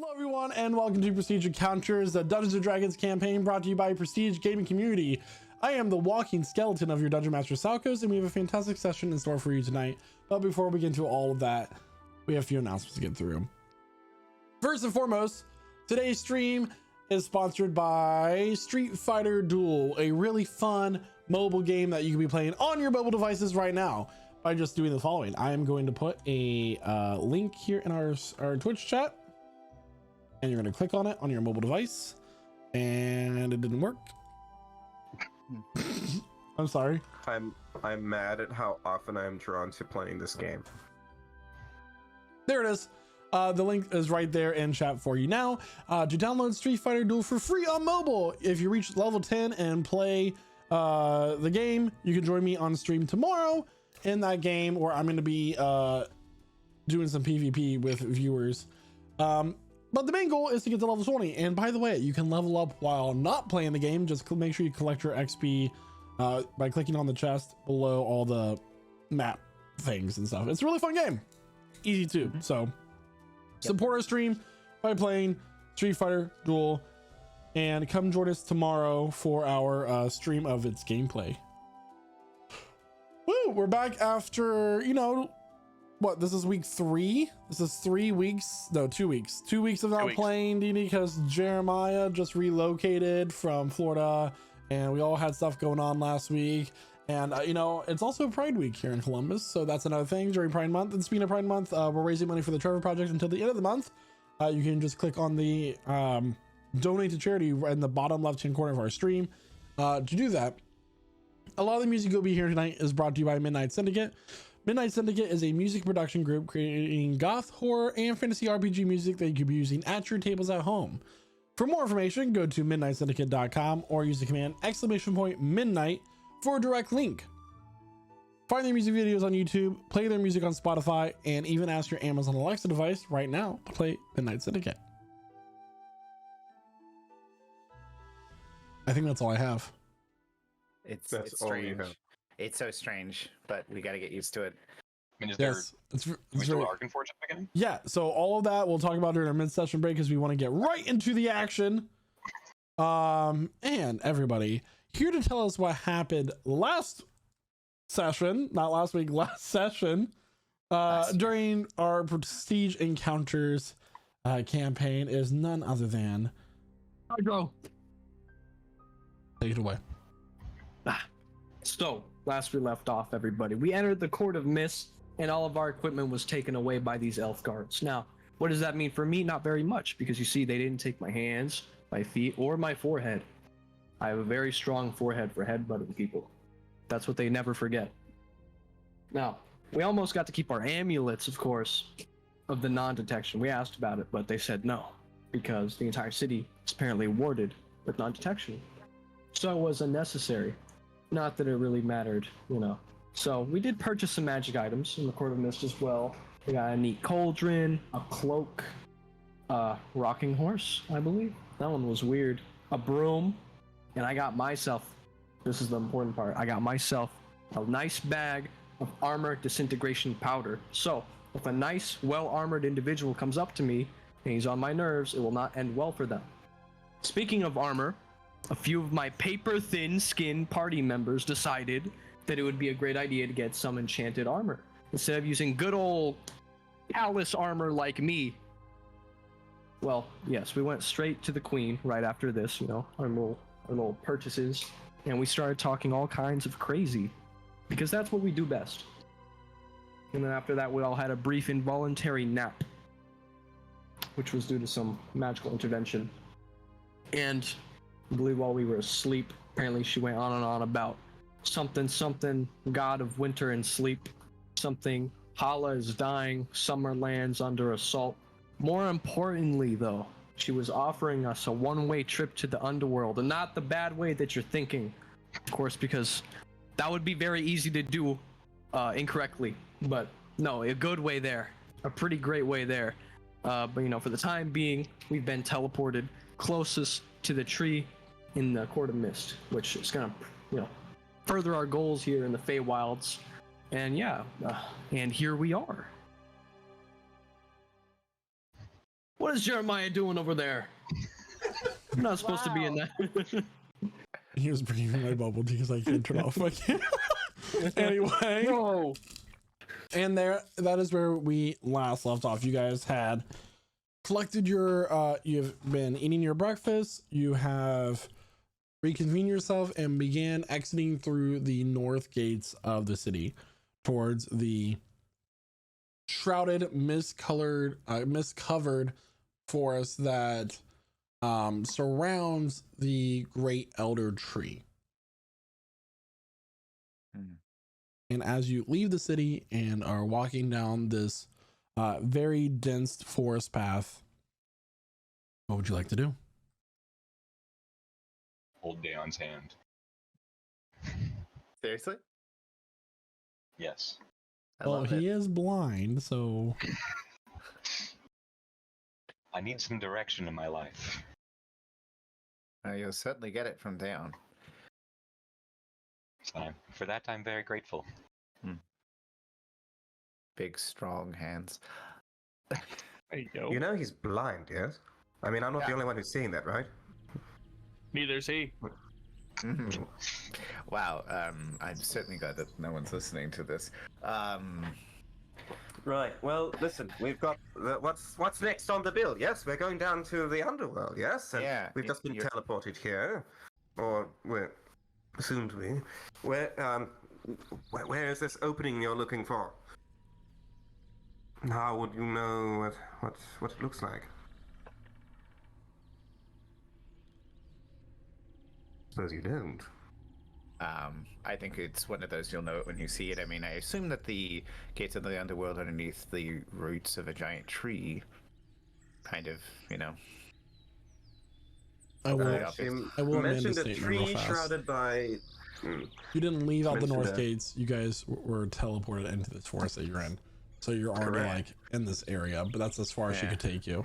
Hello everyone and welcome to Prestige Encounters, the Dungeons & Dragons campaign brought to you by Prestige Gaming Community. I am the walking skeleton of your Dungeon Master Salkos, and we have a fantastic session in store for you tonight. But before we get into all of that, we have a few announcements to get through. First and foremost, today's stream is sponsored by Street Fighter Duel, a really fun mobile game that you can be playing on your mobile devices right now by just doing the following. I am going to put a link here in our Twitch chat, and you're going to click on it on your mobile device, and it didn't work. I'm sorry. I'm mad at how often I'm drawn to playing this game. There it is. The link is right there in chat for you now. To download Street Fighter Duel for free on mobile. If you reach level 10 and play the game, you can join me on stream tomorrow in that game, where I'm going to be doing some PvP with viewers. But the main goal is to get to level 20. And by the way, you can level up while not playing the game. Just make sure you collect your XP by clicking on the chest below all the map things and stuff. It's a really fun game. Easy too. So support our stream by playing Street Fighter Duel, and come join us tomorrow for our stream of its gameplay. Woo! We're back after, you know, what, this is week 3. This is 3 weeks, no, 2 weeks. 2 weeks of not playing D&D because Jeremiah just relocated from Florida, and we all had stuff going on last week. And you know, it's also Pride Week here in Columbus, so that's another thing during Pride Month. And speaking of Pride Month, we're raising money for the Trevor Project until the end of the month. You can just click on the donate to charity in the bottom left-hand corner of our stream to do that. A lot of the music you'll be hearing tonight is brought to you by Midnight Syndicate. Midnight Syndicate is a music production group creating goth, horror, and fantasy RPG music that you could be using at your tables at home. For more information, go to midnightsyndicate.com or use the command !midnight for a direct link. Find their music videos on YouTube, play their music on Spotify, and even ask your Amazon Alexa device right now to play Midnight Syndicate. I think that's all I have. It's strange. It's so strange, but we got to get used to it. I mean, It's very Arkin Forge at the beginning? Yeah, so all of that we'll talk about during our mid-session break, because we want to get right into the action. And everybody, here to tell us what happened last session, not last week, last session, during our Prestige Encounters campaign is none other than Hydro. Take it away. So, last we left off, everybody, we entered the Court of Mist, and all of our equipment was taken away by these elf guards. Now, what does that mean for me? Not very much, because you see, they didn't take my hands, my feet, or my forehead. I have a very strong forehead for headbutting people. That's what they never forget. Now, we almost got to keep our amulets, of course, of the non-detection. We asked about it, but they said no, because the entire city is apparently warded with non-detection. So it was unnecessary. Not that it really mattered, you know. So we did purchase some magic items in the Court of Mist as well. We got a neat cauldron, a cloak, rocking horse, I believe. That one was weird. A broom, and I got myself, this is the important part, I got myself a nice bag of armor disintegration powder. So if a nice, well-armored individual comes up to me and he's on my nerves, it will not end well for them. Speaking of armor, a few of my paper-thin skin party members decided that it would be a great idea to get some enchanted armor instead of using good old callous armor like me. Well, yes, we went straight to the queen right after this, you know, our little purchases, and we started talking all kinds of crazy, because that's what we do best. And then after that, we all had a brief involuntary nap, which was due to some magical intervention. And I believe while we were asleep, apparently she went on and on about something, god of winter and sleep, something, Hala is dying, summer lands under assault. More importantly, though, she was offering us a one-way trip to the underworld, and not the bad way that you're thinking, of course, because that would be very easy to do incorrectly. But no, a good way there, a pretty great way there. But you know, for the time being, we've been teleported closest to the tree in the Court of Mist, which is gonna, you know, further our goals here in the Feywilds. And yeah, and here we are. What is Jeremiah doing over there? I'm not supposed to be in that. He was bringing my bubble tea because I can't turn off my camera. Anyway. Whoa. And that is where we last left off. You guys had collected your, you've been eating your breakfast. You have reconvened yourself and began exiting through the north gates of the city towards the shrouded, mist-covered forest that surrounds the great elder tree. And as you leave the city and are walking down this very dense forest path, what would you like to do? Hold Daon's hand. Seriously? Yes. Well, he is blind, so... I need some direction in my life. You'll certainly get it from Daon. For that, I'm very grateful. Big, strong hands. There you go. You know he's blind, yes? I mean, I'm not the only one who's seeing that, right? Neither's he. Wow, I'm certainly glad that no one's listening to this. Right. Well, listen, we've got what's next on the bill? Yes, we're going down to the underworld. Yes, and Yeah, we've just been teleported here, or we're soon to be. Where is this opening you're looking for? How would you know what it looks like? Suppose you don't. I think it's one of those you'll know it when you see it. I mean, I assume that the gates of the underworld underneath the roots of a giant tree, kind of, you know. I will amend the mentioned a statement tree real fast. shrouded by. You didn't leave out the Mentioned north that. gates. You guys were teleported into this forest that you're in. So you're already Correct. like in this area, but that's as far as she Yeah. could take you.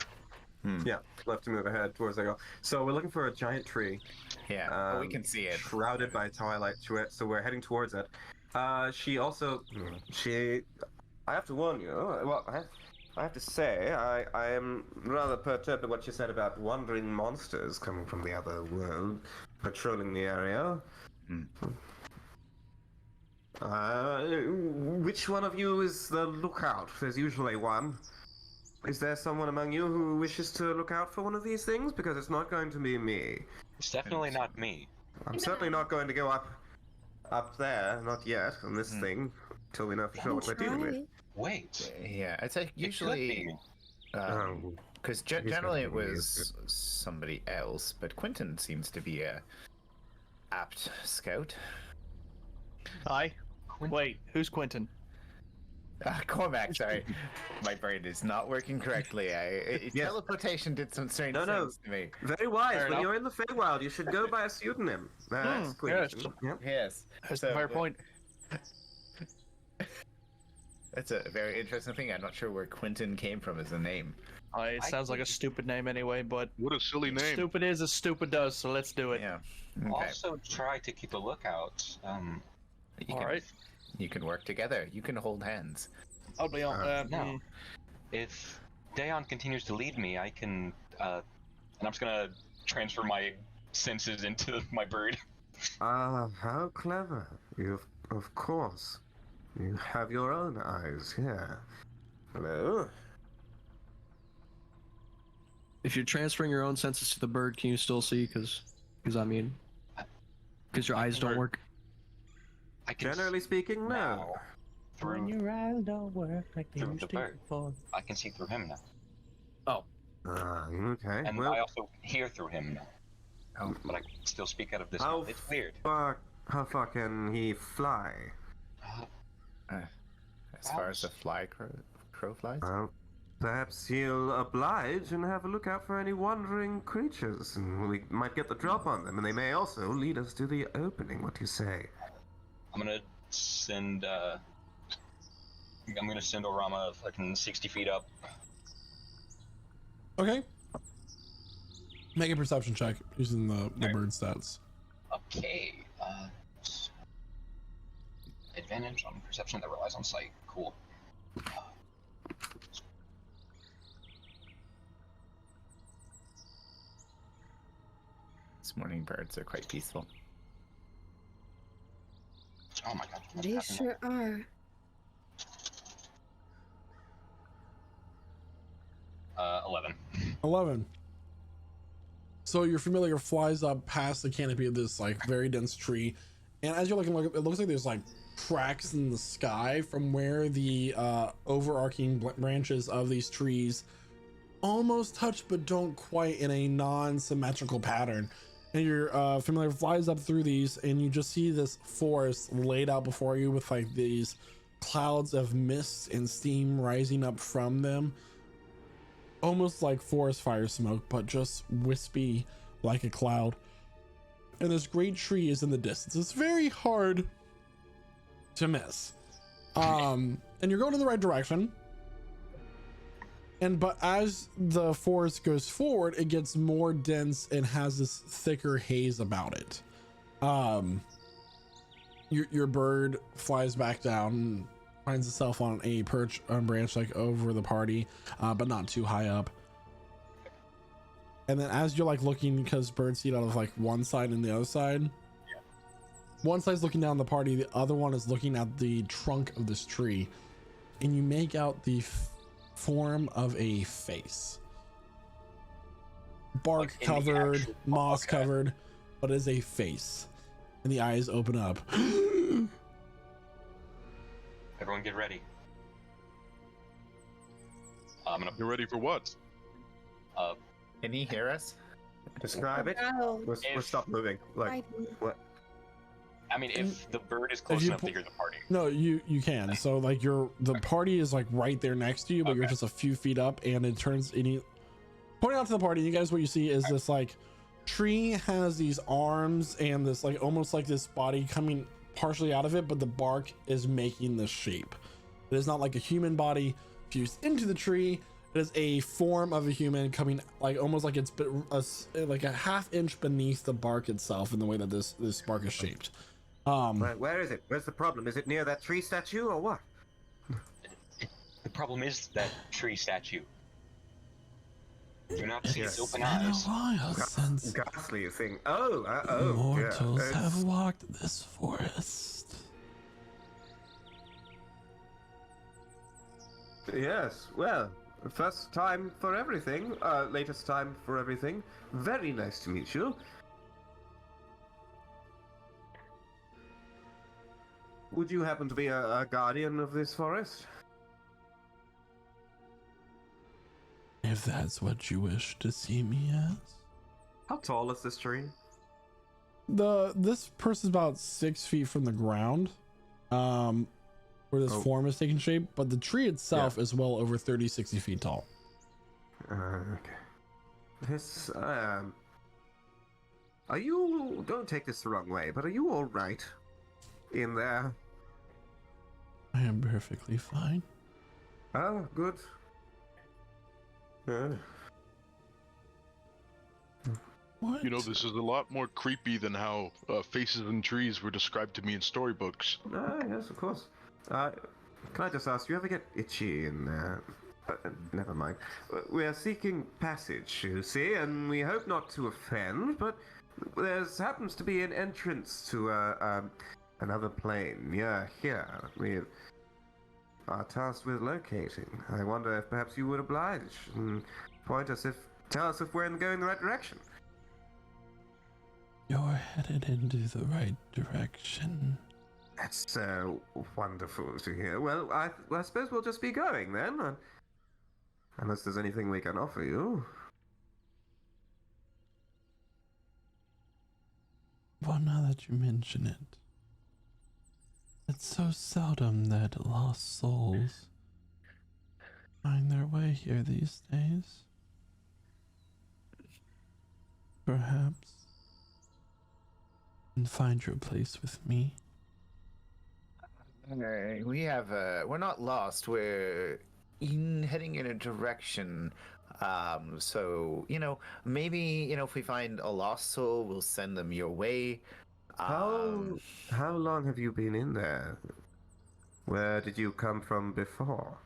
Yeah, left to move ahead towards the goal. So we're looking for a giant tree. Yeah, but we can see it. Shrouded by twilight to it, so we're heading towards it. She also, I have to warn you. Well, I have to say, I am rather perturbed at what you said about wandering monsters coming from the other world, patrolling the area. Which one of you is the lookout? There's usually one. Is there someone among you who wishes to look out for one of these things? Because it's not going to be me. It's definitely not me. I'm certainly not going to go up there, not yet, on this thing, till we know for sure what we're dealing with. Wait. Yeah, it's like It could be usually me. because He's generally it gonna be was somebody else, but Quentin seems to be a apt scout. Hi. Wait, who's Quentin? Cormac, sorry, my brain is not working correctly. Teleportation did some strange things to me. Very wise. Fair When enough. you're in the Feywild, you should go by a pseudonym. That's yes. Quentin. Yep. Yes, That's the fair point. That's a very interesting thing. I'm not sure where Quentin came from as a name. It sounds like a stupid name anyway, but What a silly name. stupid is as stupid does, so let's do it. Yeah. Okay. Also, try to keep a lookout. You All can, right. You can work together. You can hold hands. I'll be on. No. If Daon continues to lead me, I can, and I'm just gonna transfer my senses into my bird. Ah, how clever. Of course. You have your own eyes, yeah. Hello? If you're transferring your own senses to the bird, can you still see? Because I mean, because your eyes don't work. I can Generally speaking, no. now through your eyes don't work like through the bird. I can see through him now, Ah, okay. and well, I also hear through him now. Oh. But I can still speak out of this. How Mouth. It's weird. how far can he fly? As far as the crow flies. Well, perhaps he'll oblige and have a look out for any wandering creatures, and we might get the drop on them, and they may also lead us to the opening. What do you say? I'm gonna send. I'm gonna send Orama fucking 60 feet up. Okay. Make a perception check using the bird stats. Okay. Advantage on perception that relies on sight. Cool. These morning birds are quite peaceful. Oh my god. what's They happening? sure are. 11. 11. So your familiar flies up past the canopy of this like very dense tree, and as you're looking, it looks like there's like cracks in the sky from where the overarching branches of these trees almost touch but don't quite in a non-symmetrical pattern. And your familiar flies up through these, and you just see this forest laid out before you with like these clouds of mist and steam rising up from them, almost like forest fire smoke, but just wispy like a cloud. And this great tree is in the distance. It's very hard to miss. And you're going in the right direction. But as the forest goes forward, it gets more dense and has this thicker haze about it. Your bird flies back down and finds itself on a perch on branch like over the party, but not too high up. And then as you're like looking, because birds see it out of like one side and the other side, one side's looking down the party, the other one is looking at the trunk of this tree, and you make out the form of a face, bark Like in the covered, actual- moss okay. covered, but is a face, and the eyes open up. Everyone get ready. I'm gonna. You ready for what? Can he hear us? Describe it. No. We'll stop moving. Like, what? I mean, if the bird is close you enough to pu- hear the party. No, you can. So like the party is like right there next to you, but you're Okay. just a few feet up, and it turns any pointing out to the party. You guys, what you see is this like tree has these arms and this like almost like this body coming partially out of it, but the bark is making this shape. It is not like a human body fused into the tree. It is a form of a human coming like almost like it's like a half inch beneath the bark itself in the way that this bark is shaped. Where is it? Where's the problem? Is it near that tree statue or what? The problem is that tree statue. Do not see its It's open been a eyes. while since Ghastly thing. Oh, mortals yeah. have walked this forest. Yes, well, first time for everything. Latest time for everything. Very nice to meet you. Would you happen to be a guardian of this forest? If that's what you wish to see me as. How tall is this tree? This person's about 6 feet from the ground, where this form is taking shape, but the tree itself is well over 30-60 feet tall. Okay. This, are you, don't take this the wrong way, but are you alright in there? I am perfectly fine. Oh, good. What? You know, this is a lot more creepy than how faces in trees were described to me in storybooks. Yes, of course. Can I just ask, do you ever get itchy in there? Never mind. We're seeking passage, you see, and we hope not to offend, but there happens to be an entrance to another plane near here. We are tasked with locating. I wonder if perhaps you would oblige and tell us if we're going the right direction. You're headed into the right direction. That's so wonderful to hear. Well, I suppose we'll just be going then, unless there's anything we can offer you. Well, now that you mention it, it's so seldom that lost souls find their way here these days. Perhaps you can find your place with me. We have we're not lost. We're heading in a direction. So maybe if we find a lost soul, we'll send them your way. How long have you been in there? Where did you come from before?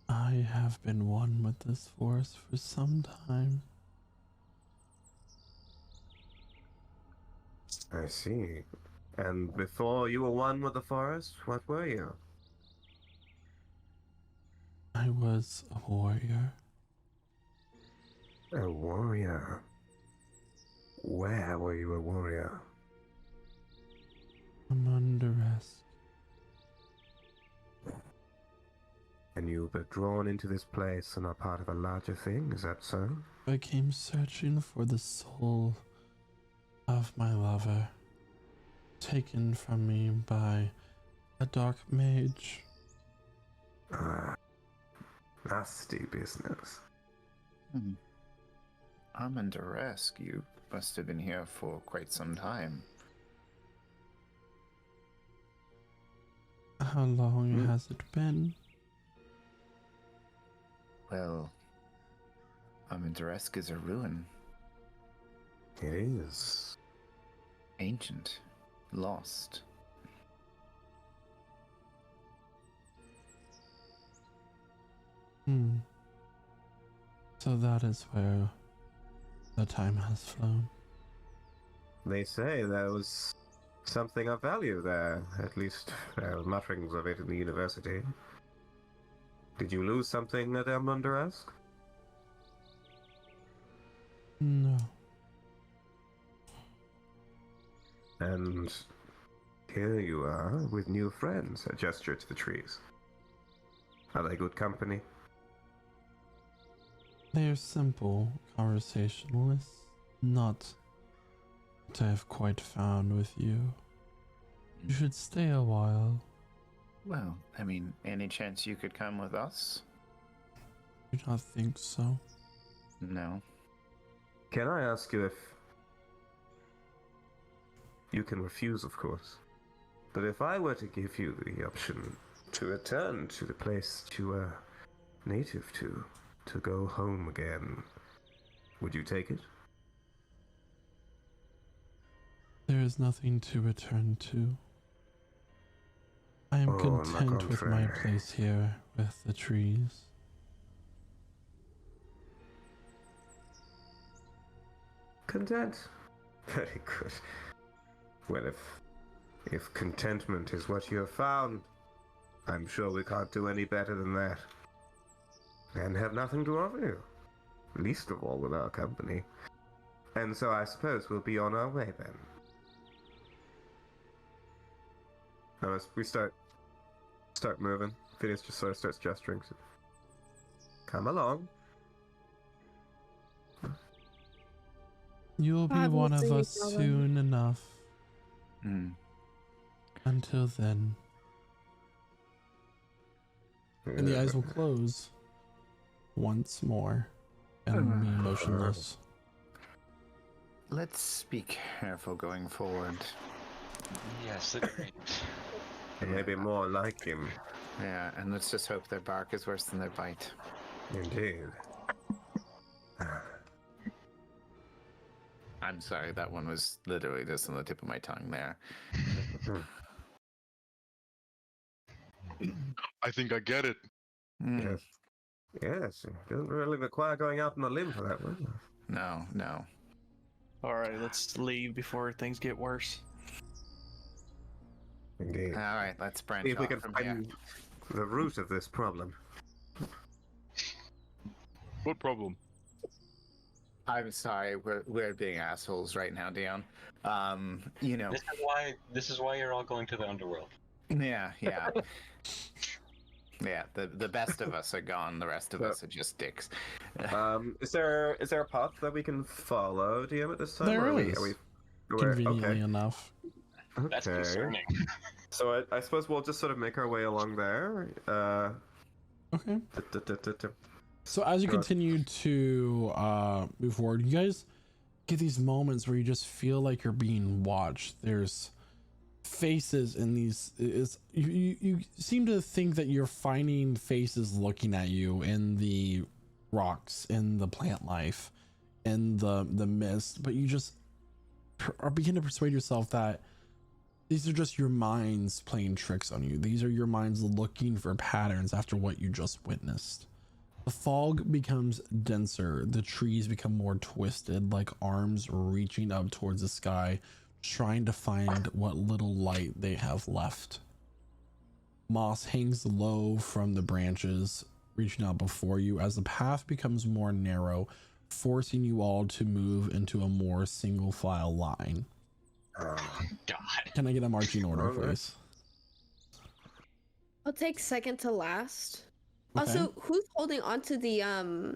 I I have been one with this forest for some time. I see. And before you were one with the forest, what were you? I was a warrior. A warrior. Where were you a warrior? Amundaresk. And you were drawn into this place and are part of a larger thing, is that so? I came searching for the soul of my lover, taken from me by a dark mage. Ah, nasty business. Amundaresk, you must have been here for quite some time. How long has it been? Well, Amundaresk is a ruin. It is. Ancient. Lost. So that is where the time has flown. They say there was something of value there, at least there were mutterings of it in the university. Did you lose something at Amundaresk? No. And here you are with new friends, a gesture to the trees. Are they good company? They are simple conversationalists, not what I have quite found with you. You should stay a while. Well, I mean, any chance you could come with us? I do not think so. No. Can I ask you if... You can refuse, of course. But if I were to give you the option to return to the place you were native to go home again, would you take it? There is nothing to return to. I am Oh, on the content with my contrary. place here with the trees. Content? Very good. Well, if contentment is what you have found, I'm sure we can't do any better than that. And have nothing to offer you. Least of all with our company. And so I suppose we'll be on our way then. Now as we start moving, Phineas just sort of starts gesturing. Come along. You will be one of us soon enough. Until then. And the eyes will close once more and be motionless. Let's be careful going forward. Yes, agreed. Maybe more like him. Yeah, and let's just hope their bark is worse than their bite. Indeed. I'm sorry, that one was literally just on the tip of my tongue there. I think I get it. Yes. Yes. It doesn't really require going out on a limb for that one. No. Alright, let's leave before things get worse. Indeed. All right, let's branch See if we off can from here. find the root of this problem. What problem? I'm sorry, we're being assholes right now, Dion. You know, This is why you're all going to the underworld. yeah. Yeah, the best of us are gone, the rest of us are just dicks. Is there a path that we can follow, DM, at this time? There or is. Are we Conveniently enough. That's Okay. concerning. So I suppose we'll just sort of make our way along there. Okay. t- So as you Go ahead. continue to move forward, you guys get these moments where you just feel like you're being watched. There's faces in these. You seem to think that you're finding faces looking at you in the rocks, in the plant life, in the mist, but you just are begin to persuade yourself that these are just your minds playing tricks on you. These are your minds looking for patterns after what you just witnessed. The fog becomes denser. The trees become more twisted, like arms reaching up towards the sky, trying to find what little light they have left. Moss hangs low from the branches, reaching out before you as the path becomes more narrow, forcing you all to move into a more single file line. God. Can I get a marching order, please? I'll take second to last. Okay. Also, who's holding on to the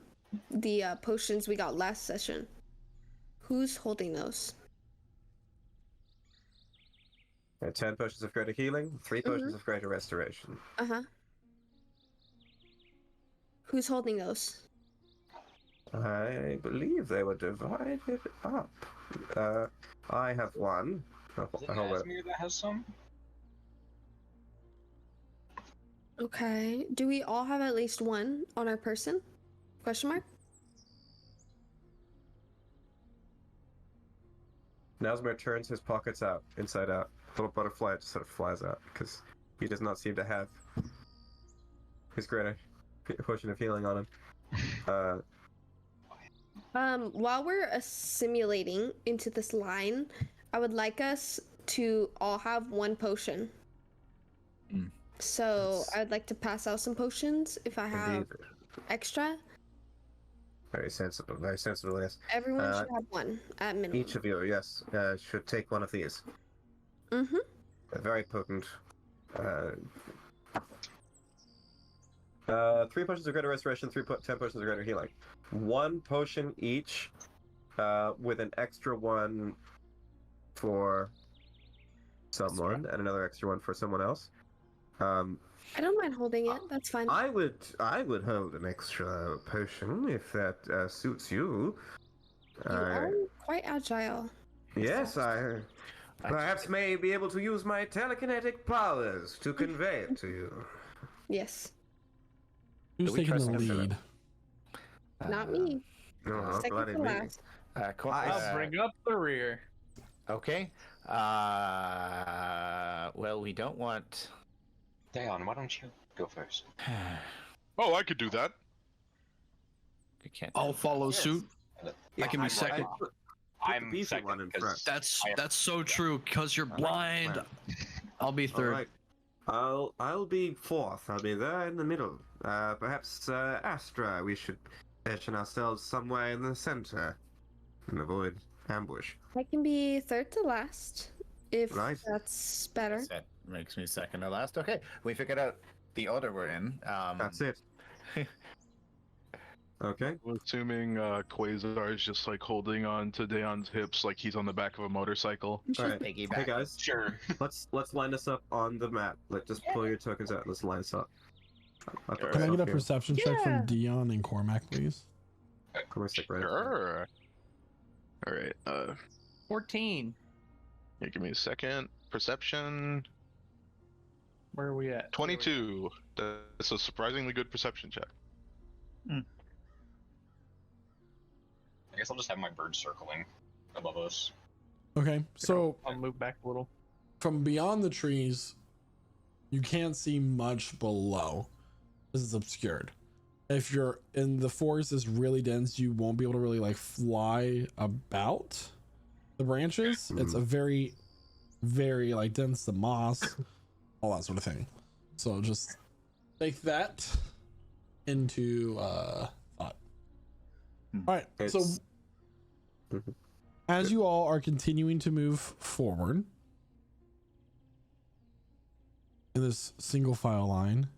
potions we got last session? Who's holding those? 10 potions of greater healing, 3 potions of greater restoration. Uh-huh. Who's holding those? I believe they were divided up. I have one. Is it Asmir that has some? Okay. Do we all have at least one on our person? Question mark? Nasmir turns his pockets out, inside out. Little butterfly just sort of flies out because he does not seem to have his greater potion of healing on him. While we're assimilating into this line, I would like us to all have one potion. So I would like to pass out some potions if I have Indeed. extra. Very sensible, yes. Everyone should have one at minimum. Each of you, yes, should take one of these. Mm-hmm. Very potent. 3 potions of greater restoration, 10 potions of greater healing. 1 potion each, with an extra one for someone, and another extra one for someone else. I don't mind holding it. That's fine. I would hold an extra potion if that suits you. You are quite agile. Yes, I perhaps may be able to use my telekinetic powers to convey it to you. Yes. Who's Do we taking trust the him for that? lead? Not me. No, Second bloody to me. last. I'll bring up the rear. Okay. Well, we don't want. Dayon, why don't you go first? Oh, I could do that. We can't. I'll follow suit. I can be second. I'm beefy second one in because front. That's so true. Because you're blind. I'll be third. All right. I'll be fourth. I'll be there in the middle. Perhaps Astra. We should position ourselves somewhere in the center and avoid ambush. I can be third to last, if Right. that's better. That makes me second to last. Okay, we figured out the order we're in. That's it. Okay. I'm assuming Quasar is just like holding on to Dayon's hips like he's on the back of a motorcycle. All right. Piggyback. Hey guys, sure. let's line this up on the map. Just pull your tokens out. Let's line this up. Can I get a perception check Yeah. from Dion and Cormac, please? Sure. All right. 14. Yeah, give me a second. Perception. Where are we at? 22. That's a surprisingly good perception check. I guess I'll just have my bird circling above us. Okay, so I'll move back a little. from beyond the trees, you can't see much below. This is obscured. If you're in the forest is really dense, you won't be able to really like fly about the branches. It's a very, very like dense, the moss, all that sort of thing. So just take that into thought. All right, so Mhm. as you all are continuing to move forward in this single file line,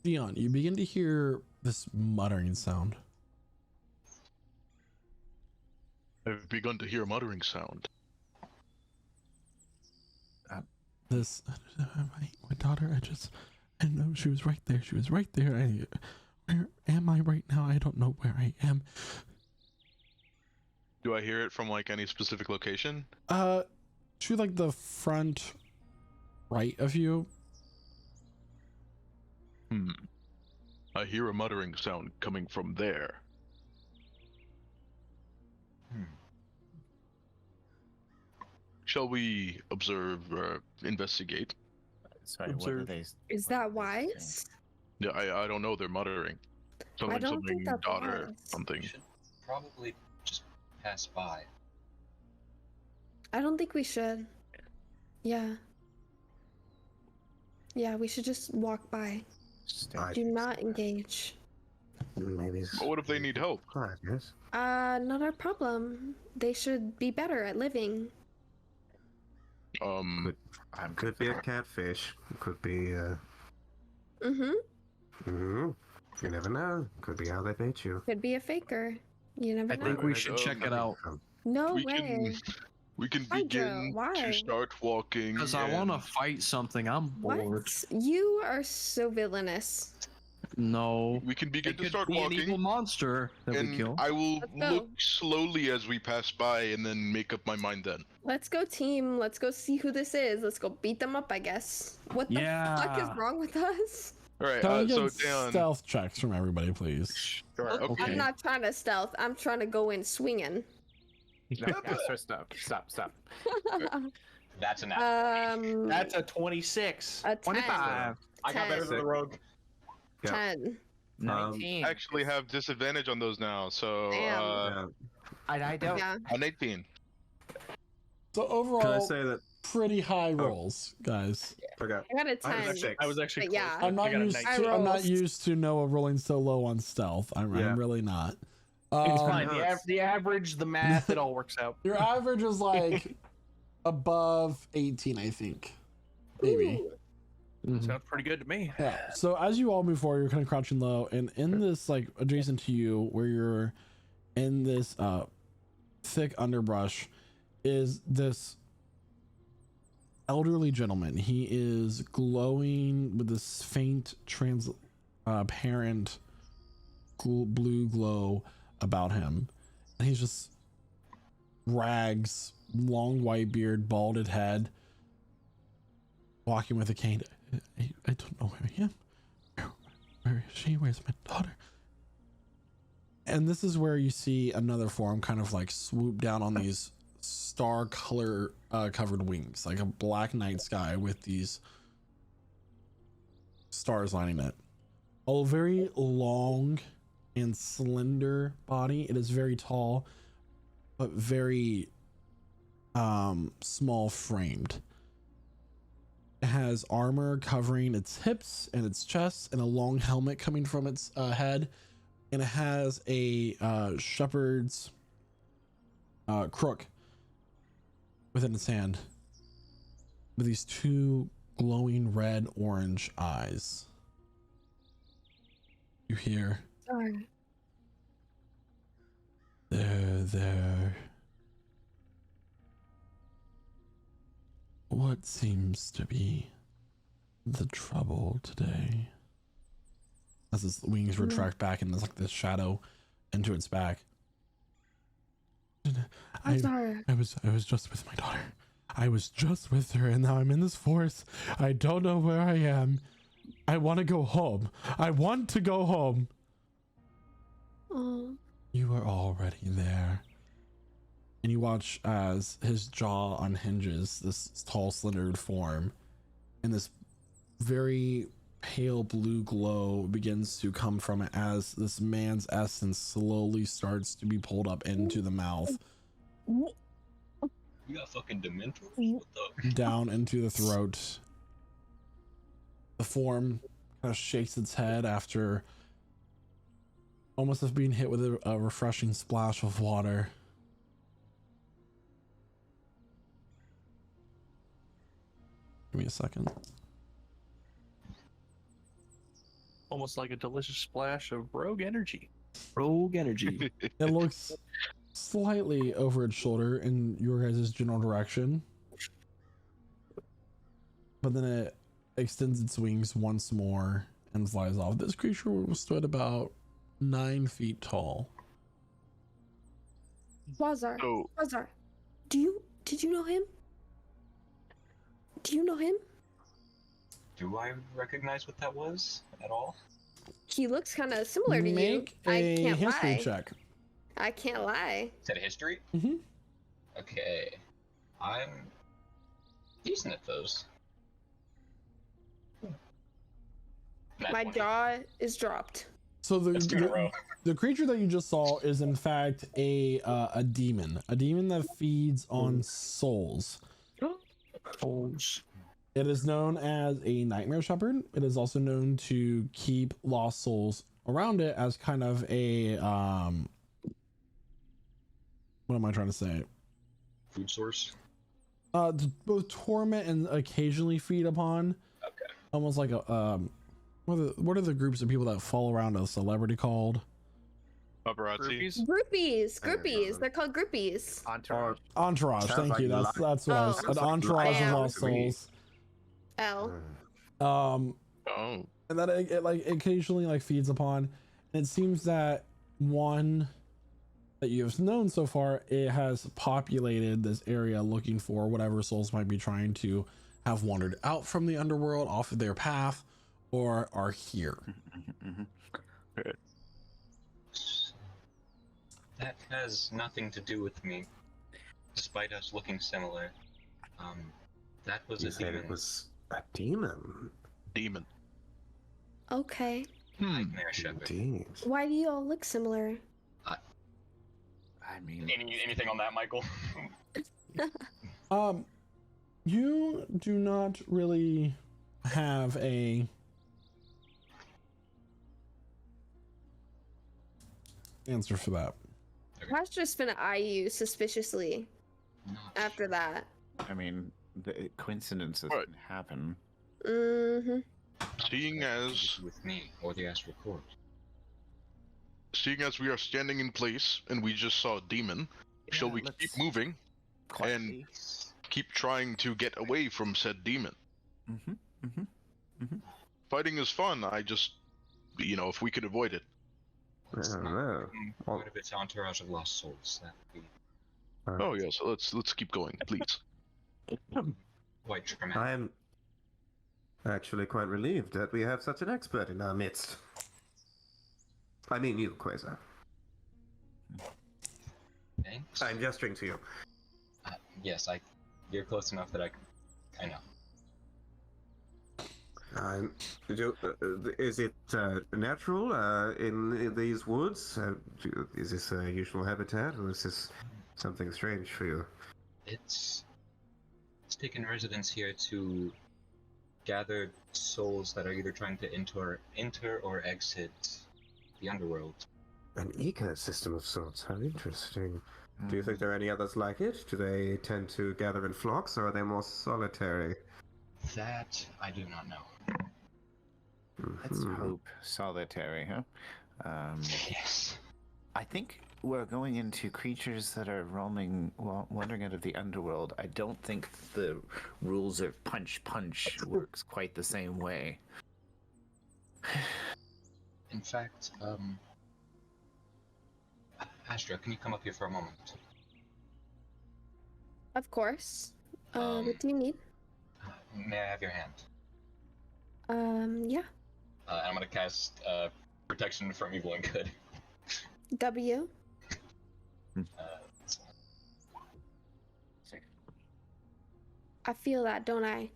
Dion, you begin to hear this muttering sound. I've begun to hear a muttering sound. This, my daughter, I know she was right there. She was right there. Where am I right now? I don't know where I am. Do I hear it from like any specific location? To like the front right of you. I hear a muttering sound coming from there. Shall we observe, investigate? Sorry, what are they? Is that wise? Yeah, I don't know. They're muttering. Something, don't something, think that's daughter, wise. something. We should probably just pass by. I don't think we should. Yeah. Yeah, we should just walk by. I Do not engage. maybe. But what if they need help? I guess. Not our problem. They should be better at living. Could be a catfish. Could be. Mm-hmm. You never know. Could be how they bait you. Could be a faker. You never I know. think we should check it out. No we way. we can Hydra, begin why? to start walking. Because I want to fight something. I'm bored. What? You are so villainous. No. We can begin It to could start be an evil walking, monster that we and kill. I will Let's go. look slowly as we pass by, and then make up my mind then. Let's go, team. Let's go see who this is. Let's go beat them up, I guess. What the fuck is wrong with us? All right. Can I So get Dan, stealth checks from everybody, please? Sure. Look, Okay. I'm not trying to stealth. I'm trying to go in swinging. No, sir, stop. That's an app. That's a 26. A 10. 25. I got better than the rogue. Yeah. 10. 19. I actually have disadvantage on those now, so Damn. Yeah. I don't. Yeah. an 18. So Can I overall, say that? pretty high rolls, guys. Okay. I got a 10. I was actually. I was actually But yeah. close. I'm I not got a used. 19. I'm not rolled. used to Noah rolling so low on stealth. I'm Yeah. really not. It's fine. no, The, it's- the average, the math, it all works out. Your average is like above 18, I think. Maybe. Mhm. Sounds pretty good to me. Yeah. So as you all move forward, you're kind of crouching low, and in this like adjacent to you, where you're in this thick underbrush, is this elderly gentleman. He is glowing with this faint transparent blue glow about him, and he's just rags, long white beard, balded head, walking with a cane. I don't know where I am. Where is she? Where's my daughter? And this is where you see another form kind of like swoop down on these star color covered wings, like a black night sky with these stars lining it. A very long and slender body. It is very tall, but very small framed. It has armor covering its hips and its chest, and a long helmet coming from its head, and it has a shepherd's crook within its hand, with these two glowing red orange eyes. You hear, Darn. there. What seems to be the trouble today? As its wings retract back and there's like this shadow into its back. I was just with my daughter. I was just with her, and now I'm in this forest. I don't know where I am. I want to go home. I want to go home. Oh. You are already there. And you watch as his jaw unhinges, this tall, slender form, and this very pale blue glow begins to come from it as this man's essence slowly starts to be pulled up into the mouth, You got fucking Dementors? What the? down into the throat. The form kind of shakes its head after almost as being hit with a refreshing splash of water. Give me a second. Almost like a delicious splash of rogue energy. Rogue energy. It looks slightly over its shoulder in your guys' general direction, but then it extends its wings once more and flies off. This creature stood about 9 feet tall. Wazar. So Wazar. Did you know him? Do you know him? Do I recognize what that was at all? He looks kind of similar to Make you. I a can't history lie. check. I can't lie. Is that a history? Mm-hmm. Okay. I'm decent at those. My 20. jaw is dropped. So That's 2 in a row. the creature that you just saw is in fact a demon that feeds on souls. Souls. It is known as a nightmare shepherd. It is also known to keep lost souls around it as kind of a what am I trying to say? Food source. To both torment and occasionally feed upon. Okay. Almost like a what are the groups of people that fall around a celebrity called? Paparazzi. Groupies. They're called groupies. Entourage. Entourage. Sounds Thank like you. That's what I was, Oh. an Sounds like entourage of Lamb. lost to me. souls. L. Oh. And that it like occasionally like feeds upon. And it seems that one that you have known so far, it has populated this area looking for whatever souls might be trying to have wandered out from the underworld off of their path or are here. That has nothing to do with me, despite us looking similar. That was You a said demon. it was a demon. Demon. Okay. Nightmare shepherd. Indeed. Why do you all look similar? I mean, Anything on that, Michael? You do not really have a answer for that. Pat's just finna eye you suspiciously after that. I mean, the coincidences Right. can happen. Mm-hmm. Seeing as With me or the astral court. we are standing in place and we just saw a demon, shall we keep let's moving quietly. keep trying to get away from said demon? Fighting is fun. I just, if we could avoid it. I don't know. Well, Part of its entourage of lost souls. That would be Oh yeah, so let's keep going, please. quite traumatic. I am actually quite relieved that we have such an expert in our midst. I mean you, Quasar. Thanks. I'm gesturing to you. Yes, you're close enough that I know. Is it natural in these woods? Is this a usual habitat, or is this something strange for you? It's taken residence here to gather souls that are either trying to enter or exit the underworld. An ecosystem of sorts. How interesting. Do you think there are any others like it? Do they tend to gather in flocks, or are they more solitary? That I do not know. Let's hope solitary, huh? Yes. I think we're going into creatures that are wandering out of the underworld. I don't think the rules of punch works quite the same way. In fact, Astra, can you come up here for a moment? Of course. What do you need? May I have your hand? Yeah. I'm gonna cast protection from evil and good. W. I feel that, don't I?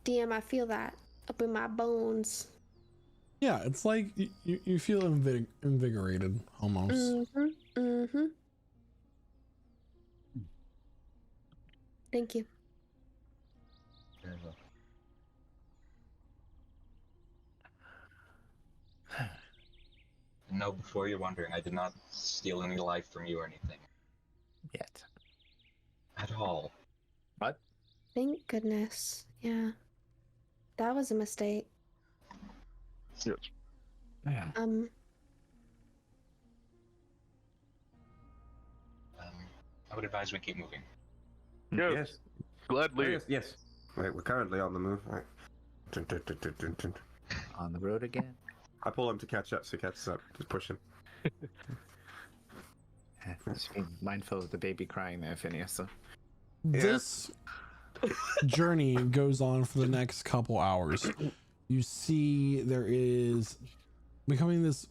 DM, I feel that up in my bones. Yeah, it's like you feel invigorated almost. Mm-hmm. Mm-hmm. Thank you. Very well. No, before you're wondering, I did not steal any life from you or anything. Yet. At all. What? Thank goodness. Yeah. That was a mistake. Yes. Yeah. I would advise we keep moving. Yes. Gladly. Yes. Right, we're currently on the move. Right. Dun, dun, dun, dun, dun, dun. On the road again. I pull him to catch up, so he catches up. Just push him. Just be mindful of the baby crying there, Phineas. So. This journey goes on for the next couple hours. You see there is becoming this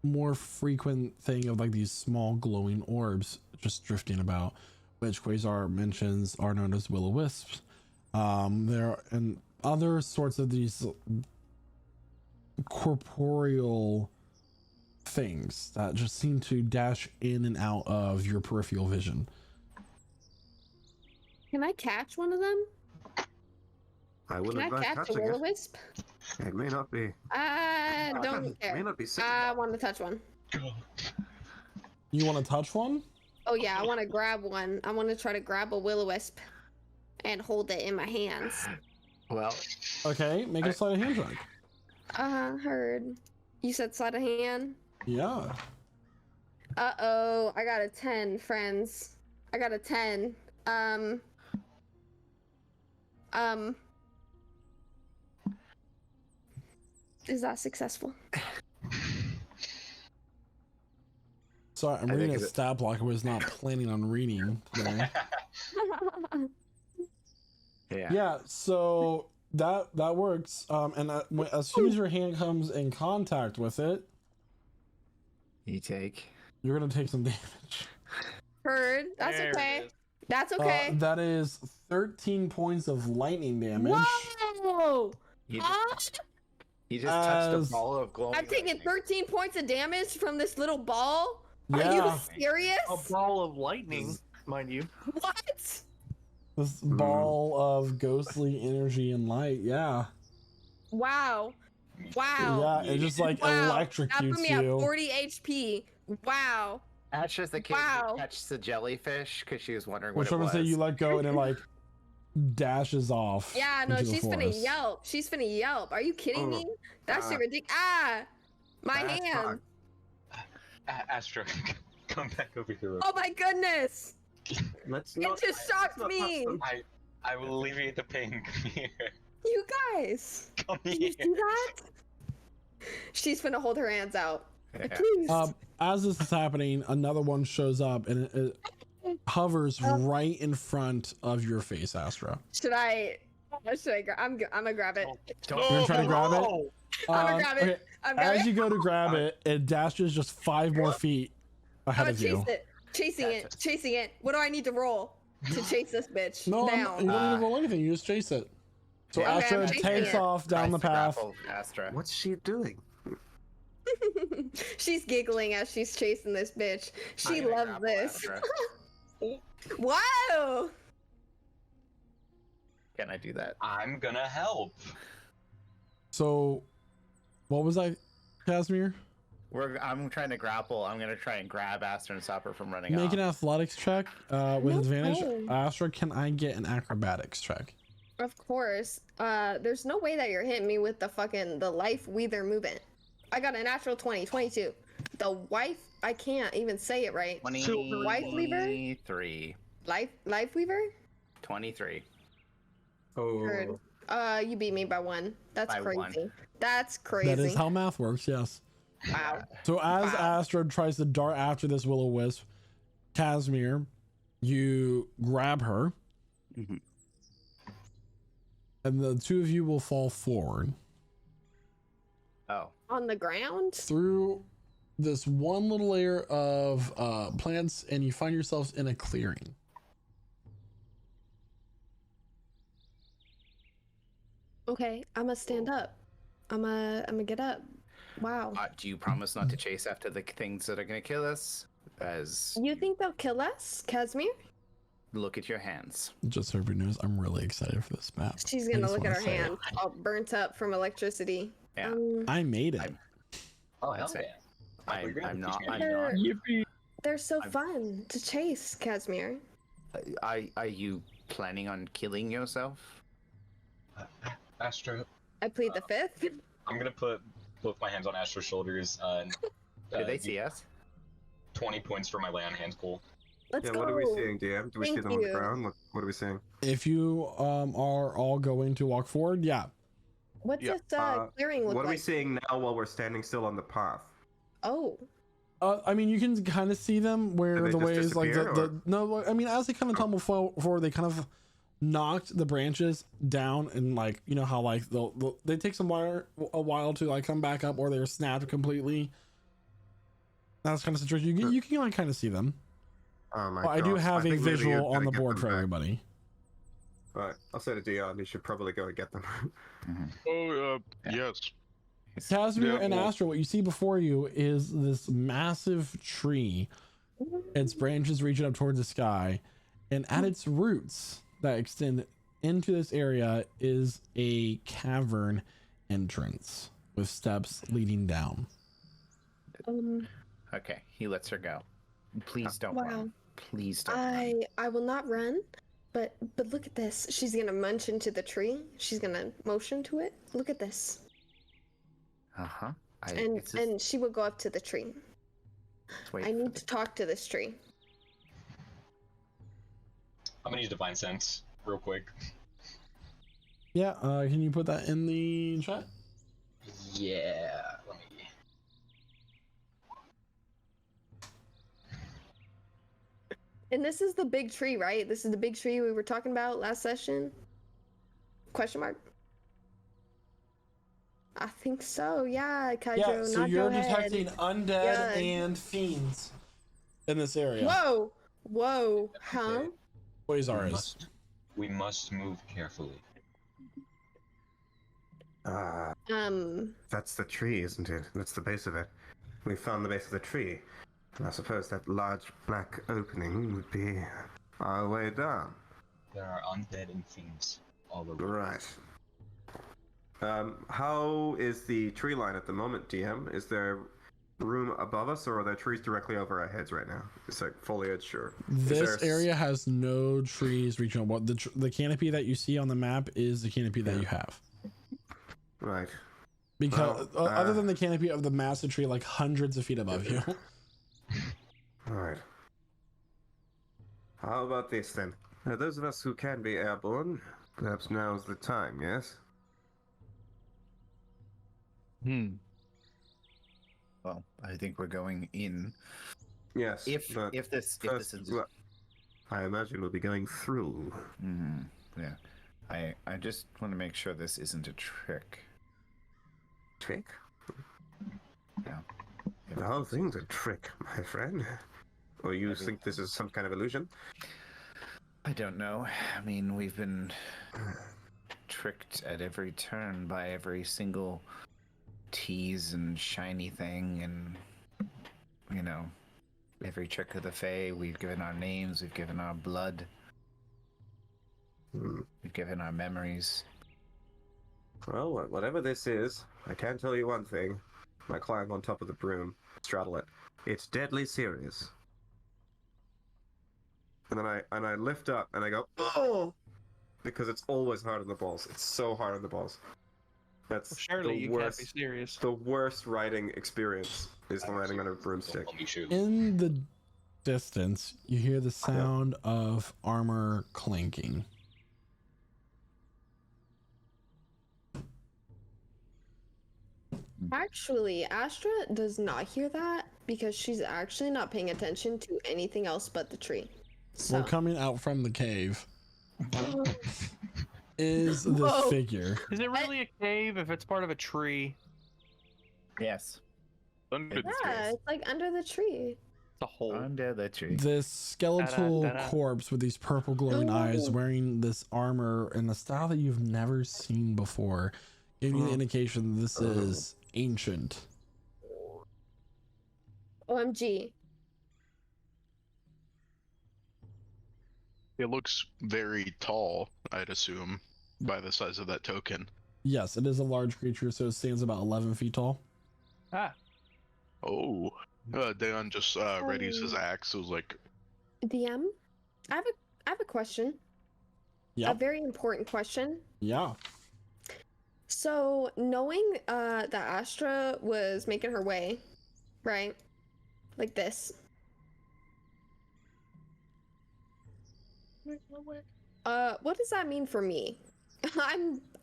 more frequent thing of like these small glowing orbs just drifting about, which Quasar mentions are known as will-o-wisps. There and other sorts of these corporeal things that just seem to dash in and out of your peripheral vision. Can I catch one of them? I will Can I advise catch a touching it. will-o-wisp? It may not be. I don't It may care. not be safe. I want to touch one. You want to touch one? Oh yeah, I want to grab one. I want to try to grab a will-o-wisp and hold it in my hands. Well, Okay, make a sleight of hand check. Heard. You said sleight of hand? Yeah. Uh-oh, I got a 10, friends. I got a 10. Is that successful? Sorry, I'm I reading think a it- stat block I was not planning on reading today. yeah. Yeah, so that works. And as soon as your hand comes in contact with it, You take. you're gonna take some damage. Heard. That's There it okay. is. That's okay. That is 13 points of lightning damage. Whoa! You Ah! just, you just touched As- a ball of glowing. I'm taking lightning. 13 points of damage from this little ball? Are Yeah, you serious? A ball of lightning, mind you. What? this ball of ghostly energy and light. Yeah, Wow. Wow. yeah, it just like Wow. That electrocutes put me at you. 40 HP. Wow. Asher's the kid Wow. who catches the jellyfish because she was wondering Which what I'm it gonna say was. you let go and it like dashes off. Yeah, no, into the she's finna forest. yelp. She's finna yelp. Are you kidding Oh, me? That shit ridiculous. Ah! My That's hand. Astra, come back over here. Oh my goodness! Let's It not. just shocked let's not touch me! them. I will alleviate the pain. Come here. You guys! Come Did here. you see that? She's finna hold her hands out. Yeah. Please. As this is happening, another one shows up and it hovers right in front of your face, Astra. Should I grab? I'm gonna grab it. Don't You're gonna try to grab it? No! I'm gonna grab it. Okay, I'm grabbing as it. you go to grab it, it dashes just 5 more feet I'm ahead gonna of chase you. it. Chasing it. What do I need to roll to chase this bitch No, down? you don't need to roll anything. You just chase it. So Yeah. Okay, Astra I'm chasing takes it. off down the Tries to path. grapple Astra. What's she doing? She's giggling as she's chasing this bitch. She I'm gonna loves grapple this. Astra. Wow! Can I do that? I'm gonna help. So, what was that, Casimir? I'm trying to grapple. I'm gonna try and grab Astra and stop her from running Make off. an athletics check with No advantage. way. Astra, can I get an acrobatics check? Of course. There's no way that you're hitting me with the life weather movement. I got a natural 20, 22. The wife, I can't even say it right. 23. Wife lever? 23. Life weaver? 23. Heard. You beat me by 1. That's By crazy. 1. That's crazy. That is how math works, yes. Wow. So as Wow. Astra tries to dart after this will-o-wisp, Casimir, you grab her, Mhm. and the two of you will fall forward Oh. On the ground? through this one little layer of plants, and you find yourselves in a clearing. Okay, I'm gonna stand up. I'm gonna get up. Wow. Do you promise not to chase after the things that are gonna kill us? As You think they'll kill us, Casimir? look at your hands. Just so everybody knows, I'm really excited for this map. She's I gonna just look at wanna her say it. hands, all burnt up from electricity. Yeah. I made it. I'm- Oh, That's hell it. yeah. I'm not. They're- Yippee! They're so I'm- fun to chase, Casimir. Are you planning on killing yourself? Astra, I plead the fifth. I'm gonna put both my hands on Astra's shoulders and Do they see us? 20 points for my lay on hands goal. Let's Yeah, go. what are we seeing, DM? Do we see Thank them on the you. ground? What are we seeing? If you are all going to walk forward, yeah. What's Yeah, this clearing look What are we like? seeing now while we're standing still on the path? Oh, I mean, you can kind of see them where Did they the just waves, like disappear, the no. I mean, as they kind of tumble forward, they kind of knocked the branches down, and like you know how like they take a while to like come back up, or they're snapped completely. That's kind of situation. You can like kind of see them. Oh my Well, I do gosh, have a think maybe visual you're on gonna the get board them for back. everybody. Alright, I'll say to Dion, you should probably go and get them. Oh, Yeah. yes. Casimir Yeah, and well- Astra, what you see before you is this massive tree. Its branches reaching up towards the sky, and at its roots that extend into this area is a cavern entrance with steps leading down. Okay, he lets her go. Please don't Wow. run. Please don't run. I will not run, but look at this. She's gonna munch into the tree. She's gonna motion to it. Look at this. Uh-huh. And she will go up to the tree. I need to talk to this tree. I'm gonna use Divine Sense real quick. Yeah, can you put that in the chat? Yeah, let me. And this is the big tree, right? This is the big tree we were talking about last session? Question mark? I think so, yeah, Kaijo. Yeah, so not you're go ahead. detecting undead Yeah. and fiends in this area. Whoa! Whoa! Huh? Okay. Quasar is. We must move carefully. That's the tree, isn't it? That's the base of it. We found the base of the tree. And I suppose that large black opening would be our way down. There are undead and fiends all over. Right. How is the tree line at the moment, DM? Is there room above us, or are there trees directly over our heads right now? It's like foliage, or This area has no trees reaching up. What the canopy that you see on the map is the canopy that you have. Right. Because Well, other than the canopy of the massive tree, like hundreds of feet above you. Alright. How about this then? Those of us who can be airborne, perhaps now's the time, yes? Well, I think we're going in. Yes. If but this first, is well, I imagine we'll be going through. yeah. I just want to make sure this isn't a trick. Trick? Yeah. The whole thing's a trick, my friend. Or you think this is some kind of illusion? I don't know. I mean, we've been tricked at every turn by every single tease and shiny thing, and you know, every trick of the Fae. We've given our names, we've given our blood, we've given our memories. Well, whatever this is, I can tell you one thing. I climb on top of the broom, straddle it. It's deadly serious. And then I lift up and I go, oh! Because it's always hard on the balls. It's so hard on the balls. That's Surely the you worst. can't be serious. The worst riding experience is the riding on a broomstick. Let me shoot. In the distance, you hear the sound of armor clanking. Actually, Astra does not hear that because she's actually not paying attention to anything else but the tree. So. Well, coming out from the cave is this Whoa. figure. Is it really a cave if it's part of a tree? Yes. Under the Yeah, it's like under the tree. It's a hole. Under the tree. This skeletal Da-da-da-da. corpse with these purple glowing eyes, Oh. wearing this armor in a style that you've never seen before, giving you the indication this is ancient. OMG. It looks very tall, I'd assume, by the size of that token. Yes, it is a large creature, so it stands about 11 feet tall. Ah, Oh. Dayon just readies his axe. It was like, DM, I have a question. Yeah, A very important question. yeah. So, knowing that Astra was making her way, right? Like this. What does that mean for me?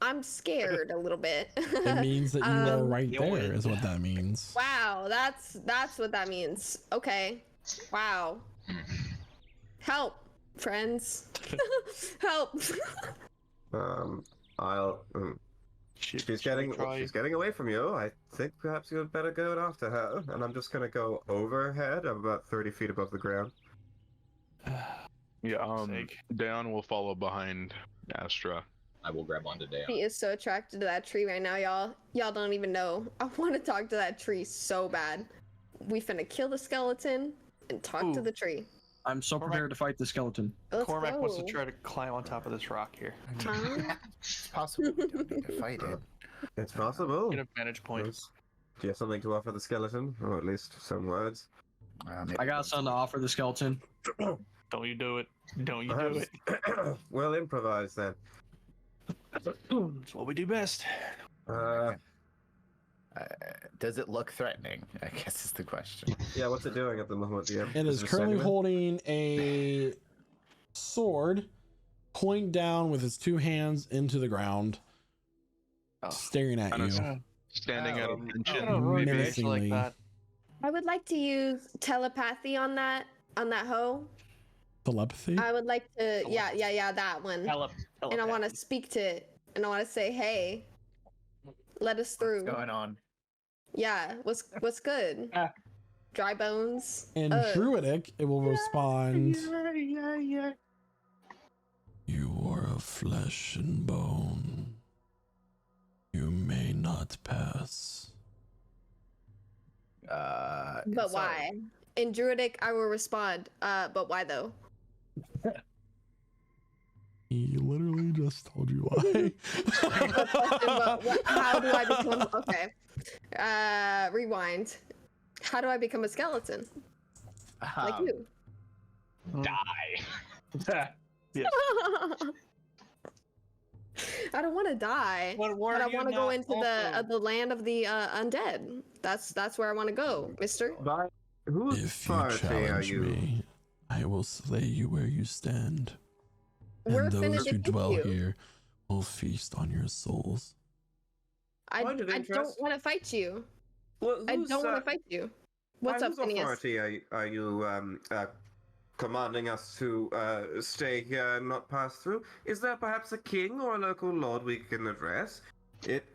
I'm scared a little bit. It means that you are right you there, win. is what that means. Wow, that's what that means. Okay. Wow. Help, friends. Help. I'll. She's getting away from you. I think perhaps you had better go after her. And I'm just gonna go overhead. I'm about 30 feet above the ground. yeah, sake. Dayon will follow behind Astra I will grab onto Dayon. He is so attracted to that tree right now, y'all. Y'all don't even know. I want to talk to that tree so bad. We finna kill the skeleton and talk to Ooh. the tree. I'm so prepared to fight the skeleton. Let's Cormac wants to go. try to climb on top of this rock here. It's possible we don't need to fight it. It's possible. Get a vantage point. Yes. Do you have something to offer the skeleton, or at least some words? I got something to offer the skeleton. Don't you do it. Don't you do it. Well, improvise then. It's what we do best. Does it look threatening? I guess is the question. Yeah, what's it doing at the moment, DM? It is currently holding a sword, point down with its two hands into the ground, staring at you. Standing at I attention. don't really react menacingly. like that. I would like to use telepathy on that hoe. Telepathy? I would like to, yeah, that one. And I want to speak to it, and I want to say, hey, let us through. What's going on? Yeah, what's good? Dry bones. In Druidic, it will respond, Yeah. "You are of flesh and bone. You may not pass." But why? In Druidic, I will respond, but why though? He literally just told you why. How do I become? Okay. Rewind. How do I become a skeleton? Like you. Die. Yes. I don't want to die, but I want to go into the land of the undead. That's where I want to go, Mister. Whose If you authority are challenge you? me, I will slay you where you stand. We're And those finna who defeat dwell you. here will feast on your souls. I Point of don't interest. want to fight you. Well, I don't want to fight you. What's by up, whose Phineas? authority are you commanding us to stay here and not pass through? Is there perhaps a king or a local lord we can address?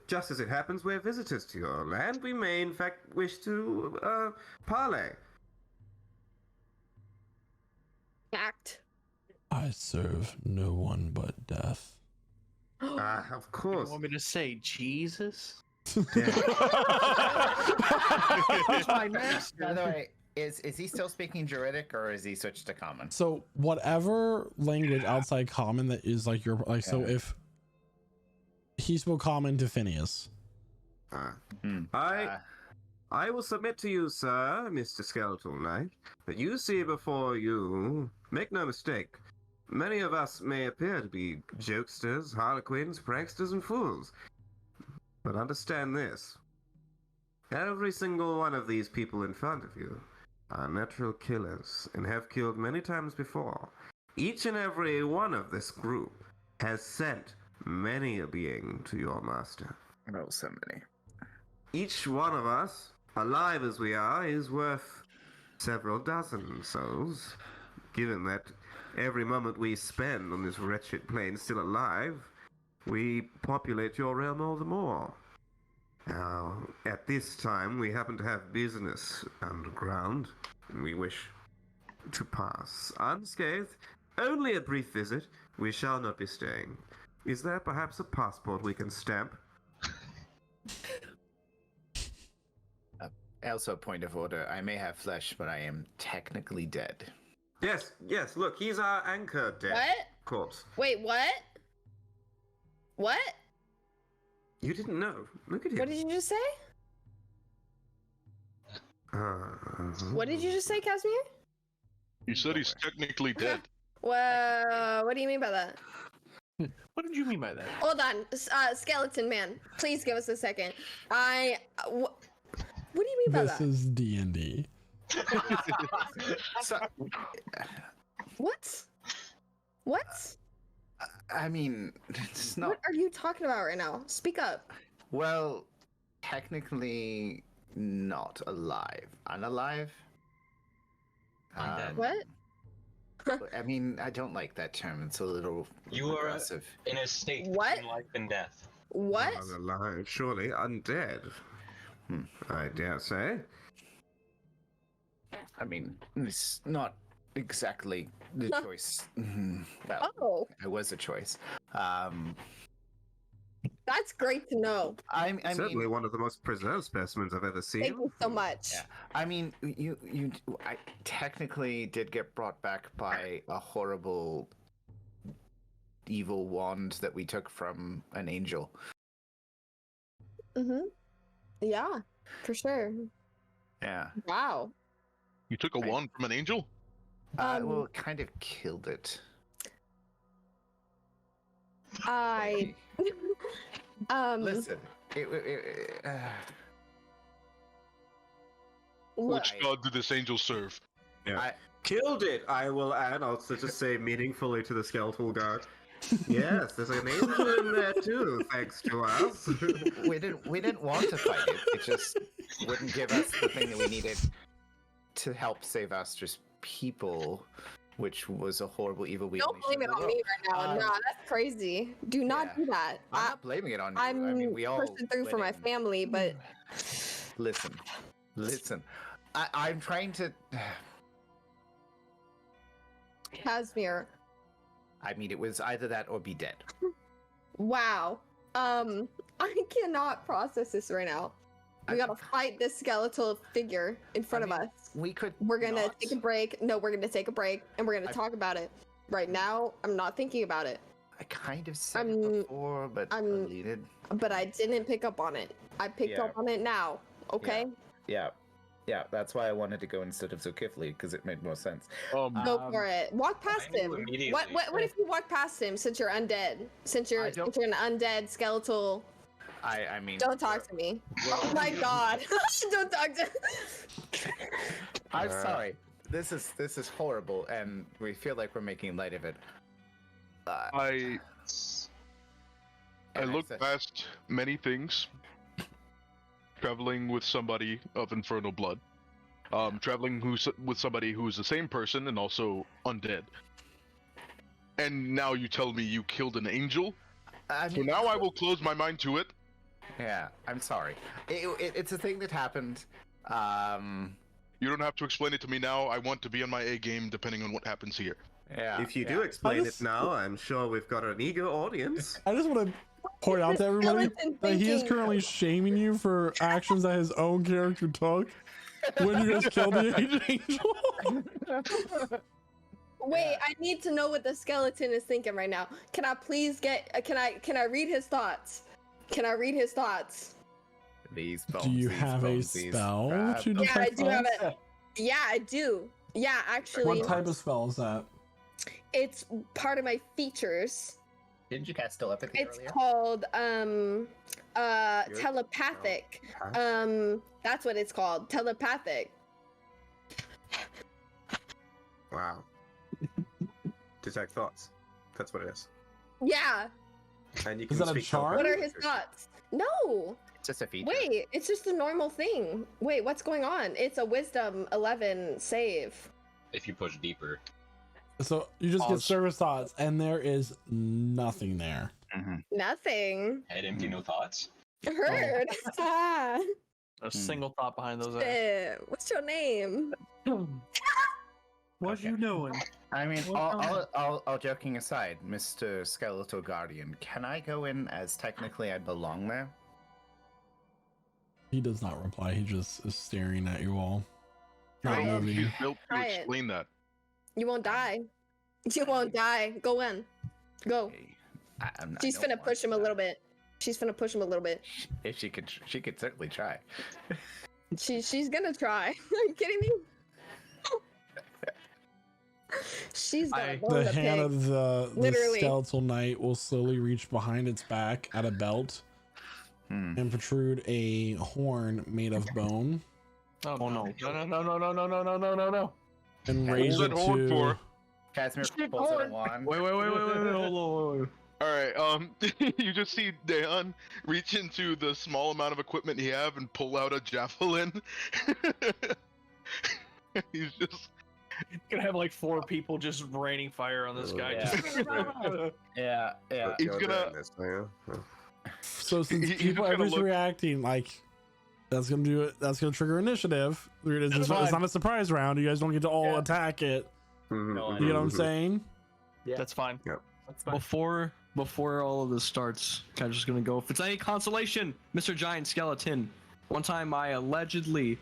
Just as it happens, we're visitors to your land. We may, in fact, wish to parley. Act. I serve no one but death. Of You course. want me to say Jesus? My master. By the way, is he still speaking Druidic or is he switched to Common? So whatever language outside common that is like your like, so Okay. if he spoke common to Phineas, I will submit to you, sir, Mr. Skeletal Knight, that you see before you. Make no mistake, many of us may appear to be jokesters, harlequins, pranksters, and fools. But understand this. Every single one of these people in front of you are natural killers and have killed many times before. Each and every one of this group has sent many a being to your master. Oh, so many. Each one of us, alive as we are, is worth several dozen souls. Given that every moment we spend on this wretched plane still alive, we populate your realm all the more. Now, at this time, we happen to have business underground, and we wish to pass unscathed. Only a brief visit. We shall not be staying. Is there perhaps a passport we can stamp? Also, point of order. I may have flesh, but I am technically dead. Yes, look, he's our anchor dead What? corpse. Wait, what? What? You didn't know. Look at him. What did you just say? What did you just say, Casimir? You said he's technically dead. Well, what do you mean by that? What did you mean by that? Hold on, skeleton man. Please give us a second. What do you mean by this that? is D&D. So, What? What? I mean, it's not. What are you talking about right now? Speak up. Well, technically not alive. Unalive? Undead. What? I mean, I don't like that term. It's a little You are aggressive. in a state What? between life and death. What? Unalive, surely undead. I dare say. I mean, it's not exactly the choice. Well, Oh, it was a choice. That's great to know. I Certainly mean, one of the most preserved specimens I've ever seen. Thank you so much. yeah. I mean, I technically did get brought back by a horrible, evil wand that we took from an angel. Mm-hmm. Yeah, for sure. Yeah. Wow. You took a Right. wand from an angel? Well, it kind of killed it. I Listen, look, Which god did this angel serve? Killed it, I will add. I'll just say meaningfully to the skeletal guard. Yes, there's an angel in there too, thanks to us. we didn't want to fight it. It just wouldn't give us the thing that we needed to help save Astra's people, which was a horrible evil we don't blame it on me right now. Um, Nah, that's crazy. Do not yeah. do that. I'm not blaming it on you. I'm I mean, we all pushing through for my went in. family, but Listen. I'm trying to. Casimir, I mean, it was either that or be dead. wow. I cannot process this right now. We gotta fight this skeletal figure in front of us. We could. We're gonna not- take a break. No, we're gonna take a break and we're gonna I- talk about it. Right now, I'm not thinking about it, I kind of said I'm- it before, but I'm- deleted. but I didn't pick up on it. I picked Yeah. up on it now. Okay, Yeah, that's why I wanted to go instead of Zulkifli, because it made more sense. go for it. Walk past I knew him. immediately. What if you walk past him since you're undead? Since you're I don't- an undead skeletal. I mean, Don't talk to me. Oh my god. Don't talk to I'm sorry. This is horrible, and we feel like we're making light of it. I And looked said- past many things. Traveling with somebody of infernal blood. Traveling with somebody who's the same person and also undead. And now you tell me you killed an angel? I So mean, now I will close my mind to it. yeah, I'm sorry. It's a thing that happened. You don't have to explain it to me now. I want to be on my A game depending on what happens here. Yeah. If you yeah. do explain just- it now, I'm sure we've got an eager audience. I just want to point out to everybody skeleton that he is thinking. currently shaming you for actions that his own character took when you guys killed the angel. Wait, I need to know what the skeleton is thinking right now. Can I please get can I read his thoughts? Can I read his thoughts? These Do bones, you these have a bones, these spell crabs. to Yeah, I detect do have thoughts? it. Yeah, I do. Yeah, actually, What type of spell is that? it's part of my features. Didn't you cast telepathy It's earlier? called telepathic. That's what it's called. Telepathic. Wow. Detect thoughts. That's what it is. Yeah. And you Is can that a speak charm? What telepathy. are his thoughts? No. It's just a feature. Wait, it's just a normal thing. Wait, what's going on? It's a wisdom 11 save. If you push deeper. So you just get Pause. service thoughts, and there is nothing there. Nothing. Head empty, no thoughts. Heard. Ah. A single thought behind those eyes. What's your name? What Okay. you doing? I mean, What all joking aside, Mr. Skeletal Guardian, can I go in as technically I belong there? He does not reply. He just is staring at you all. Not Try it. moving. He's built to Try it. explain that. You won't die. You won't die. Go in. Go. Hey, She's I don't finna push want him a that. little bit. She's finna push him a little bit. If she could certainly try. She's gonna try. Are you kidding me? She's gonna blow The the hand pig. of the Literally. skeletal knight will slowly reach behind its back at a belt and protrude a horn made of bone Oh no! No! and Okay. raise What's it that horn to. for? Casimir pulls out a wand. Wait! Hold on. All right. You just see Daeon reach into the small amount of equipment he have and pull out a javelin. He's just. Gonna have like 4 people just raining fire on this guy. Yeah. Just- Yeah, yeah. He's You're gonna- doing this, yeah. So since He's people just gonna everyone's look- reacting like that's gonna do it, that's gonna trigger initiative. It's, That's it's fine. not a surprise round. You guys don't get to all Yeah. attack it. Mhm, No, I You know what I'm mhm. saying? That's fine. Yep. Before before all of this starts, I'm just gonna go. If it's any consolation, Mr. Giant Skeleton, one time I allegedly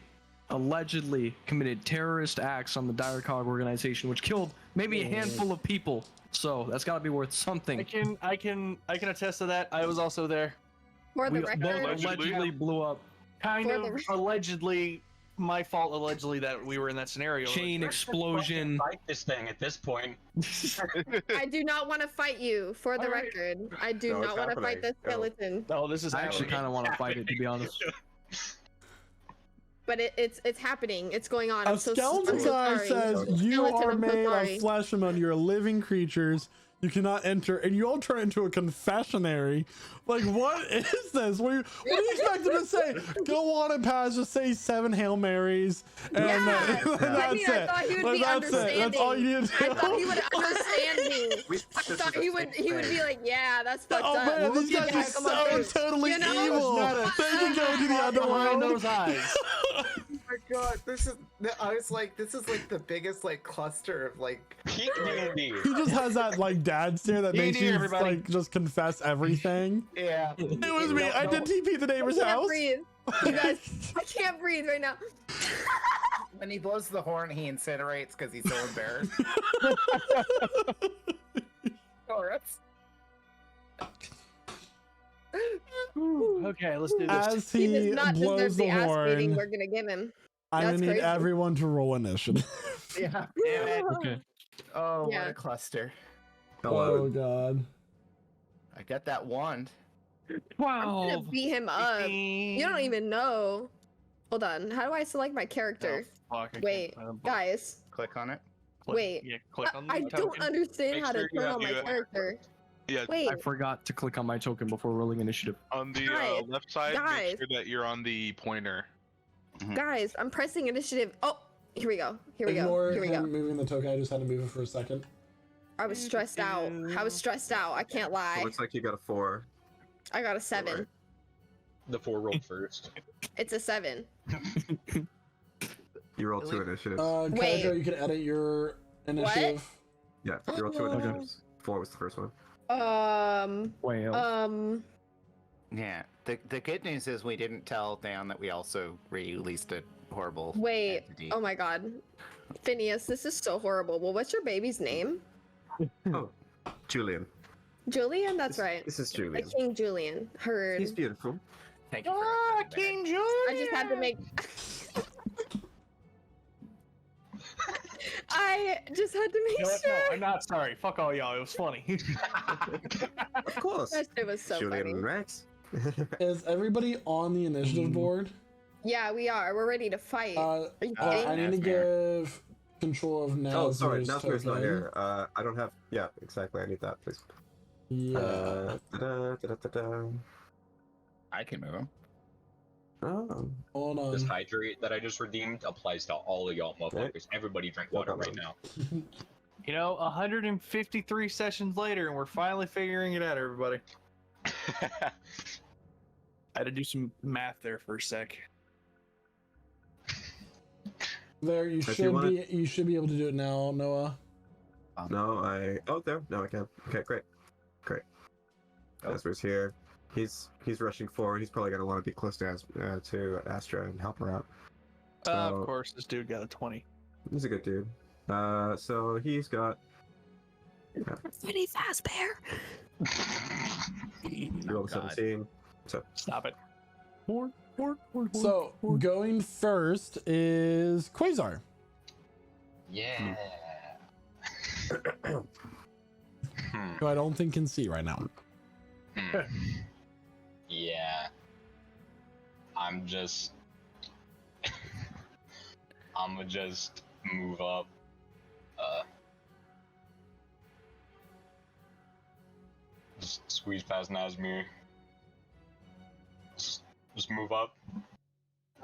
committed terrorist acts on the Direcog organization, which killed maybe a handful of people. So that's got to be worth something. I can attest to that. I was also there. For the We both record, allegedly blew up. Kind For of the- allegedly my fault. Allegedly that we were in that scenario. Chain explosion. Fight this thing at this point. I do not want to fight you. For the All right. record, I do No, it's not want to fight happening. this skeleton. No, this is I actually kind of want to fight it, to be honest. But it's happening. It's going on. A I'm so skeleton guy sorry. says you Skeleton, are I'm so made sorry. of flesh and bone. You're living creatures. You cannot enter, and you all turn into a confessionary. Like, what is this? What do you expect them to say? Go on and pass. Just say 7 Hail Marys, and Yeah. that's I mean, I it. thought he would Like, be that's it. That's all you need to do. I thought he would understand me. We I thought he would be like, yeah, that's fucked Oh up. man, these You guys can are come up so with- totally you know? evil. They can go to the behind underworld. those eyes. Oh my god, I was like, this is like the biggest like cluster of like. Peak D&D. He just has that like dad stare that makes D&D, you everybody. like just confess everything. Yeah. It was me. I did TP the neighbor's I can't house. breathe. You guys, I can't breathe right now. When he blows the horn, he incinerates because he's so embarrassed. Oh, that's. Okay, let's do this. As He he does not blows deserve the the ass beating horn, we're gonna give him. I'm gonna That's need crazy. everyone to roll initiative. Yeah. Damn it. Okay. Oh, Yeah. what a cluster. Oh god. I got that wand. I'm gonna 12. beat him up. You don't even know. Hold on. How do I select my character? Fuck, I can't Wait, find the book. guys. Click on it. Click- wait. Yeah, click on the I don't token. understand Make how to sure you turn have on my your- character. Yeah, Wait, I forgot to click on my token before rolling initiative. on the Guys, left side, guys. make sure that you're on the pointer. guys, I'm pressing initiative. Oh, here we go. Here we go. Ignore Here we him go. moving the token. I just had to move it for a second. I was stressed out. I was stressed out. I can't It lie. looks like you got a 4. I got a 7. Alright. The 4 rolled first. It's a 7. You rolled 2 initiatives. Wait. Kajo, you can edit your initiative. Yeah, you rolled 2 Oh. initiatives. 4 was the first one. Well, Yeah. The good news is we didn't tell Dan that we also released a horrible. Wait. entity. Oh my god. Phineas, this is so horrible. Well, what's your baby's name? Oh, Julian. Julian? That's right. This is Like Julian. King Julian. Heard. He's beautiful. Thank you. For Ah, recommending King that. Julian! I just had to make. I just had to make You know what? sure. No, I'm not sorry. Fuck all y'all. It was funny. Of course. That shit was so Julian funny. and Rex. Is everybody on the initiative board? Yeah, we are. We're ready to fight. Uh, Are you uh, kidding? I need to Nazmir. give control of now. Oh, sorry. Nazmir's not here. I don't have. Yeah, exactly. I need that, please. Yeah. Da-da. I can move him. Oh. Hold This on. hydrate that I just redeemed applies to all of y'all motherfuckers. Everybody drink water right now. You know, 153 sessions later, and we're finally figuring it out, everybody. I had to do some math there for a sec. There, you If you should wanna- be. You should be able to do it now, Noah. No, I. Oh, there. No, I can. Okay, great. Great. Oh. Asper's here. He's rushing forward. He's probably gonna want to be close to Astra and help her out. So- Of course, this dude got a 20. He's a good dude. So he's got. Pretty fast, bear. He rolled a God. 17. Stop it. So going first is Quasar. Yeah. Who I don't think can see right now. Hmm. Yeah. I'm just. I'ma just move up. Just squeeze past Nazmir. Just move up.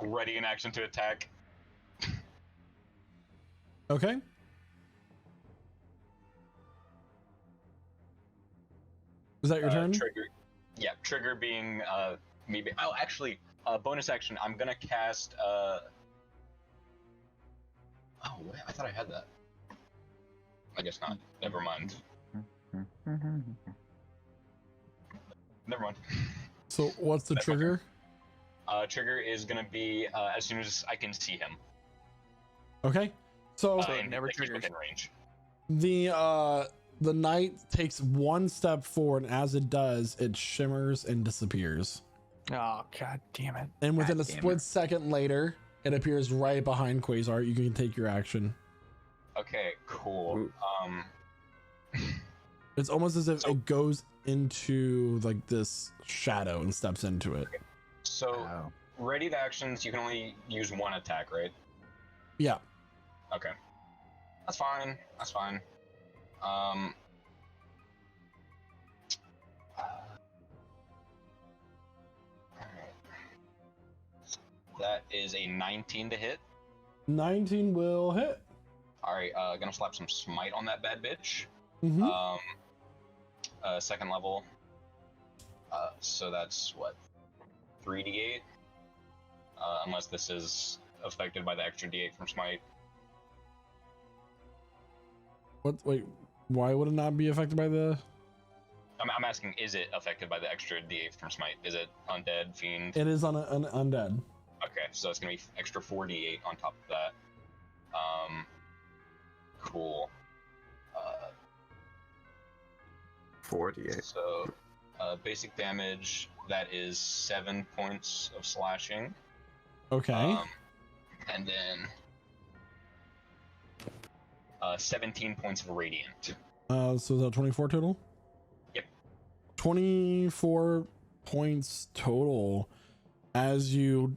Ready in action to attack. Okay. Is that your turn? Trigger. Yeah, trigger being maybe. Oh, actually, bonus action. I'm gonna cast. Oh, wait, I thought I had that. I guess not. Never mind. Never mind. So what's the trigger? Trigger is gonna be as soon as I can see him. Okay. So And never like, he's triggers. within range. the knight takes one step forward, and as it does, it shimmers and disappears. Oh god damn it! And within a God damn split it. second later, it appears right behind Quasar. You can take your action. Okay, cool. Ooh. It's almost as if it goes into like this shadow and steps into it. So Oh. ready to actions, you can only use one attack, right? Yeah. Okay. That's fine. That's fine. Alright. That is a 19 to hit. 19 will hit. Alright, gonna slap some smite on that bad bitch. Mm-hmm. Second level. So that's what? 3d8? Unless this is affected by the extra d8 from smite. What? Wait. Why would it not be affected by the? I'm asking, is it affected by the extra d8 from smite? Is it undead, fiend? It is on an undead. Okay, so that's gonna be extra 4d8 on top of that. Cool. 48. So, basic damage, that is 7 points of slashing. Okay. And then 17 points of radiant. So is that 24 total? Yep. 24 points total. As you,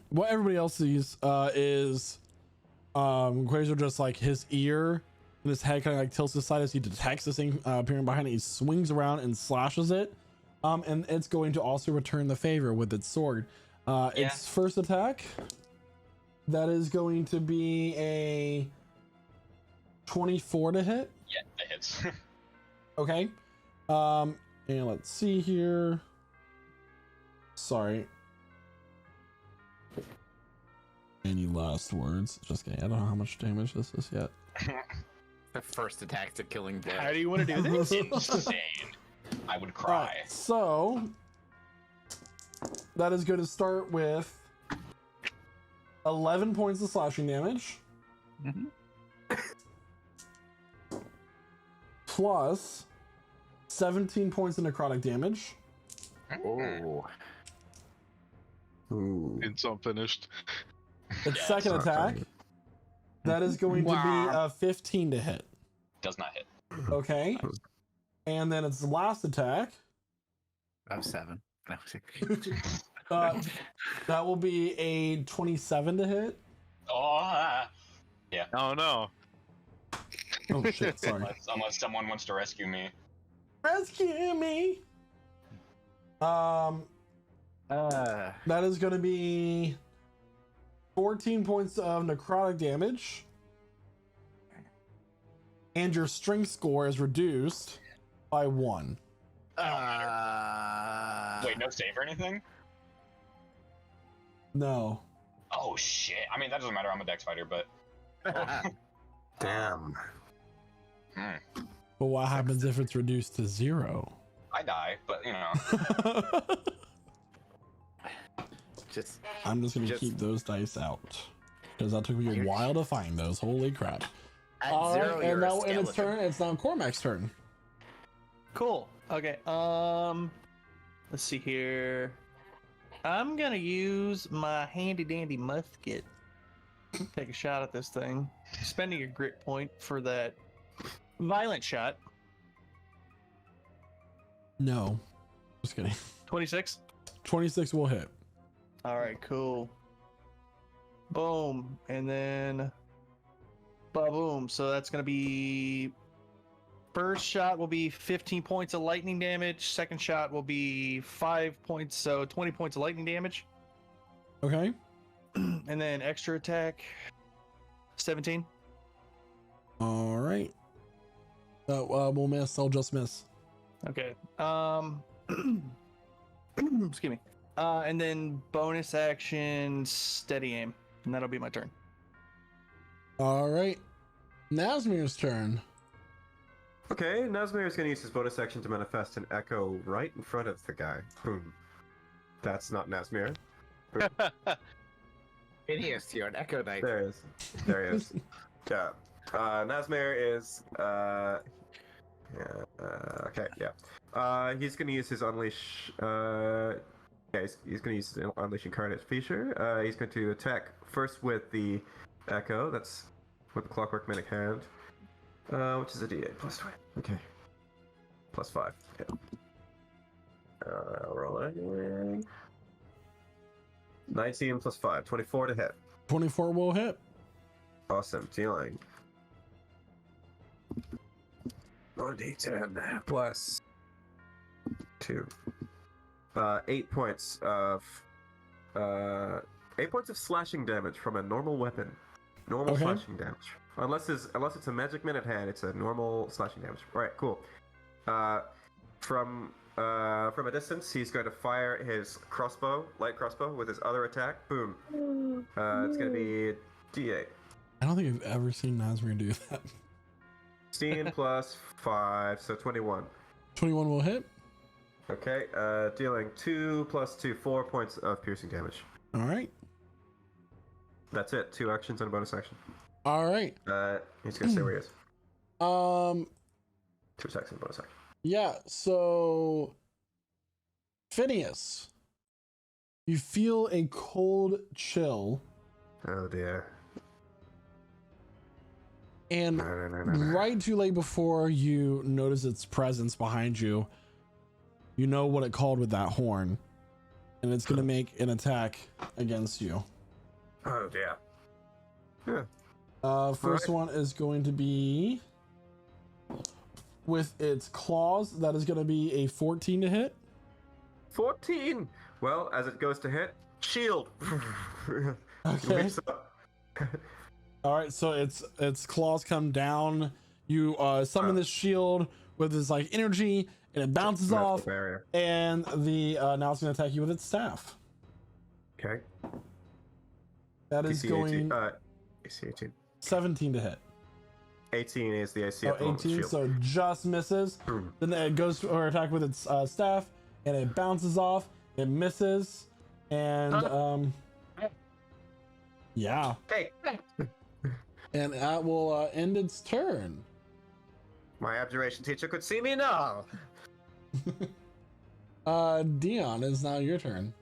what everybody else sees is Quasar just like his ear and his head kind of like tilts aside as he detects this thing appearing behind it. He swings around and slashes it, and it's going to also return the favor with its sword. Its first attack, that is going to be a 24 to hit. Yeah, that hits. Okay. And let's see here. Sorry. Any last words? Just kidding. I don't know how much damage this is yet. The first attack's a killing blow. How do you want to do this? Insane. I would cry. Alright, so that is going to start with 11 points of slashing damage. Mhm. Plus 17 points of necrotic damage. Oh. Ooh. It's unfinished. Its Yeah, second it's not attack, funny. that is going to be Wow. a 15 to hit. Does not hit. Okay. And then its last attack, I'm 7. No. that will be a 27 to hit. Oh, Oh no. Oh shit, sorry. unless someone wants to rescue me. Rescue me! That is going to be 14 points of necrotic damage. And your strength score is reduced by 1. Wait, no save or anything? No. Oh shit. I mean, that doesn't matter. I'm a dex fighter, but. Damn. But what happens if it's reduced to 0? I die, but you know. Just I'm just going to Just- keep those dice out. Because that took me a You're- while to find those. Holy crap. at All 0, right, you're and a now in its skeleton. turn, it's now Cormac's turn. Cool. Okay. Let's see here. I'm gonna use my handy dandy musket. Take a shot at this thing. Spending a grit point for that violent shot. No. Just kidding. 26. 26 will hit. All right, cool. Boom, and then ba-boom. So that's gonna be first shot will be 15 points of lightning damage. Second shot will be 5 points, so 20 points of lightning damage. Okay. And then extra attack, 17. All right. We'll miss. I'll just miss. Okay. Excuse me. And then bonus action, steady aim, and that'll be my turn. All right. Nazmir's turn. Okay, Nazmir is going to use his bonus action to manifest an echo right in front of the guy. Boom. That's not Nazmir. Phineas, you're an Echo Knight. There he is. There he is. Yeah. Nazmir is. Okay, yeah. He's going to use his Unleash. Yeah, he's going to use his Unleash Incarnate feature. He's going to attack first with the Echo. That's with the Clockwork Mimic Hand. Which is a d8 plus 20. Okay. Plus 5. Okay. Rolling. 19 plus 5. 24 to hit. 24 will hit. Awesome. Dealing 1d10 plus 2. 8 points of 8 points of slashing damage from a normal weapon. Normal Okay. slashing damage. Unless it's a magic minute hand, it's a normal slashing damage. Alright, cool. From a distance, he's going to fire his crossbow, light crossbow, with his other attack. Boom. It's going to be d8. I don't think I've ever seen Nazmir do that. 16 plus 5, so 21. 21 will hit. Okay, dealing 2 plus 2, 4 points of piercing damage. All right. That's it. 2 actions and a bonus action. All right. He's gonna stay where he is. 2 attacks and a bonus action. Yeah, so Phineas, you feel a cold chill, Oh dear. and No. right too late before you notice its presence behind you, you know what it called with that horn, and it's gonna make an attack against you. Oh dear. Yeah. First one is going to be with its claws. That is going to be a 14 to hit. 14. Well, as it goes to hit, shield. Okay. Whips up. All right, so its claws come down. You summon this shield with this like energy, and it bounces Magical off. barrier. And the now it's going to attack you with its staff. Okay. That is DC going 18. AC 18. 17 to hit. 18 is the AC. Oh, at the moment with 18, shield. so just misses. Boom. Then it goes for attack with its staff, and it bounces off. It misses, and yeah, Hey. and that will end its turn. My abjuration teacher could see me now. Dion, it's now your turn.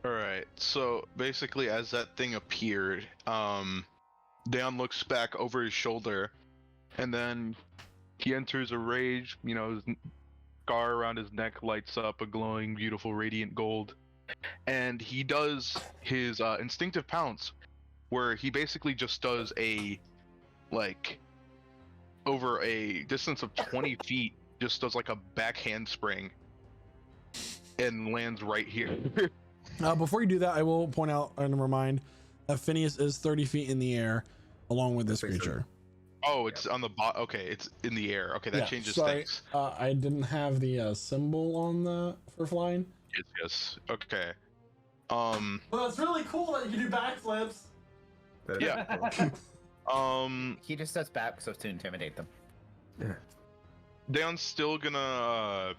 Alright, so basically as that thing appeared, Deon looks back over his shoulder, and then he enters a rage, his scar around his neck lights up a glowing, beautiful, radiant gold, and he does his instinctive pounce, where he basically just does over a distance of 20 feet, just does like a back handspring, and lands right here. Before you do that, I will point out and remind that Phineas is 30 feet in the air along with this creature. Oh, it's on the bot. Okay, it's in the air. Okay, that Yeah, changes sorry, things. I didn't have the symbol on for flying. Yes. Okay. Well, it's really cool that you can do backflips. Yeah. He just does back so to intimidate them. Deon's still gonna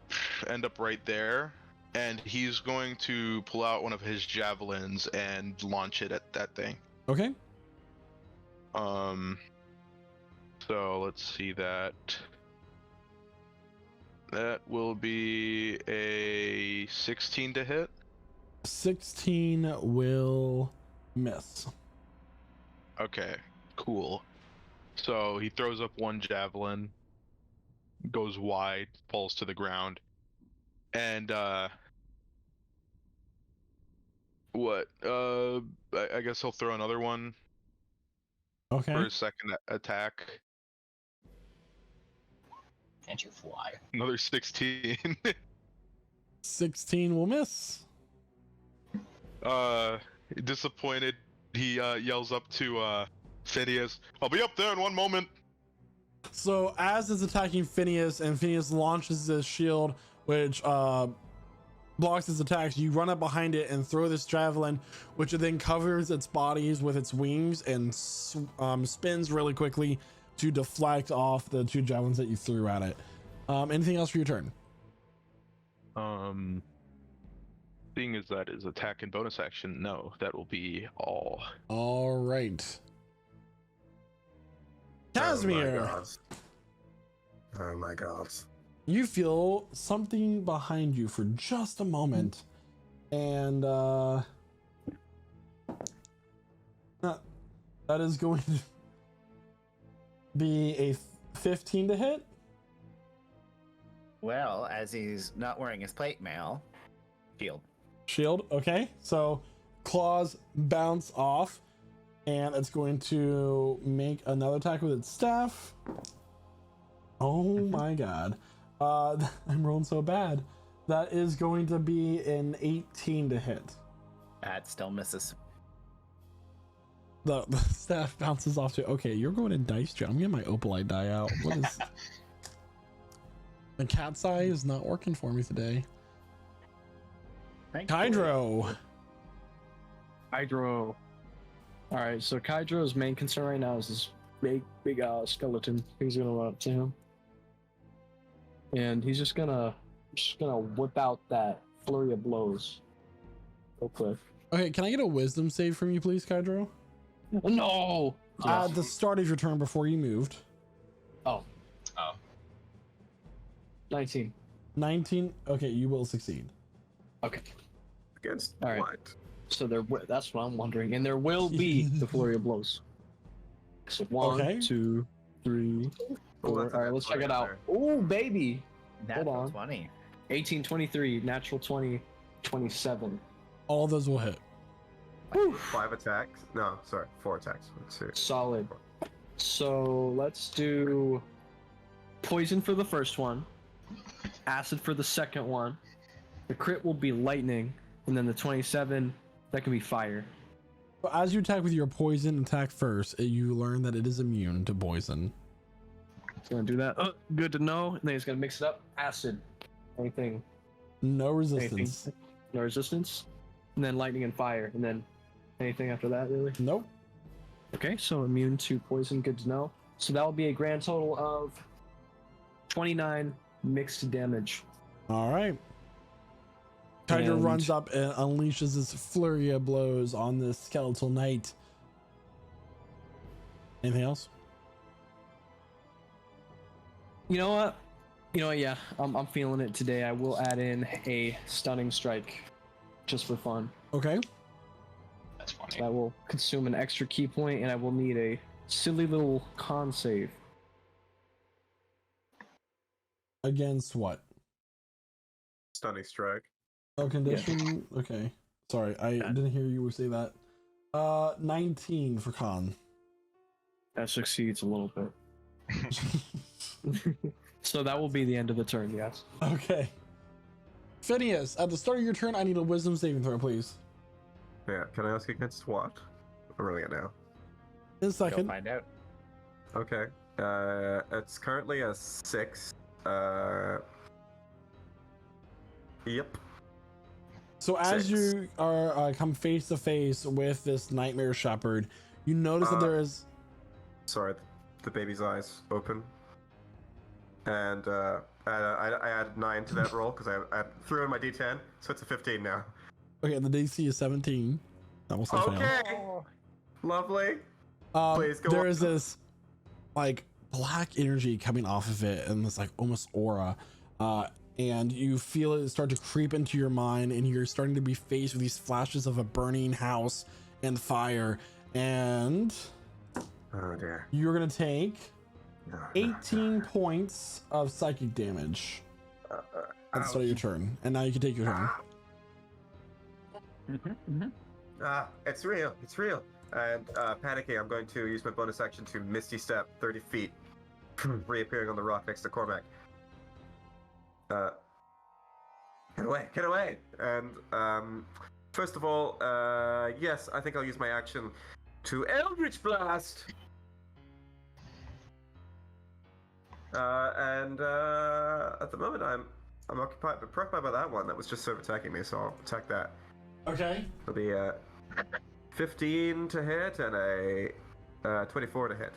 end up right there, and he's going to pull out one of his javelins and launch it at that thing. Okay. So let's see that. That will be a 16 to hit. 16 will miss. Okay, cool. So he throws up one javelin, goes wide, falls to the ground, and I guess he'll throw another one Okay. for his second attack. Can't you fly? Another 16. 16 will miss. Disappointed, he yells up to Phineas, "I'll be up there in 1 moment." So as it's attacking Phineas, and Phineas launches his shield, which blocks its attacks, you run up behind it and throw this javelin, which then covers its bodies with its wings and spins really quickly to deflect off the 2 javelins that you threw at it. Anything else for your turn? Seeing as that is attack and bonus action, no, that will be all. All right. Oh Casimir, my god. you feel something behind you for just a moment, and that is going to be a 15 to hit. Well, as he's not wearing his plate mail, Shield, okay. So claws bounce off, and it's going to make another attack with its staff. Oh my god. I'm rolling so bad. That is going to be an 18 to hit. That still misses. The staff bounces off to. Okay, you're going in dice jam. I'm getting my opalite die out. What is. The cat's eye is not working for me today. Hydro. Hydro. All right, so Hydro's main concern right now is this big skeleton. He's gonna run up to him, and he's just gonna whip out that flurry of blows. Real quick. Okay, can I get a wisdom save from you, please, Hydro? No. At the start of your turn before you moved. Oh. Oh. 19. 19. Okay, you will succeed. Okay. Against All right. what? So that's what I'm wondering, and there will be the flurry of blows. So 1, Okay. 2, 3, 4. that's All right, let's check it out. there. Oh, baby. That's Hold on. 20. 18, 23, natural 20, 27. All those will hit. 5 attacks? No, sorry, 4 attacks. Let's see. Solid. So let's do poison for the first one, acid for the second one. The crit will be lightning, and then the 27, that can be fire. So as you attack with your poison attack first, you learn that it is immune to poison. It's gonna do that. Good to know. And then he's gonna mix it up. Acid. Anything. No resistance. Anything. No resistance. And then lightning and fire. And then anything after that, really? Nope. Okay, so immune to poison. Good to know. So that will be a grand total of 29 mixed damage. All right. Hydra And- runs up and unleashes this flurry of blows on this skeletal knight. Anything else? You know what? Yeah, I'm feeling it today. I will add in a stunning strike, just for fun. Okay. That's funny. That will consume an extra key point, and I will need a silly little con save. Against what? Stunning strike. Oh, condition? Okay. Sorry, I didn't hear you say that. 19 for con. That succeeds a little bit. So that will be the end of the turn, yes. Okay. Phineas, at the start of your turn, I need a wisdom saving throw, please. Yeah, can I ask against what? I'm rolling it now. In a Go second. find out. Okay. It's currently a 6. Yep. So as 6. you are come face to face with this nightmare shepherd, you notice that there is. Sorry, the baby's eyes open. And I added 9 to that roll because I threw in my d10, so it's a 15 now. Okay, the DC is 17. That will still fail. Okay. Lovely. Please go There on. is this like black energy coming off of it, and this like almost aura, and you feel it start to creep into your mind, and you're starting to be faced with these flashes of a burning house and fire, and Oh dear. you're gonna take No, 18 points of psychic damage at the start of your turn, and now you can take your turn. It's real. It's real. And panicking, I'm going to use my bonus action to Misty Step 30 feet, reappearing on the rock next to Cormac. Get away, get away! And first of all, yes, I think I'll use my action to Eldritch Blast. And at the moment, I'm occupied, but preoccupied by that one that was just sort of attacking me, so I'll attack that. Okay. It'll be 15 to hit and a 24 to hit.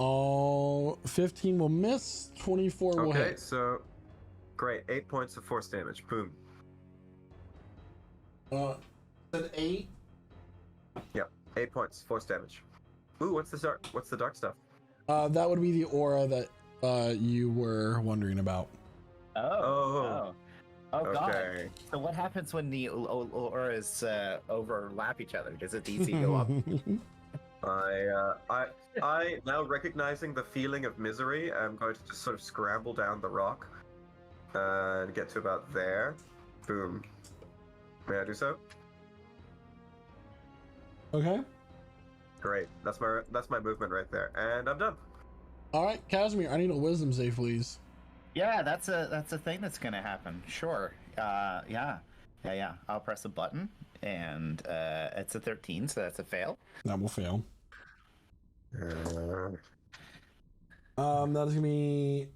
All 15 will miss, 24 will Okay, hit. so great. 8 points of force damage. Boom. Said 8. Yep. 8 points force damage. Ooh, what's the dark stuff? That would be the aura that you were wondering about. Oh Okay. god. So what happens when the auras overlap each other? Does it DC go up? I now recognizing the feeling of misery, I'm going to just sort of scramble down the rock and get to about there. Boom. May I do so? Okay. Great. That's my movement right there, and I'm done. All right, Casimir, I need a wisdom save, please. Yeah, that's a thing that's gonna happen. Sure. Yeah. I'll press a button, and it's a 13, so that's a fail. That will fail. Uh, That is gonna be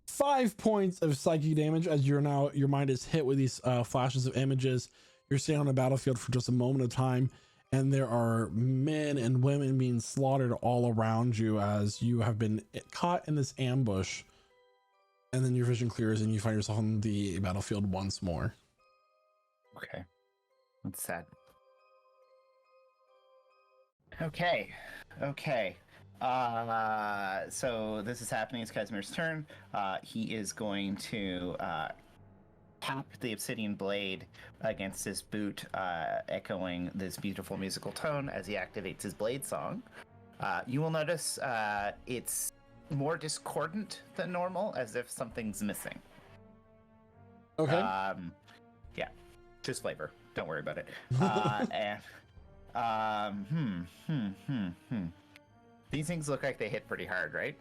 5 points of psychic damage as your mind is hit with these flashes of images. You're staying on the battlefield for just a moment of time, and there are men and women being slaughtered all around you as you have been caught in this ambush. And then your vision clears and you find yourself on the battlefield once more. Okay. That's sad. Okay. So this is happening. It's Casimir's turn. He is going to tap the obsidian blade against his boot, echoing this beautiful musical tone as he activates his blade song. You will notice it's more discordant than normal, as if something's missing. Okay. Yeah, just flavor. Don't worry about it. These things look like they hit pretty hard, right?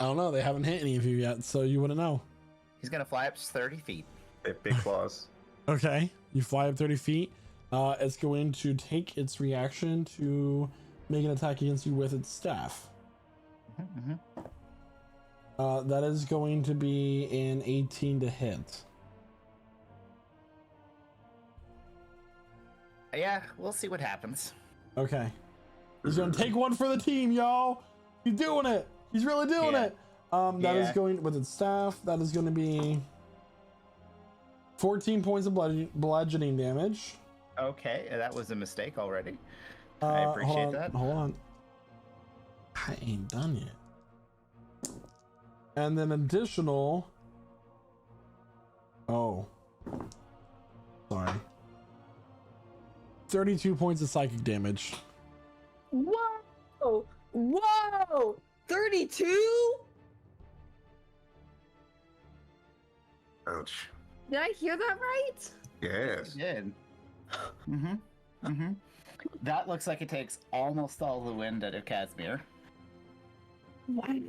I don't know. They haven't hit any of you yet, so you wouldn't know. He's gonna fly up 30 feet. big claws. Okay. You fly up 30 feet. It's going to take its reaction to make an attack against you with its staff. That is going to be an 18 to hit. Yeah, we'll see what happens. Okay. He's gonna take one for the team, y'all. He's doing it. He's really doing it. That is going with its staff. That is going to be 14 points of bludgeoning damage. Okay, that was a mistake already. I appreciate that. Hold on. I ain't done yet. And then additional. Oh. Sorry. 32 points of psychic damage. Whoa! Whoa! 32? Ouch. Did I hear that right? Yes. Good. That looks like it takes almost all the wind out of Casimir. Wow.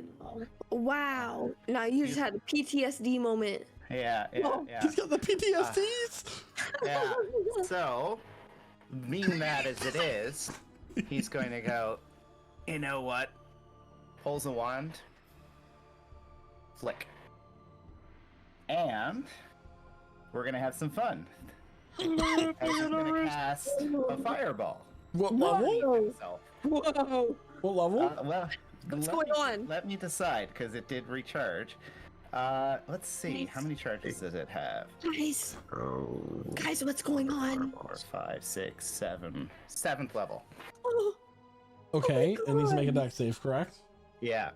Wow. Now you just had a PTSD moment. Yeah. He's got the PTSDs. Yeah. So, being mad as it is, he's going to go, you know what? Pulls a wand. Flick. And we're going to have some fun. And he's going to cast a fireball. What level? Himself. Whoa. What level? Well, What's going on? Let me decide, because it did recharge. Let's see. How many charges does it have? Guys, Oh. guys, what's going on? 4, 5, 6, 7. 7th level. Oh, Okay, Oh my it needs to make a God. dex save, correct? Yeah.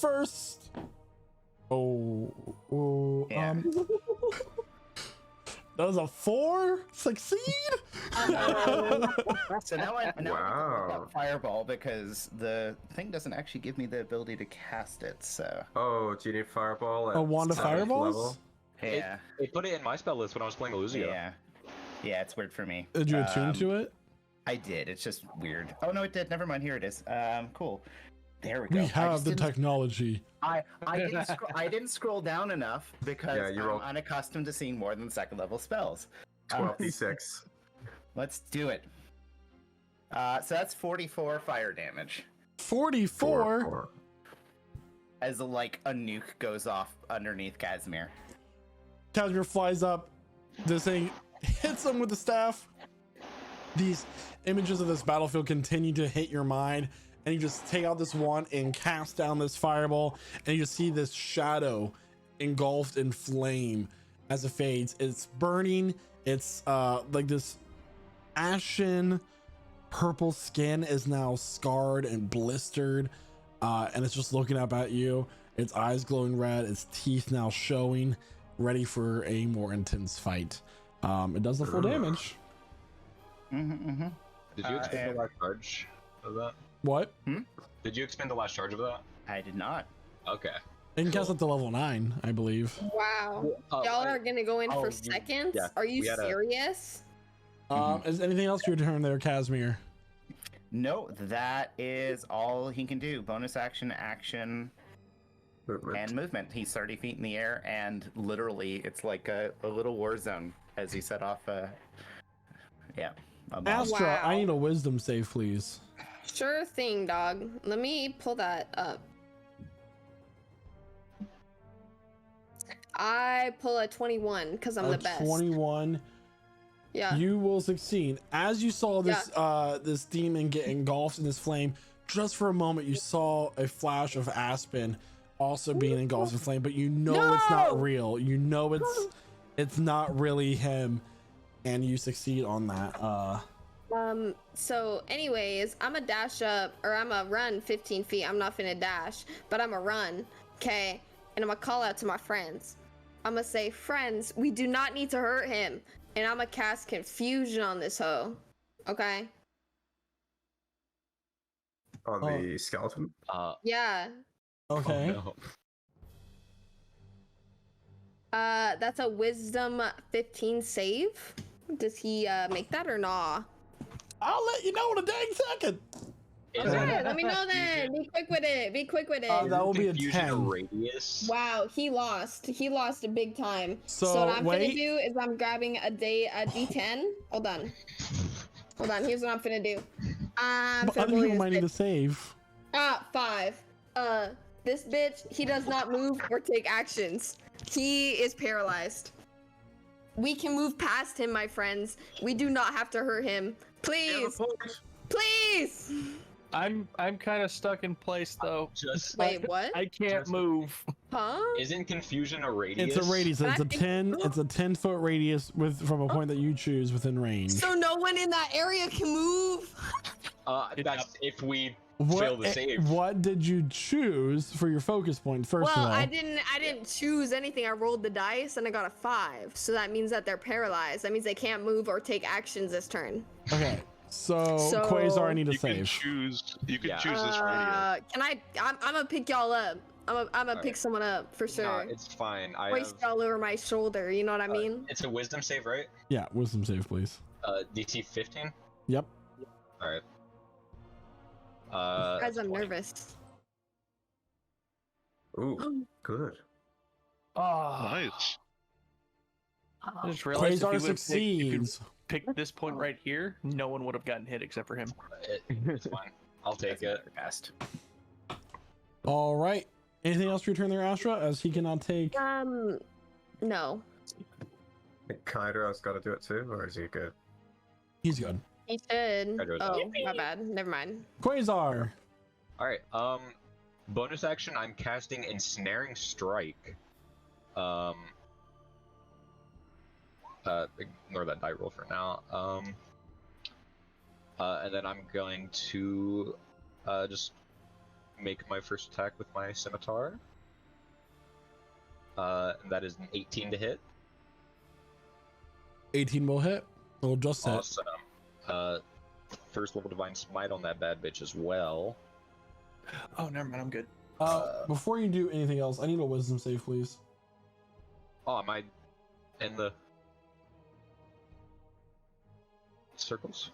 First. Yeah. That was a 4? Succeed? So now I can look Wow. up fireball because the thing doesn't actually give me the ability to cast it. So Oh, do you need fireball? A wand of 7th fireballs? level? yeah, They put it in my spell list when I was playing Illusia. yeah, it's weird for me. Did you attune to it? I did. It's just weird. Oh no, it did. Never mind. Here it is. Cool. There we go. We I have just the didn't- technology. I didn't scroll down enough because Yeah, you I'm rolled- unaccustomed to seeing more than 2nd level spells. 12d6. Let's do it. So that's 44 fire damage 44? as like a nuke goes off underneath Casimir. Casimir flies up. This thing hits him with the staff. These images of this battlefield continue to hit your mind and you just take out this wand and cast down this fireball, and you just see this shadow engulfed in flame as it fades. It's burning. It's like this ashen purple skin is now scarred and blistered, and it's just looking up at you. Its eyes glowing red, its teeth now showing, ready for a more intense fight. It does the full damage. Did you expend the last charge of that? What? Did you expend the last charge of that? I did not. Okay. You can cast up to level 9, I believe. Wow. Y'all are gonna go in for you- seconds? yeah, Are you we had a- serious? Is anything else your turn there, Casimir? No, that is all he can do. Bonus action, action, and movement. He's 30 feet in the air, and literally, it's like a little war zone as he set off. Yeah. A bomb. Astra, Wow. I need a wisdom save, please. Sure thing, dog. Let me pull that up. I pull a 21 because I'm the best. 21. Yeah. You will succeed. As you saw this this demon get engulfed in this flame, just for a moment you saw a flash of Aspen also being engulfed in flame, but you know it's not real. You know it's not really him, and you succeed on that. So anyways, I'm a dash up, or I'm a run 15 feet. I'm not finna dash, but I'm a run, okay? And I'm gonna call out to my friends. I'm gonna say, friends, we do not need to hurt him. And I'm gonna cast confusion on this hoe, okay? On the skeleton? Yeah. Okay. Oh, no. That's a wisdom 15 save. Does he make that or nah? I'll let you know in a dang second. Is Okay, it- let me know then. Be quick with it. Be quick with it. that will be a Confusion 10. radius. Wow, he lost. He lost a big time. So, what I'm wait. gonna do is I'm grabbing a D10. Hold on. Here's what I'm gonna do. I'm But gonna other bully people this might need to bitch. save. 5. This bitch, he does not move or take actions. He is paralyzed. We can move past him, my friends. We do not have to hurt him. Please, please. I'm kind of stuck in place though. Just Wait, what? I can't move. Huh? isn't confusion a radius? It's a radius. It's a I think- 10. It's a 10-foot radius from a point that you choose within range. So no one in that area can move. That's if we fail the save. What did you choose for your focus point? First of Well, all, I didn't choose anything. I rolled the dice and I got a 5. So that means that they're paralyzed. That means they can't move or take actions this turn. Okay, so So- Quasar, I need to You can save. choose. You can Yeah. choose this radius. Can I? I'm gonna pick y'all up. I'm gonna pick Alright. someone up for No, sure. it's fine. I Hoist have, y'all over my shoulder. You know what I mean? it's a wisdom save, right? Yeah, wisdom save, please. DC 15. Yep. All right. Guys, I'm 20. nervous. Ooh, good. Oh, Nice. I just realized if Quasar you would've succeeds. picked this point right here, no one would have gotten hit except for him. It's fine. I'll take it. Fast. All right. Anything else for your turn there, Astra? As he cannot take. No. Kaido's got to do it too, or is he good? He's good. He should. I do it. Oh, my bad. Never mind. Quasar. All right. Bonus action. I'm casting ensnaring strike. Ignore that die roll for now. And then I'm going to just make my first attack with my scimitar. And that is an 18 to hit. 18 will hit. It'll just hit. Awesome. First level divine smite on that bad bitch as well. Oh, never mind. I'm good. Before you do anything else, I need a wisdom save, please. Oh, am I in the circles?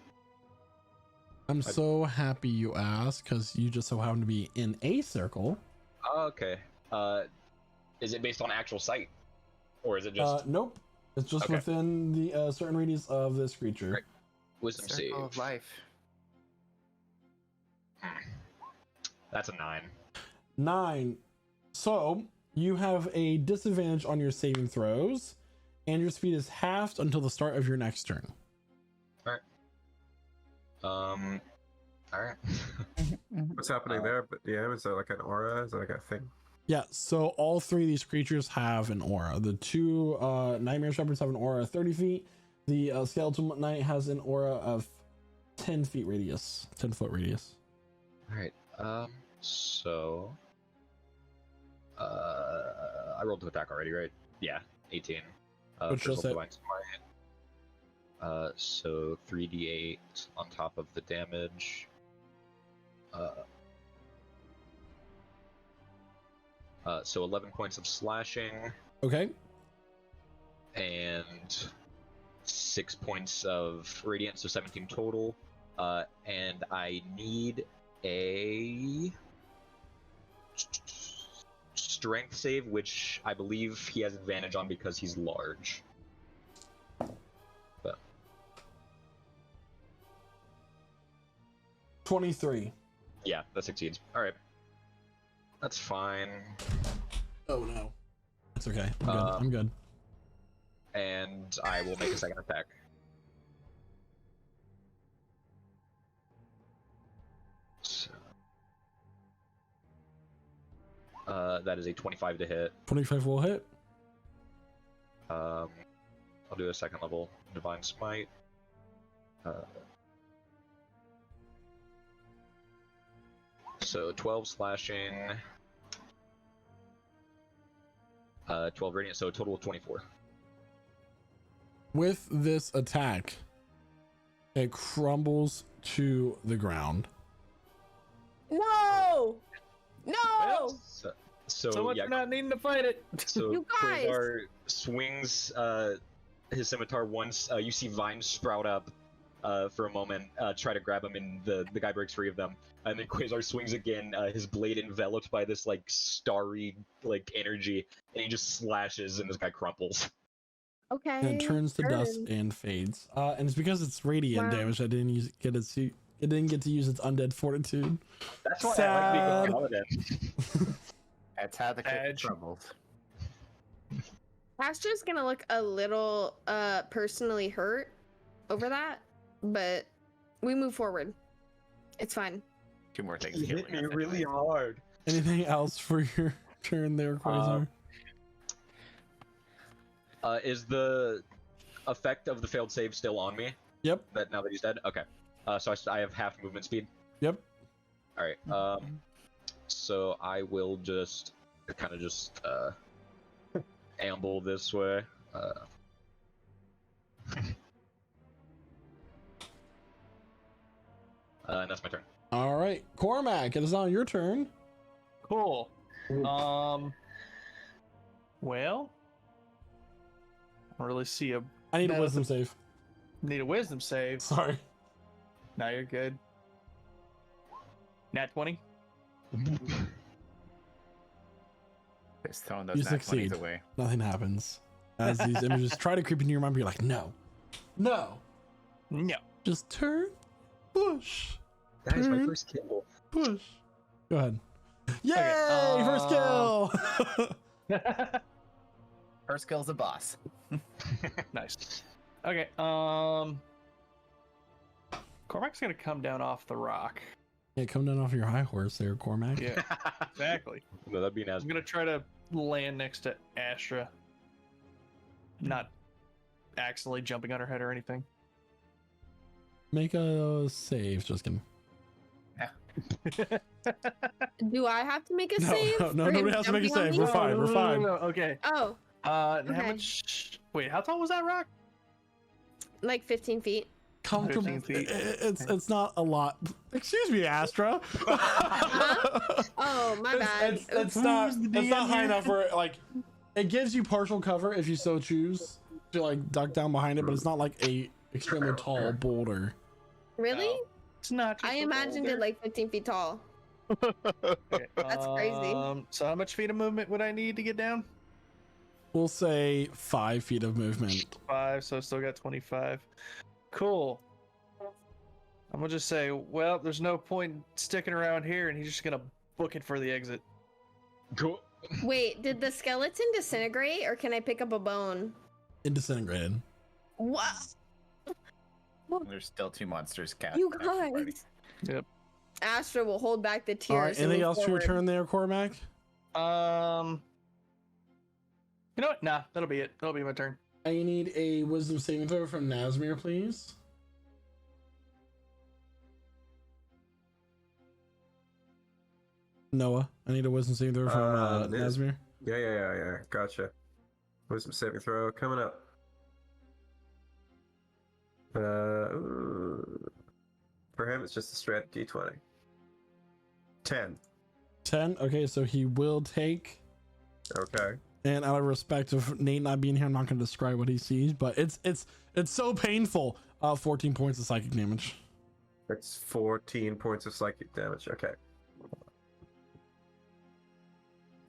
I'm so happy you asked, because you just so happen to be in a circle. Oh, okay. Is it based on actual sight, or is it just Nope. It's just Okay. within the certain radius of this creature. Great. wisdom save? Circle of life. That's a 9. 9. So you have a disadvantage on your saving throws, and your speed is halved until the start of your next turn. All right. What's happening there? But yeah, is there like an aura? Is there like a thing? Yeah, so all three of these creatures have an aura. The two nightmare shepherds have an aura of 30 feet. The skeleton knight has an aura of 10 feet radius, 10-foot radius. All right. So I rolled to attack already, right? Yeah, 18. Which Crystal does hit. Divine Smite. So 3d8 on top of the damage. So 11 points of slashing Okay. and 6 points of radiant, so 17 total. And I need a strength save, which I believe he has advantage on because he's large. But 23. yeah, that succeeds. All right, that's fine. Oh no. It's okay. I'm good. I'm good. And I will make a second attack. So, that is a 25 to hit. 25 will hit. I'll do a second level Divine Smite. So 12 slashing, 12 radiant, so a total of 24. With this attack, it crumbles to the ground. No! No! Well, so much yeah, for not needing to fight it. so You guys! Quasar swings his scimitar once. You see vines sprout up for a moment, try to grab him, and the guy breaks free of them. And then Quasar swings again, his blade enveloped by this like starry like energy, and he just slashes, and this guy crumples. Okay. And it turns to dust turn. and fades. And it's because it's radiant Wow. damage. I didn't get it didn't get to use its undead fortitude. That's why I Sad. like being a paladin. That's how the cookie Edge. crumbles. Astra's gonna look a little personally hurt over that, but we move forward. It's fine. Two more things. He killing hit me us really anyway. hard. Anything else for your turn there, Quasar? Is the effect of the failed save still on me? Yep. That now that he's dead? Okay. So I have half movement speed. Yep. All right. So I will just kind of just amble this way. And that's my turn. All right, Cormac, it is now your turn. Cool. Well, I don't really see a I need a No. wisdom save. need a wisdom save. Sorry. Now you're good. Nat 20. Just throwing those You nat 20s succeed. away. Nothing happens. As these images try to creep into your mind, but you're like, no. No. No. Just turn. Push. That is my Turn. first kill. Push. Go ahead. Yay! First kill! First kill's a boss. Nice. Okay. Cormac's gonna come down off the rock. Yeah, come down off your high horse there, Cormac. Yeah. Exactly. No, that'd be an I'm gonna try to land next to Astra. Not accidentally jumping on her head or anything. Make a save, just kidding. Do I have to make a No, save? no, for nobody him has to make a jumping on save. me? We're fine, we're fine. No. Okay. Oh, How Okay. much? Wait, how tall was that rock? like 15 feet. Comfortable. 15 feet. It's not a lot. Excuse me, Astra. Oh, my bad. It's not high enough where like it gives you partial cover if you so choose to like duck down behind it, but it's not like a extremely tall boulder. Really? No. It's not. I just a imagined it boulder. like 15 feet tall. Okay, That's crazy. So how much feet of movement would I need to get down? We'll say 5 feet of movement. 5, so I still got 25. Cool. I'm gonna just say, well, there's no point sticking around here, and he's just gonna book it for the exit. Cool. Wait, did the skeleton disintegrate or can I pick up a bone? It disintegrated. What? There's still two monsters cast. You guys. Yep. Astra will hold back the tears. All right. and Anything move else to your forward. turn there, Cormac? You know what? Nah, that'll be it. That'll be my turn. I need a wisdom saving throw from Nazmir, please. Noah, I need a wisdom saving throw from Nazmir. Yeah. Gotcha. Wisdom saving throw coming up. For him, it's just a straight D20. 10. 10. Okay, so he will take. Okay. And out of respect of Nate not being here, I'm not going to describe what he sees, but it's so painful. 14 points of psychic damage. It's 14 points of psychic damage. Okay.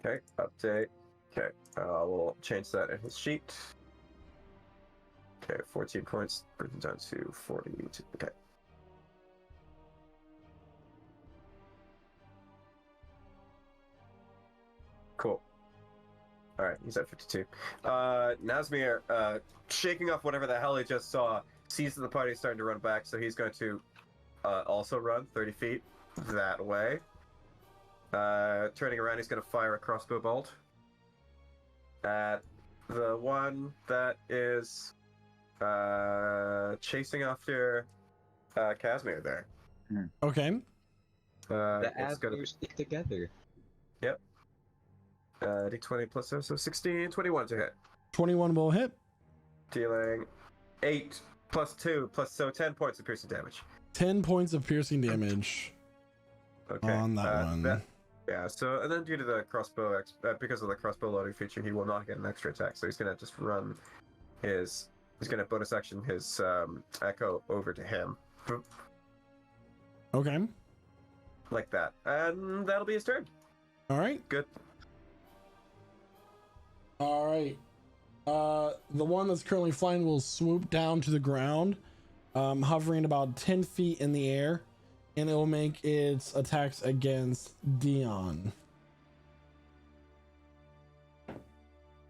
Okay, update. Okay, we'll change that in his sheet. Okay, 14 points, brings it down to 42. Okay. Cool. Alright, he's at 52. Nazmir, shaking off whatever the hell he just saw, sees that the party's starting to run back, so he's going to also run 30 feet that way. Turning around, he's going to fire a crossbow bolt at the one that is chasing after Casimir there. Okay. The It's going to be... stick together. Yep. D20 plus so 16, 21 to hit. 21 will hit. Dealing 8 plus 2 plus so 10 points of piercing damage. 10 points of piercing damage Okay. on that one. Yeah, so, and then due to the crossbow, because of the crossbow loading feature, he will not get an extra attack, so he's going to just run his, he's going to bonus action his echo over to him. Okay. Like that. And that'll be his turn. All right. Good. All right. The one that's currently flying will swoop down to the ground, hovering about 10 feet in the air, and it will make its attacks against Dion.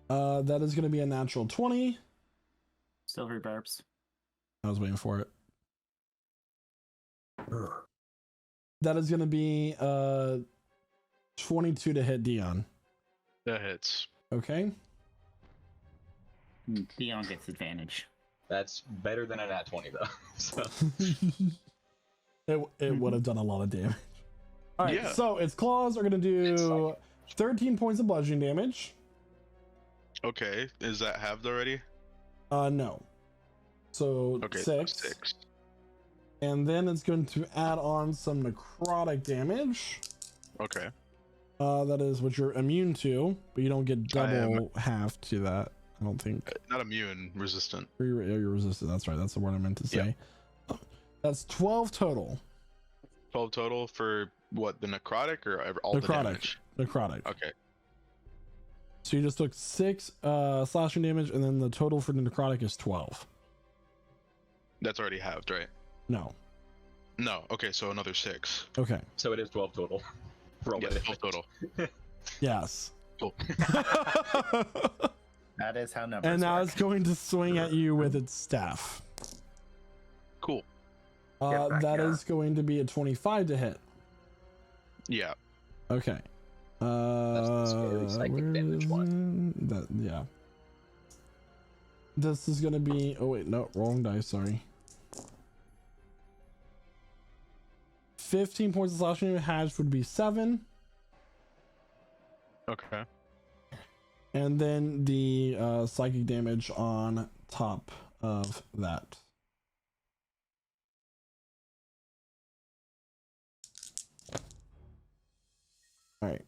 That is going to be a natural 20. Silver barbs. I was waiting for it. That is going to be 22 to hit Dion. That hits. Okay. Dion gets advantage. That's better than a nat 20 though. So it would have done a lot of damage. All right, Yeah. so its claws are going to do 13 points of bludgeoning damage. Okay, is that halved already? No. So Okay, 6. 6. And then it's going to add on some necrotic damage. Okay. That is what you're immune to, but you don't get I am. double half to that. I don't think. Not immune, resistant. You're resistant. That's right. That's the word I meant to say. That's 12 total. 12 total for what, the necrotic or all the damage? Necrotic. Okay. So you just took 6 slashing damage, and then the total for the necrotic is 12. That's already halved, right? No. No. Okay, so another 6. Okay. so it is 12 total. For all Yeah, that 12 total. Yes. Cool. That is how numbers And now work. it's going to swing at you with its staff. Cool. Get back That here. is going to be a 25 to hit. Yeah. Okay. That's the scary psychic where damage is one. that? Yeah. This is gonna be. Oh wait, no, wrong dice. Sorry. 15 points of slashing damage. Hatch would be 7, Okay. and then the psychic damage on top of that. All right.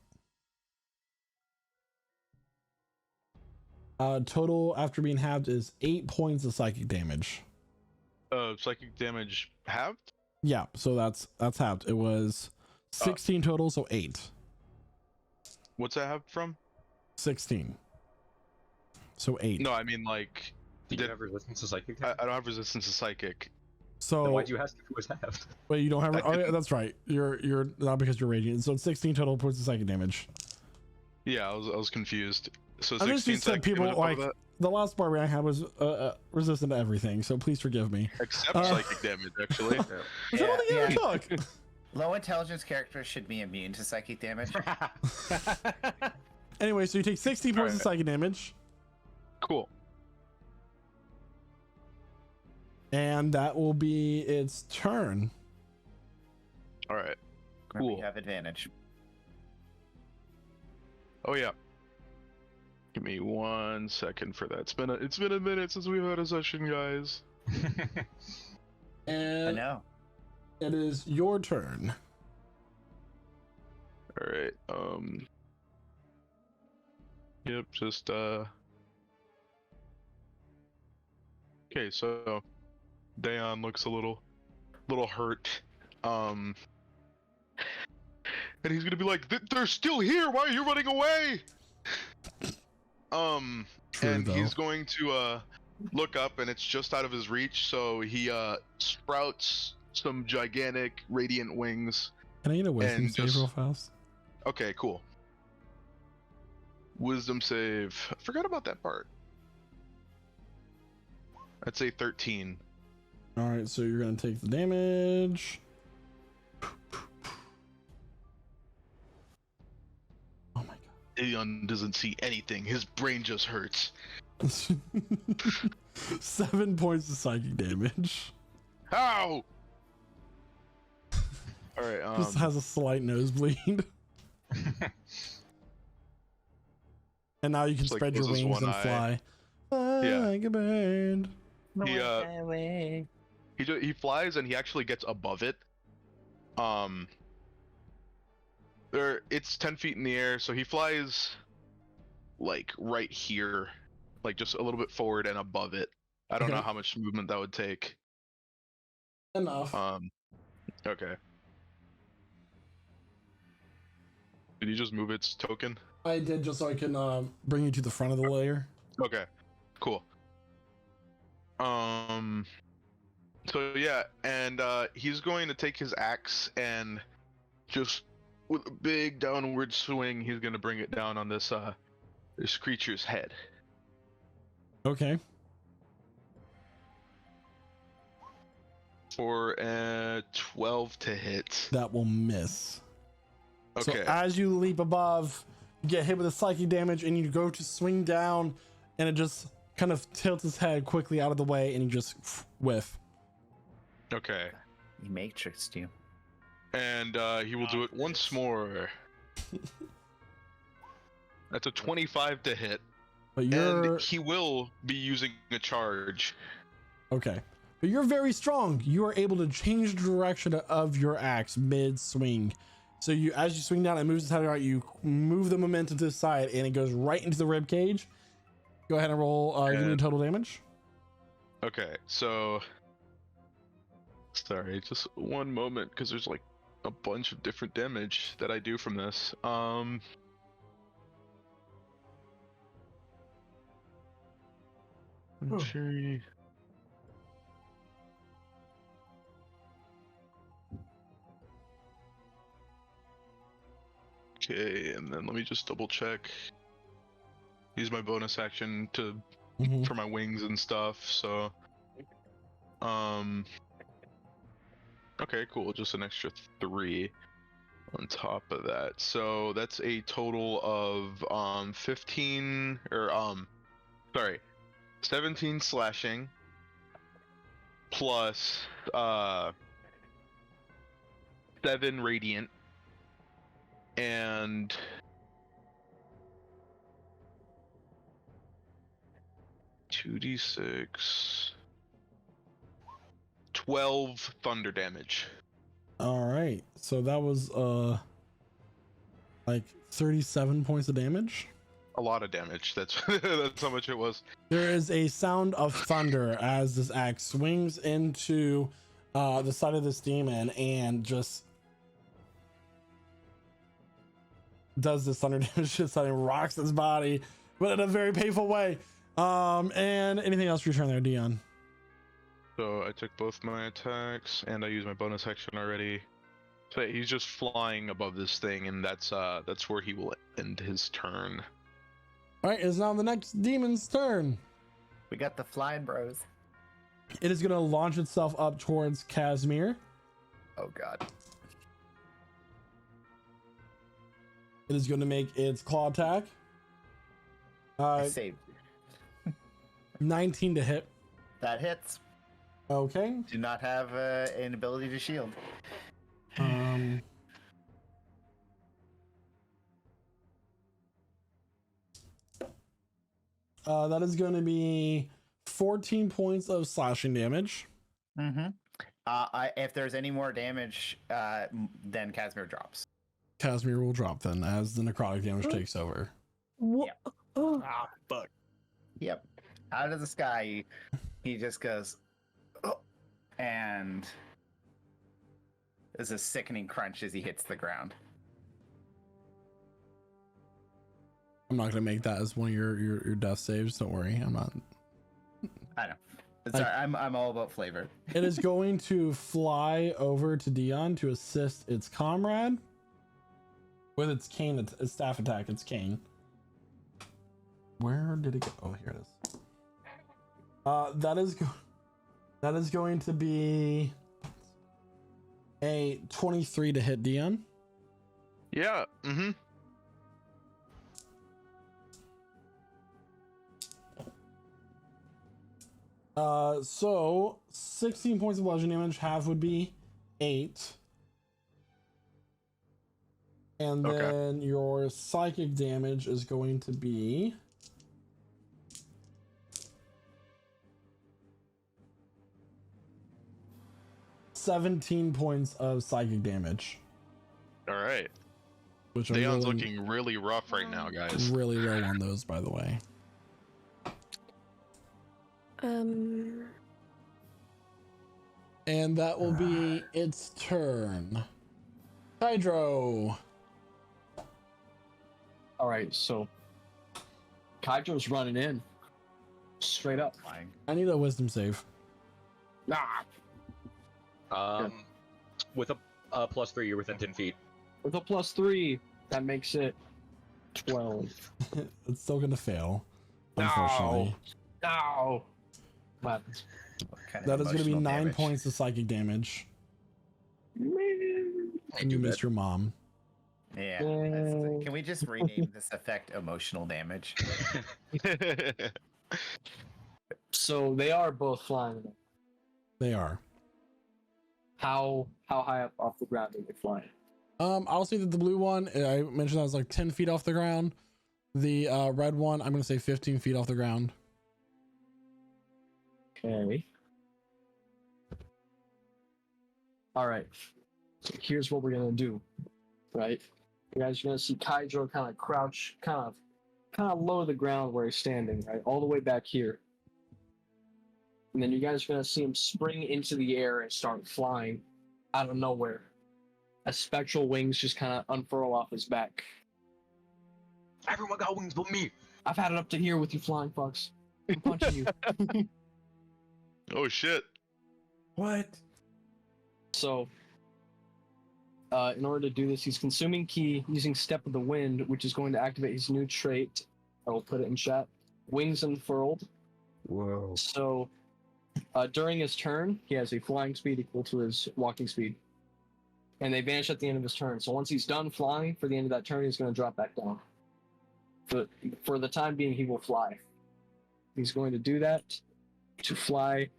Total after being halved is 8 points of psychic damage. Psychic damage halved? Yeah, so that's halved. It was 16 total, so 8. What's that halved from? 16. So 8. No, I mean like Do you have resistance to psychic? I don't have resistance to psychic. So Then why'd you ask if it was halved? wait, you don't have. Oh, yeah, that's right. You're not because you're raging. So it's 16 total points of psychic damage. Yeah, I was confused. So I just 16 said psychic people damage above like that? the last barbarian I had was resistant to everything. So please forgive me. Except Uh, psychic damage, actually. Which I don't think you ever took. Low intelligence characters should be immune to psychic damage. Anyway, so you take 60 points of Alright. psychic damage, Cool. and that will be its turn. All right. Remember, Cool. you have advantage. Oh yeah. Give me 1 second for that. It's been a minute since we've had a session, guys. I And know. it is your turn. All right. Yep. Just Okay. So, Dayon looks a little hurt. And he's gonna be like, "They're still here. Why are you running away?" True, and though. he's going to look up, and it's just out of his reach. So he sprouts some gigantic radiant wings. Can I get a wisdom and save just- real fast? Okay, cool. Wisdom save. I forgot about that part. I'd say 13. All right, so you're gonna take the damage. Oh my Aeon doesn't see anything. His brain just hurts. god. 7 points of psychic damage. How? All right. Just has a slight nosebleed. And now you can Just, like, spread your loses wings one and eye. fly. Fly Yeah. like a bird. He flies and he actually gets above it. It's 10 feet in the air, so he flies like right here, like just a little bit forward and above it. I don't know Okay. how much movement that would take. Enough. Okay. Did you just move its token? I did just so I can bring you to the front of the layer. Okay, cool. So yeah, and he's going to take his axe and just with a big downward swing, he's gonna bring it down on this creature's head. Okay. For 12 to hit. That will miss. Okay. So as you leap above, you get hit with a psychic damage, and you go to swing down, and it just kind of tilts his head quickly out of the way, and you just whiff. Okay. He matrixed you. And he will do it once more. That's a 25 to hit. But you're And he will be using a charge. okay. But you're very strong. You are able to change the direction of your axe mid-swing. So you, as you swing down, it moves its head right. You move the momentum to the side, and it goes right into the rib cage. Go ahead and roll. Give me the total damage. Okay, so sorry, just one moment, because there's like a bunch of different damage that I do from this. Injury. Okay, and then let me just double check. Use my bonus action to Mhm. for my wings and stuff, so okay, cool, just an extra 3 on top of that. So that's a total of 15 or 17 slashing plus 7 radiant and 2d6 12 thunder damage. All right. So that was like 37 points of damage. A lot of damage. That's that's how much it was. There is a sound of thunder as this axe swings into the side of this demon and just does this thunder damage to its and rocks its body, but in a very painful way. And anything else for your turn there, Dion? So I took both my attacks and I used my bonus action already. So he's just flying above this thing, and that's where he will end his turn. All right, it's now the next demon's turn. We got the flying bros. It is going to launch itself up towards Casimir. Oh god. It is going to make its claw attack. I saved. 19 to hit. That hits. Okay. Do not have an ability to shield. That is going to be 14 points of slashing damage. Mm-hmm. If there's any more damage, then Casimir drops. Casimir will drop then as the necrotic damage takes over. Yep. Ah, fuck. Yep. Out of the sky, he just goes, oh, and there's a sickening crunch as he hits the ground. I'm not going to make that as one of your death saves. Don't worry. I'm not. I know. Sorry, I'm all about flavor. It is going to fly over to Dion to assist its comrade with its cane, its staff attack, its cane. Where did it go? Oh, here it is. That is going to be a 23 to hit Dion. Yeah. Mm-hmm. So 16 points of bludgeoning damage, half would be 8. And then your psychic damage is going to be 17 points of psychic damage. All right. Which Leon's looking really rough right now, guys. Really low on those, by the way. And that will be its turn. Hydro. All right, so Kydro's running in. Straight up. I need a wisdom save. With a +3, you're within 10 feet. With a +3, that makes it 12. It's still gonna fail, unfortunately. No. But That is gonna be 9 points of psychic damage. And you missed your mom. Yeah. Can we just rename this effect emotional damage? So they are both flying. They are. How high up off the ground are they flying? I'll say that the blue one, I mentioned that was like 10 feet off the ground. The red one, I'm gonna say 15 feet off the ground. Okay. All right. So here's what we're gonna do. Right. You guys are gonna see Kydro kind of crouch, kind of low to the ground where he's standing, right, all the way back here. And then you guys are gonna see him spring into the air and start flying out of nowhere. As spectral wings just kind of unfurl off his back. Everyone got wings but me. I've had it up to here with you flying fucks. I'm punching you. Oh shit. What? So, in order to do this, he's consuming ki using Step of the Wind, which is going to activate his new trait. I will put it in chat. Wings unfurled. Whoa. So, during his turn, he has a flying speed equal to his walking speed. And they vanish at the end of his turn. So once he's done flying for the end of that turn, he's going to drop back down. For the time being, he will fly. He's going to do that to fly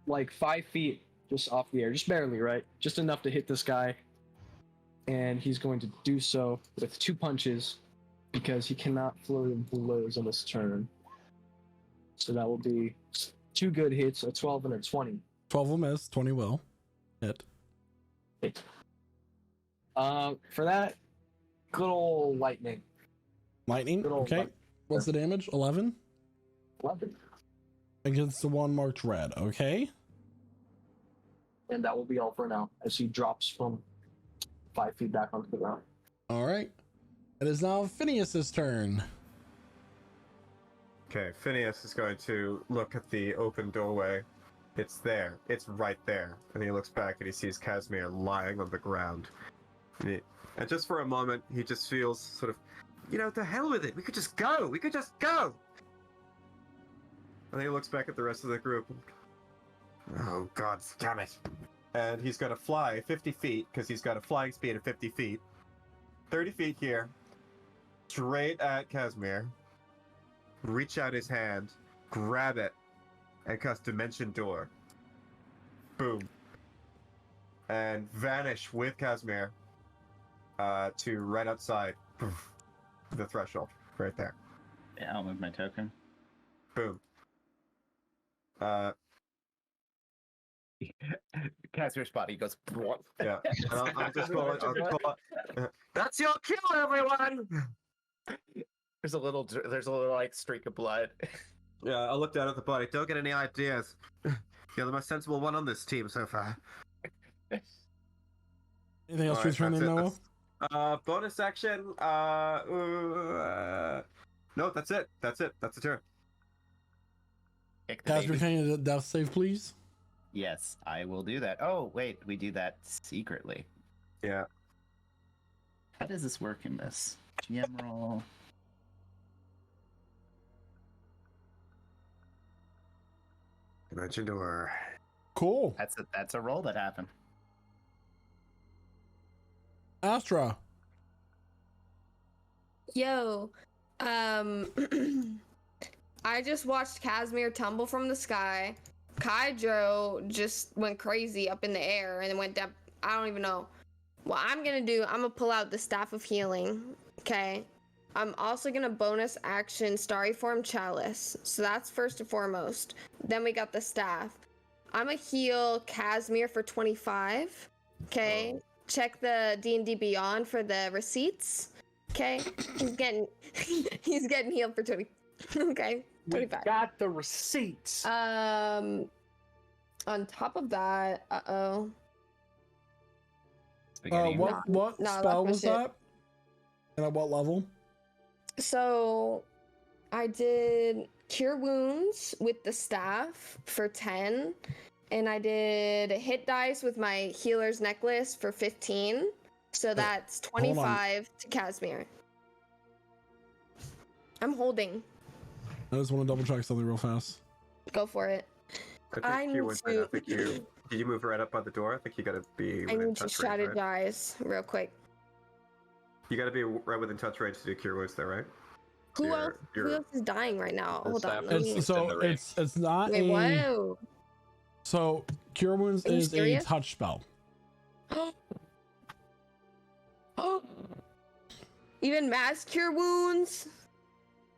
like 5 feet just off the air. Just barely, right? Just enough to hit this guy. And he's going to do so with 2 punches because he cannot float in blows on this turn. So that will be 2 good hits, a 12 and a 20. 12 will miss, 20 will hit. For that, good old lightning. Lightning, Good old okay. lightning. What's the damage? 11? 11. Against the one marked red, okay. And that will be all for now, as he drops from 5 feet back onto the ground. All right. It is now Phineas's turn. Okay, Phineas is going to look at the open doorway. It's there. It's right there. And he looks back and he sees Casimir lying on the ground. And just for a moment, he just feels sort of, to hell with it. We could just go. We could just go. And then he looks back at the rest of the group. Oh, God, damn it. And he's going to fly 50 feet, because he's got a flying speed of 50 feet. 30 feet here, straight at Casimir. Reach out his hand, grab it, and cast Dimension Door. Boom. And vanish with Casimir to right outside the threshold, right there. Yeah, I'll move my token. Boom. Casimir's body goes. Yeah. And I'll just call it. That's your kill, everyone! There's a little like streak of blood. Yeah, I looked down at the body. Don't get any ideas. You're the most sensible one on this team so far. Anything else to Alright, turn in, that's it. Noah? Bonus action. No, that's it. That's it. That's the turn. Kick the Casper, baby. can you death save, please? Yes, I will do that. Oh wait, we do that secretly. Yeah. How does this work in this? GM roll. Dimension Door. Cool. That's a roll that happened. Astra. Yo, I just watched Casimir tumble from the sky. Kydro just went crazy up in the air and went down. I don't even know. What I'm gonna do, I'm gonna pull out the Staff of Healing. Okay. I'm also gonna bonus action Starry Form Chalice. So that's first and foremost. Then we got the staff. I'm gonna heal Casimir for 25. Okay. Oh. Check the D&D Beyond for the receipts. Okay. He's getting healed for 20. Okay. We 25. got the receipts. On top of that, Spaghetti. What No, spell that's was my shit. that? And at what level? So I did Cure Wounds with the staff for 10, and I did hit dice with my healer's necklace for 15. So that's 25 to Casimir. I'm holding. I just want to double check something real fast. Go for it. I think need you went right. I to- think you. Did you move right up by the door? I think you gotta be I within need to touch range, right? strategize real quick. You gotta be right within touch range to do Cure Wounds there, right? Who You're- else? Who you're- else is dying right now? The Hold on. staff let is- me- It's so in the ring. it's not Wait, a whoa. so Cure Wounds Are you is a serious? touch spell. Even mass cure wounds?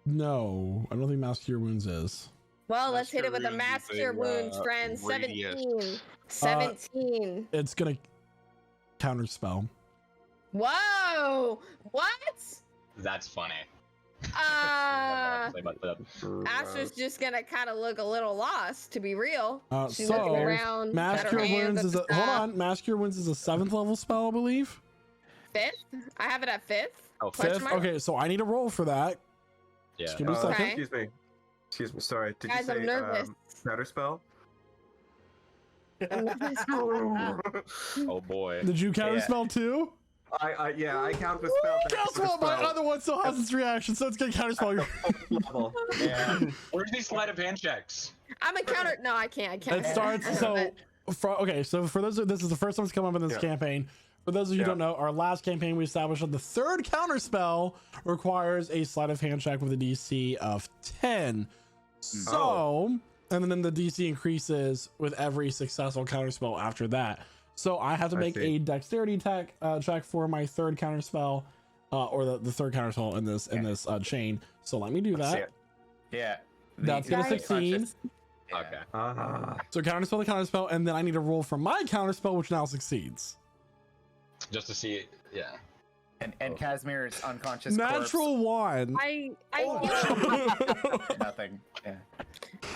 No, I don't think Mass Cure Wounds is. Well, Mass let's hit it Cure with a Wounds mass is cure a, wounds, friends. radius. 17. It's gonna counter spell. Whoa! What? That's funny. Gross. Astra's just gonna kind of look a little lost, to be real. She's So, looking around. Mass got her Cure hands Wounds at is the hold staff. on. Mass Cure Wounds is a 7th level spell, I believe. 5th? I have it at 5th. Oh, Question 5th. mark? Okay, so I need a roll for that. Yeah. Just give me a second. Okay. Excuse me. Excuse me. Sorry. Did Guys, you say I'm nervous. counter spell? Oh boy. Did you counter Yeah. spell too? I count the spell. Guess what? My other one still has its reaction, so it's gonna counter spell. level. Yeah. Where's these sleight of hand checks? I'm a counter. No, I can't. I can't. It starts so. Okay, so for those, this is the first time it's come up in this Yeah. campaign. For those of you who Yeah. don't know, our last campaign we established that the third counter spell requires a sleight of hand check with a DC of 10. So, and then the DC increases with every successful counter spell after that. So I have to I make see. a dexterity check for my third counter spell, or the third counter spell in this chain. So let me do Let's see that. it. Yeah. That's gonna Guys- succeed. Yeah. Okay. So counter spell, and then I need to roll for my counter spell, which now succeeds. Just to see it. Yeah. And Casimir's unconscious Natural one. I corpse. Nothing. Yeah.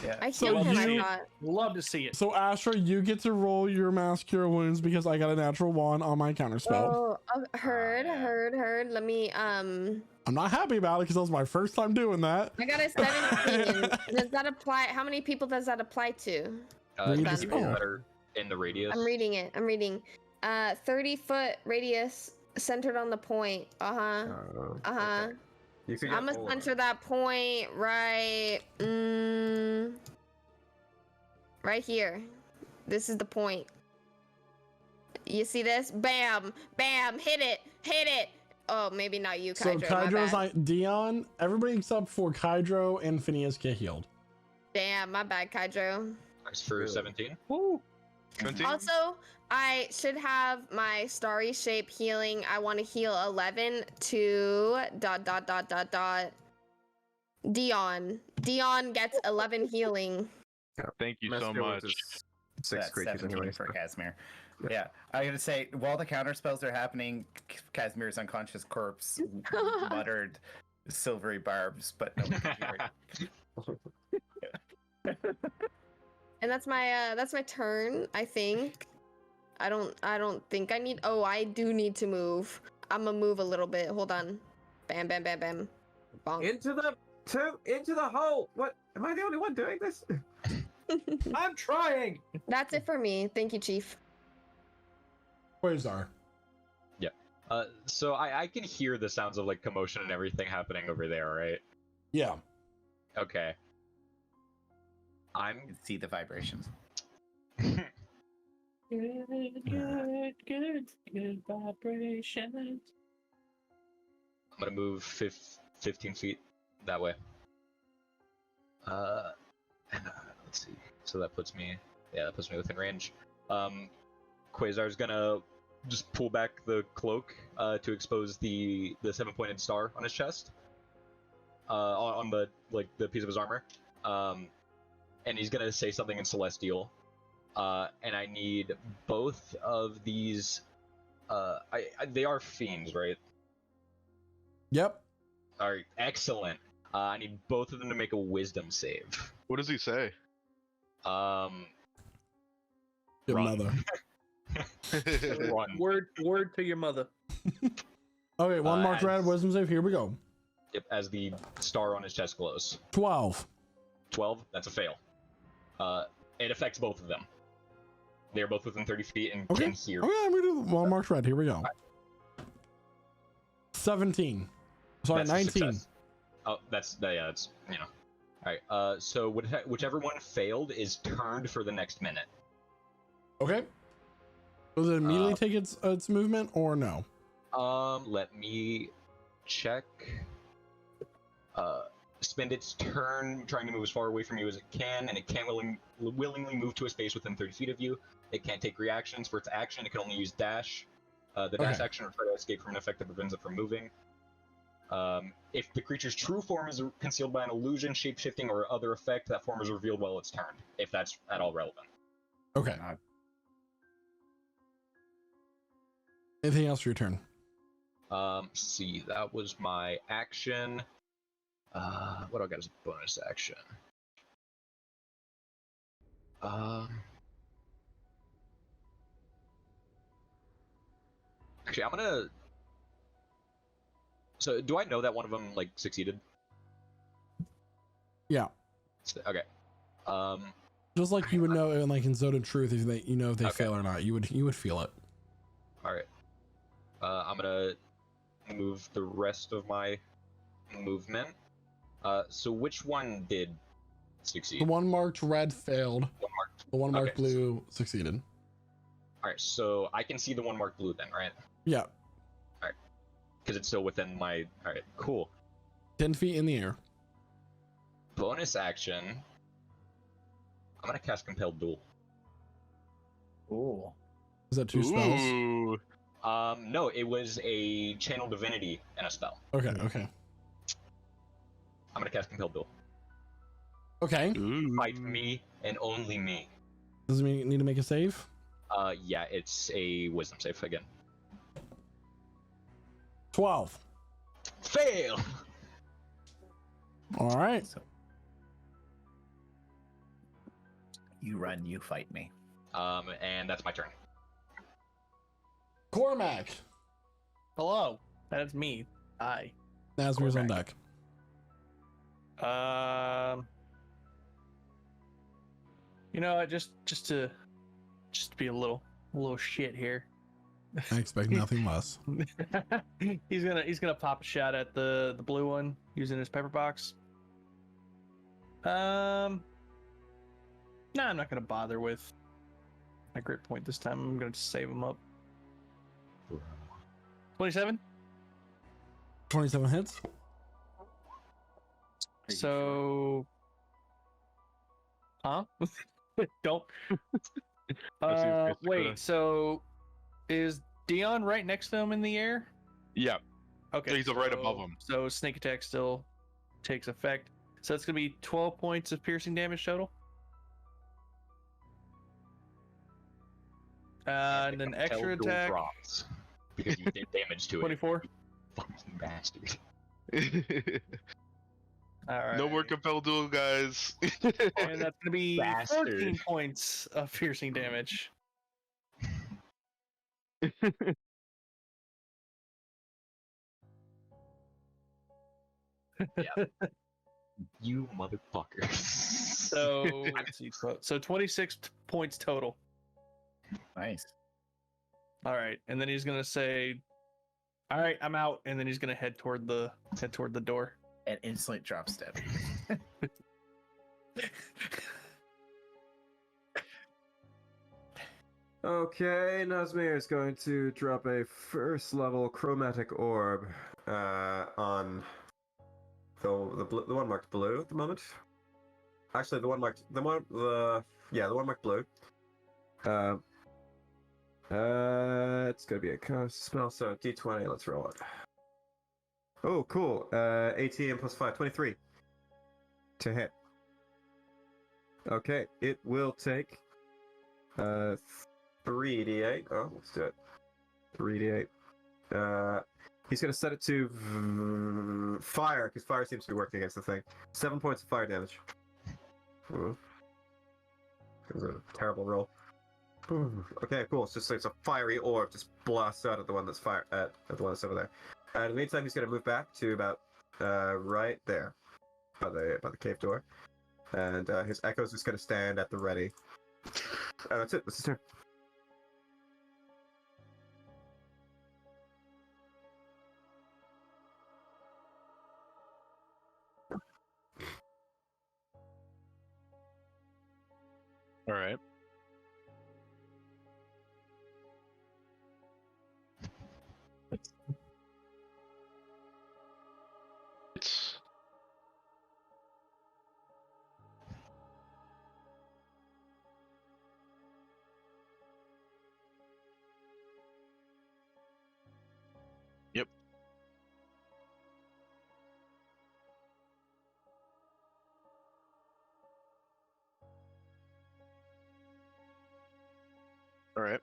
Yeah. I So healed him. I you- thought. Love to see it. So Astra, you get to roll your Mass Cure Wounds because I got a natural one on my counter spell. Heard. Let me I'm not happy about it because that was my first time doing that. I got a 17. Does that apply? How many people does that apply to? Read the Done. spell. That are in the radius. I'm reading it. 30-foot radius centered on the point. Okay. You could get I'm gonna more. center that point right here. This is the point. You see this? Bam, bam, hit it. Oh, maybe not you, So Kydro. My Kydro's bad. like Dion. Everybody except for Kydro and Phineas get healed. Damn, my bad, Kydro. Nice for 17. Woo. 17? Also, I should have my starry shape healing. I want to heal 11 to ... Dion. Dion gets 11 healing. Thank you so Master much. was just So six that's creatures 17 anyway. for so- Casimir. Yeah. Yeah, I gotta say, while the counter spells are happening, Casimir's unconscious corpse muttered silvery barbs, but no one could hear it. And that's my turn, I think. I don't think I need. Oh, I do need to move. I'm gonna move a little bit. Hold on. Bam, bam, bam, bam. Bonk. Into the hole. What? Am I the only one doing this? I'm trying. That's it for me. Thank you, Chief. Quasar. So I can hear the sounds of like commotion and everything happening over there, right? Yeah. Okay. You can see the vibrations. Good vibrations. I'm gonna move 15 feet that way. Let's see. So that puts me within range. Quasar's gonna just pull back the cloak to expose the 7-pointed star on his chest, on the piece of his armor, and he's gonna say something in Celestial, and I need both of these. They are fiends, right? Yep. All right, excellent. I need both of them to make a Wisdom save. What does he say? Your Run. mother. Run. Word to your mother. Okay, one marked as- red. Wisdom save. Here we go. Yep, as the star on his chest glows. 12. 12, that's a fail. It affects both of them. They're both within 30 feet and Okay. can hear. Okay, I'm gonna do one marked red. Here we go. 17. Sorry, That's a 19. success. Oh, that's you know. All right. So whichever one failed is turned for the next minute. Okay. Does it immediately take its movement or no? Let me check. Spend its turn trying to move as far away from you as it can, and it can't willingly move to a space within 30 feet of you. It can't take reactions. For its action, it can only use dash. The dash Okay. action or try to escape from an effect that prevents it from moving. If the creature's true form is concealed by an illusion, shape-shifting, or other effect, that form is revealed while it's turned, if that's at all relevant. Okay. Anything else for your turn? See, that was my action. What do I got as a bonus action? Actually, I'm gonna. So, do I know that one of them like succeeded? Yeah. Okay. Just like you would know, like in Zone of Truth, if they, if they Okay. fail or not, you would feel it. All right. I'm gonna move the rest of my movement. So which one did succeed? The one marked red failed. One marked. The one marked Okay. blue succeeded. All right. So I can see the one marked blue then, right? Yeah. Because it's still within my. All right. Cool. 10 feet in the air. Bonus action. I'm gonna cast Compelled Duel. Ooh. Is that two spells? Ooh. No, it was a Channel Divinity and a spell. Okay. Okay. I'm gonna cast Compelled Duel. Okay. Ooh. Fight me and only me. Does it need to make a save? Yeah, it's a Wisdom save again. 12. Fail. All right. So, you run, you fight me. And that's my turn. Cormac. Hello. That is me. Hi. Nazmir's on Cormac. deck. You know, just to be a little shit here. I expect nothing less. he's gonna pop a shot at the blue one using his pepper box. No, I'm not gonna bother with my grit point this time. I'm gonna just save him up. 27? 27 hits. So, huh? Don't. Wait. So, is Dion right next to him in the air? Yeah. Okay. He's right above him. So sneak attack still takes effect. So it's gonna be 12 points of piercing damage total. And an extra attack. Drops because you did damage to it. 24. Fucking bastard. All right. No more compel duel, guys. And that's gonna be Bastard. 14 points of piercing damage. You motherfucker. So let's see. So 26 points total. Nice. All right, and then he's gonna say, "All right, I'm out," and then he's gonna head toward the door. An insolent drop step. Okay, Nazmir is going to drop a first level chromatic orb on the one marked blue at the moment. Actually, the one marked the one marked blue. It's gonna be a cast spell, so D20. Let's roll it. Oh, cool. 18 plus 5, 23 to hit. Okay, it will take 3d8. Oh, let's do it. 3d8. He's gonna set it to fire, because fire seems to be working against the thing. 7 points of fire damage. Ooh. It was a terrible roll. Okay, cool. It's a fiery orb just blasts out at the one that's at the one that's over there. In the meantime, he's gonna move back to about right there, by the cave door, and his echo's just gonna stand at the ready. That's it. That's his turn. All right. It's Yep. All right.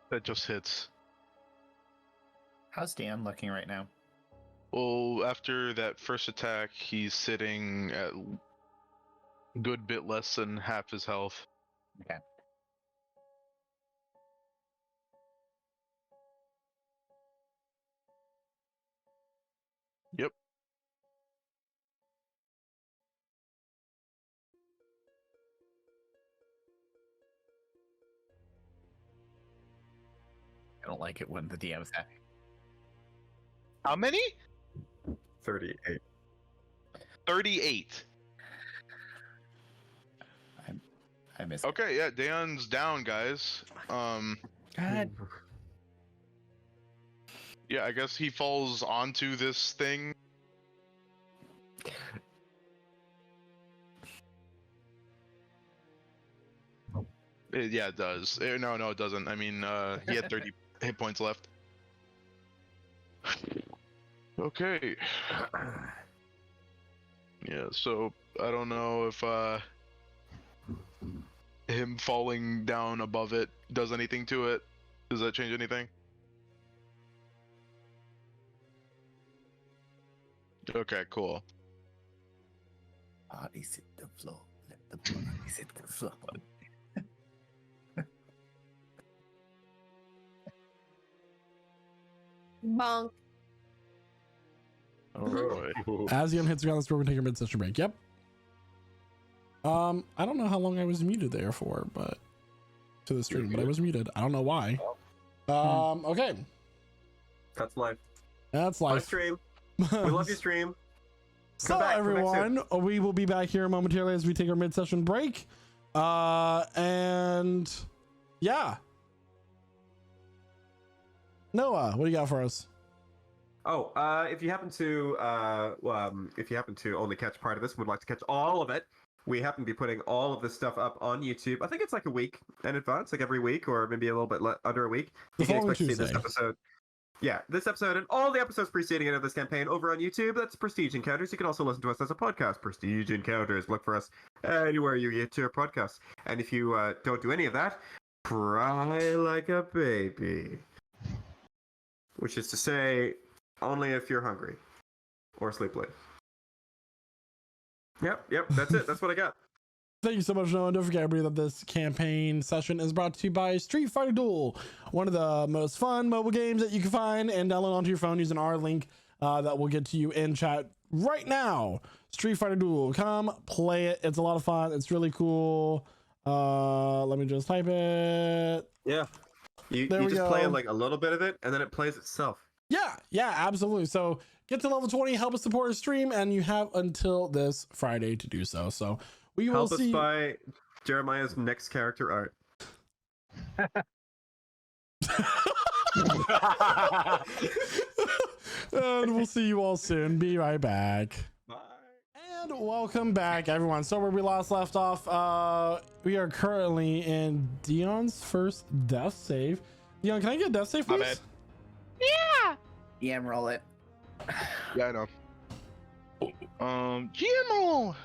That just hits. How's Dan looking right now? Well, after that first attack, he's sitting at a good bit less than half his health. Okay. Yep. I don't like it when the DM's happy. How many? 38. 38. I miss. Okay, yeah, Dan's down, guys. God. Yeah, I guess he falls onto this thing. Yeah, it does. No, it doesn't. I mean, he had 30 hit points left. Okay. Yeah, so I don't know if him falling down above it does anything to it. Does that change anything? Okay, cool. Bodies hit the floor. Let the bodies hit the floor. Bonk. Alright. As Yum hits the ground, let's take a mid-session break. Yep. I don't know how long I was muted there for, but to the stream, but I was muted. I don't know why. Okay. That's life. That's Bye, life. stream. We love you, stream. So Come back everyone, we will be back here momentarily as we take our mid-session break. And yeah. Noah, what do you got for us? Oh, if you happen to only catch part of this, would like to catch all of it, we happen to be putting all of this stuff up on YouTube. I think it's like a week in advance, like every week, or maybe a little bit under a week. The You can following expect to see this Tuesday. episode. Yeah, this episode and all the episodes preceding it of this campaign over on YouTube. That's Prestige Encounters. You can also listen to us as a podcast, Prestige Encounters. Look for us anywhere you get your podcasts. And if you don't do any of that, cry like a baby. Which is to say, only if you're hungry or sleep late. Yep, that's it. That's what I got. Thank you so much, Noah. Don't forget, everybody, that this campaign session is brought to you by Street Fighter Duel, one of the most fun mobile games that you can find and download onto your phone using our link that we'll get to you in chat right now. Street Fighter Duel. Come play it. It's a lot of fun. It's really cool. Let me just type it. Yeah. You just play like a little bit of it, and then it plays itself. Yeah, absolutely. So get to level 20, help us support our stream, and you have until this Friday to do so. So we will help us buy Jeremiah's next character art. And we'll see you all soon. Be right back. Bye. And welcome back, everyone. So where we left off, we are currently in Dion's first death save. Dion, can I get a death save, please? My bad. DM roll it. Yeah, I know. GMO.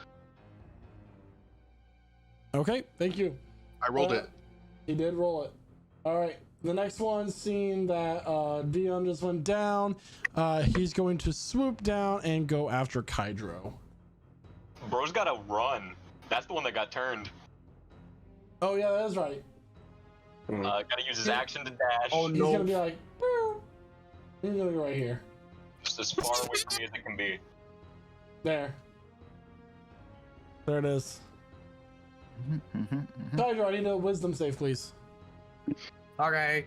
Okay, thank you. I rolled it. He did roll it. All right. The next one, seeing that Dion just went down, he's going to swoop down and go after Kydro. Bro's gotta run. That's the one that got turned. Oh yeah, that's right. Gotta use his action to dash. Oh He's no. gonna be like, "Boom." He's gonna be right here. Just as far away from me as it can be. There. There it is. Kydro, I need a wisdom save, please. Okay.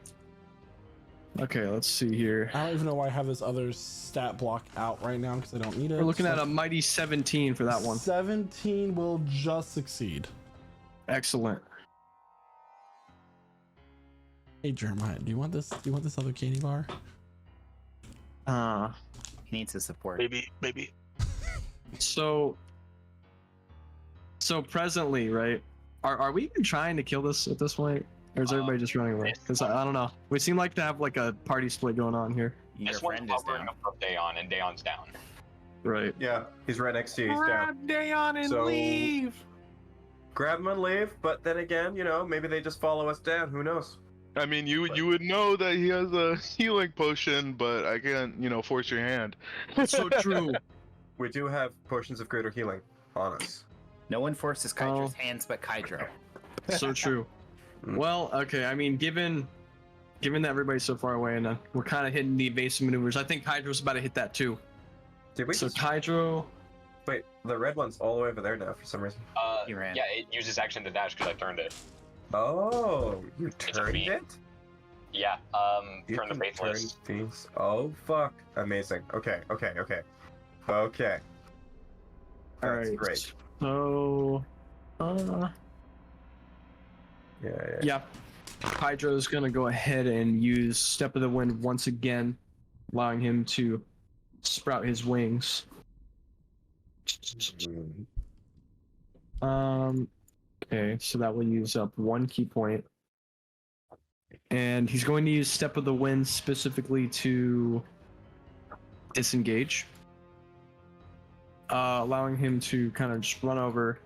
Okay, let's see here. I don't even know why I have this other stat block out right now because I don't need it. We're looking So at a mighty 17 for that one. 17 will just succeed. Excellent. Hey Jeremiah, do you want this? Do you want this other candy bar? He needs his support. Maybe. So presently, right? Are we even trying to kill this at this point? Or is everybody just running away? Because I don't know. We seem like to have like a party split going on here. Your This one's friend is hovering down. above Dayon, and Dayon's down. Right. Yeah, he's right next to you. He's down. Dayon and So- leave. Grab him and leave, but then again, maybe they just follow us down. Who knows? I mean, you would know that he has a healing potion, but I can't, force your hand. So true. We do have potions of greater healing on us. No one forces Kydro's hands but Kydro. So true. Well, okay. I mean, given that everybody's so far away and we're kind of hitting the evasive maneuvers, I think Hydro's about to hit that too. Did we So just... Hydro. Wait, the red one's all the way over there now for some reason. He ran. Yeah, it uses action to dash because I turned it. Oh, you a turned me. it? Yeah, You turn the can faithless. turn things. Oh, fuck. Amazing. Okay. All That's right. great. So, Yeah. yeah. Hydro's gonna go ahead and use Step of the Wind once again, allowing him to sprout his wings. Okay, so that will use up 1 key point. And he's going to use Step of the Wind specifically to disengage, allowing him to kind of just run over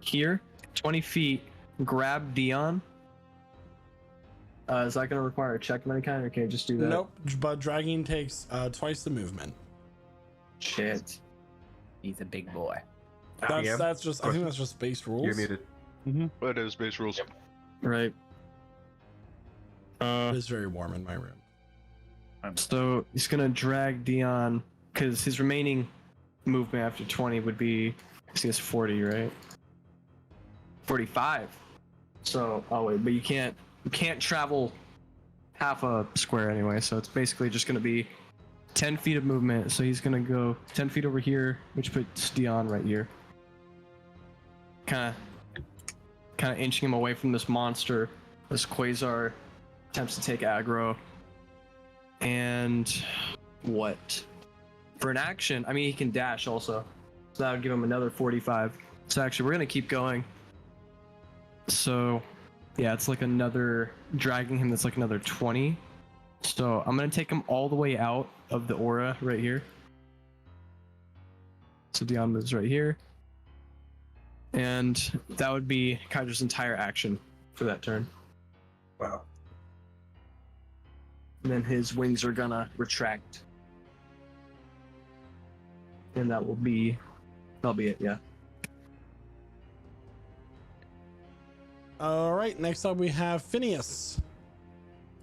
here, 20 feet, grab Dion. Is that going to require a check of any kind, or can I just do that? Nope, but dragging takes twice the movement. Shit. He's a big boy. That's just. I think that's just base rules. You're muted. That is base rules. Yep. Right. It is very warm in my room. So he's gonna drag Dion because his remaining movement after 20 would be, he has 40, right? 45. So wait, but you can't travel half a square anyway. So it's basically just gonna be 10 feet of movement. So he's gonna go 10 feet over here, which puts Dion right here. Kind of kind of inching him away from this monster. This Quasar attempts to take aggro. And what? For an action, I mean, he can dash also. So that would give him another 45. So actually, we're going to keep going. So, yeah, it's like another, dragging him, that's like another 20. So I'm going to take him all the way out of the aura right here. So Dion moves right here. And that would be Kydra's entire action for that turn. Wow. And then his wings are gonna retract. And that'll be it, yeah. All right, next up we have Phineas.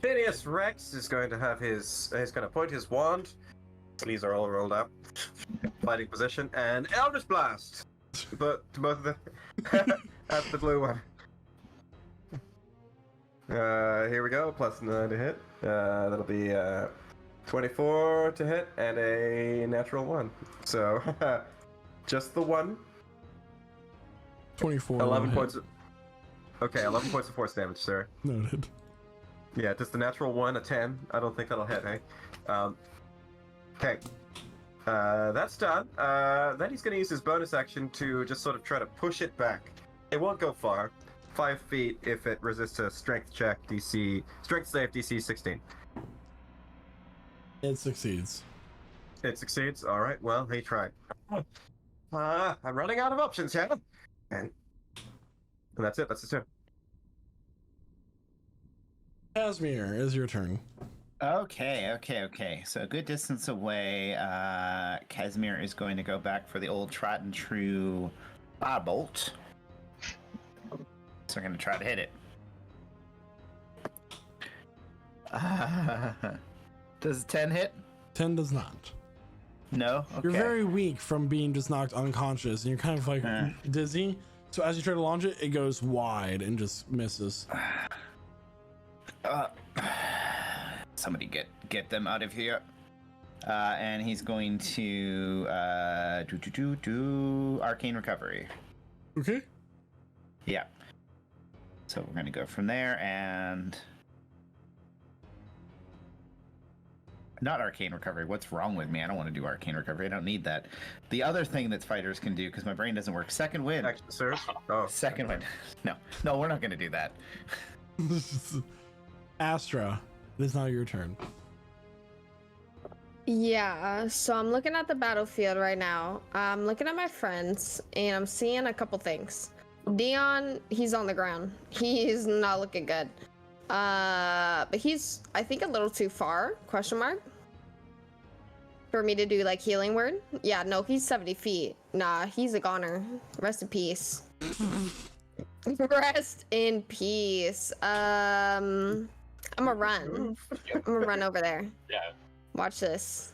Phineas Rex is going to have he's going to point his wand. Sleeves are all rolled up. Fighting position and Eldritch Blast. But to both of them. That's the blue one. Here we go. +9 to hit. That'll be 24 to hit and a natural 1. So just the one. 24. 11 points. Okay, 11 points of force damage, sir. Noted. Yeah, just the natural 1, a 10. I don't think that'll hit, hey? Okay. That's done. Then he's going to use his bonus action to just sort of try to push it back. It won't go far. 5 feet if it resists a strength check strength save DC 16. It succeeds. It succeeds? Alright, well, he tried. I'm running out of options, yeah? And that's it, that's his turn. Casimir, is your turn. Okay. So a good distance away, Casimir is going to go back for the old tried and true firebolt. So I'm going to try to hit it. Does 10 hit? 10 does not. No? Okay. You're very weak from being just knocked unconscious, and you're kind of like dizzy. So as you try to launch it, it goes wide and just misses. Somebody get them out of here. And he's going to do Arcane Recovery. Okay. Yeah. So we're going to go from there and... Not Arcane Recovery. What's wrong with me? I don't want to do Arcane Recovery. I don't need that. The other thing that fighters can do, because my brain doesn't work, Second Wind. Action surge? Oh. Second Wind. No, we're not going to do that. Astra, it is now your turn. Yeah, so I'm looking at the battlefield right now. I'm looking at my friends, and I'm seeing a couple things. Dion, he's on the ground. He's not looking good. But he's, I think, a little too far, question mark, for me to do, like, healing word. Yeah, no, he's 70 feet. Nah, he's a goner. Rest in peace. Rest in peace. I'm gonna run. I'm gonna run over there. Yeah. Watch this.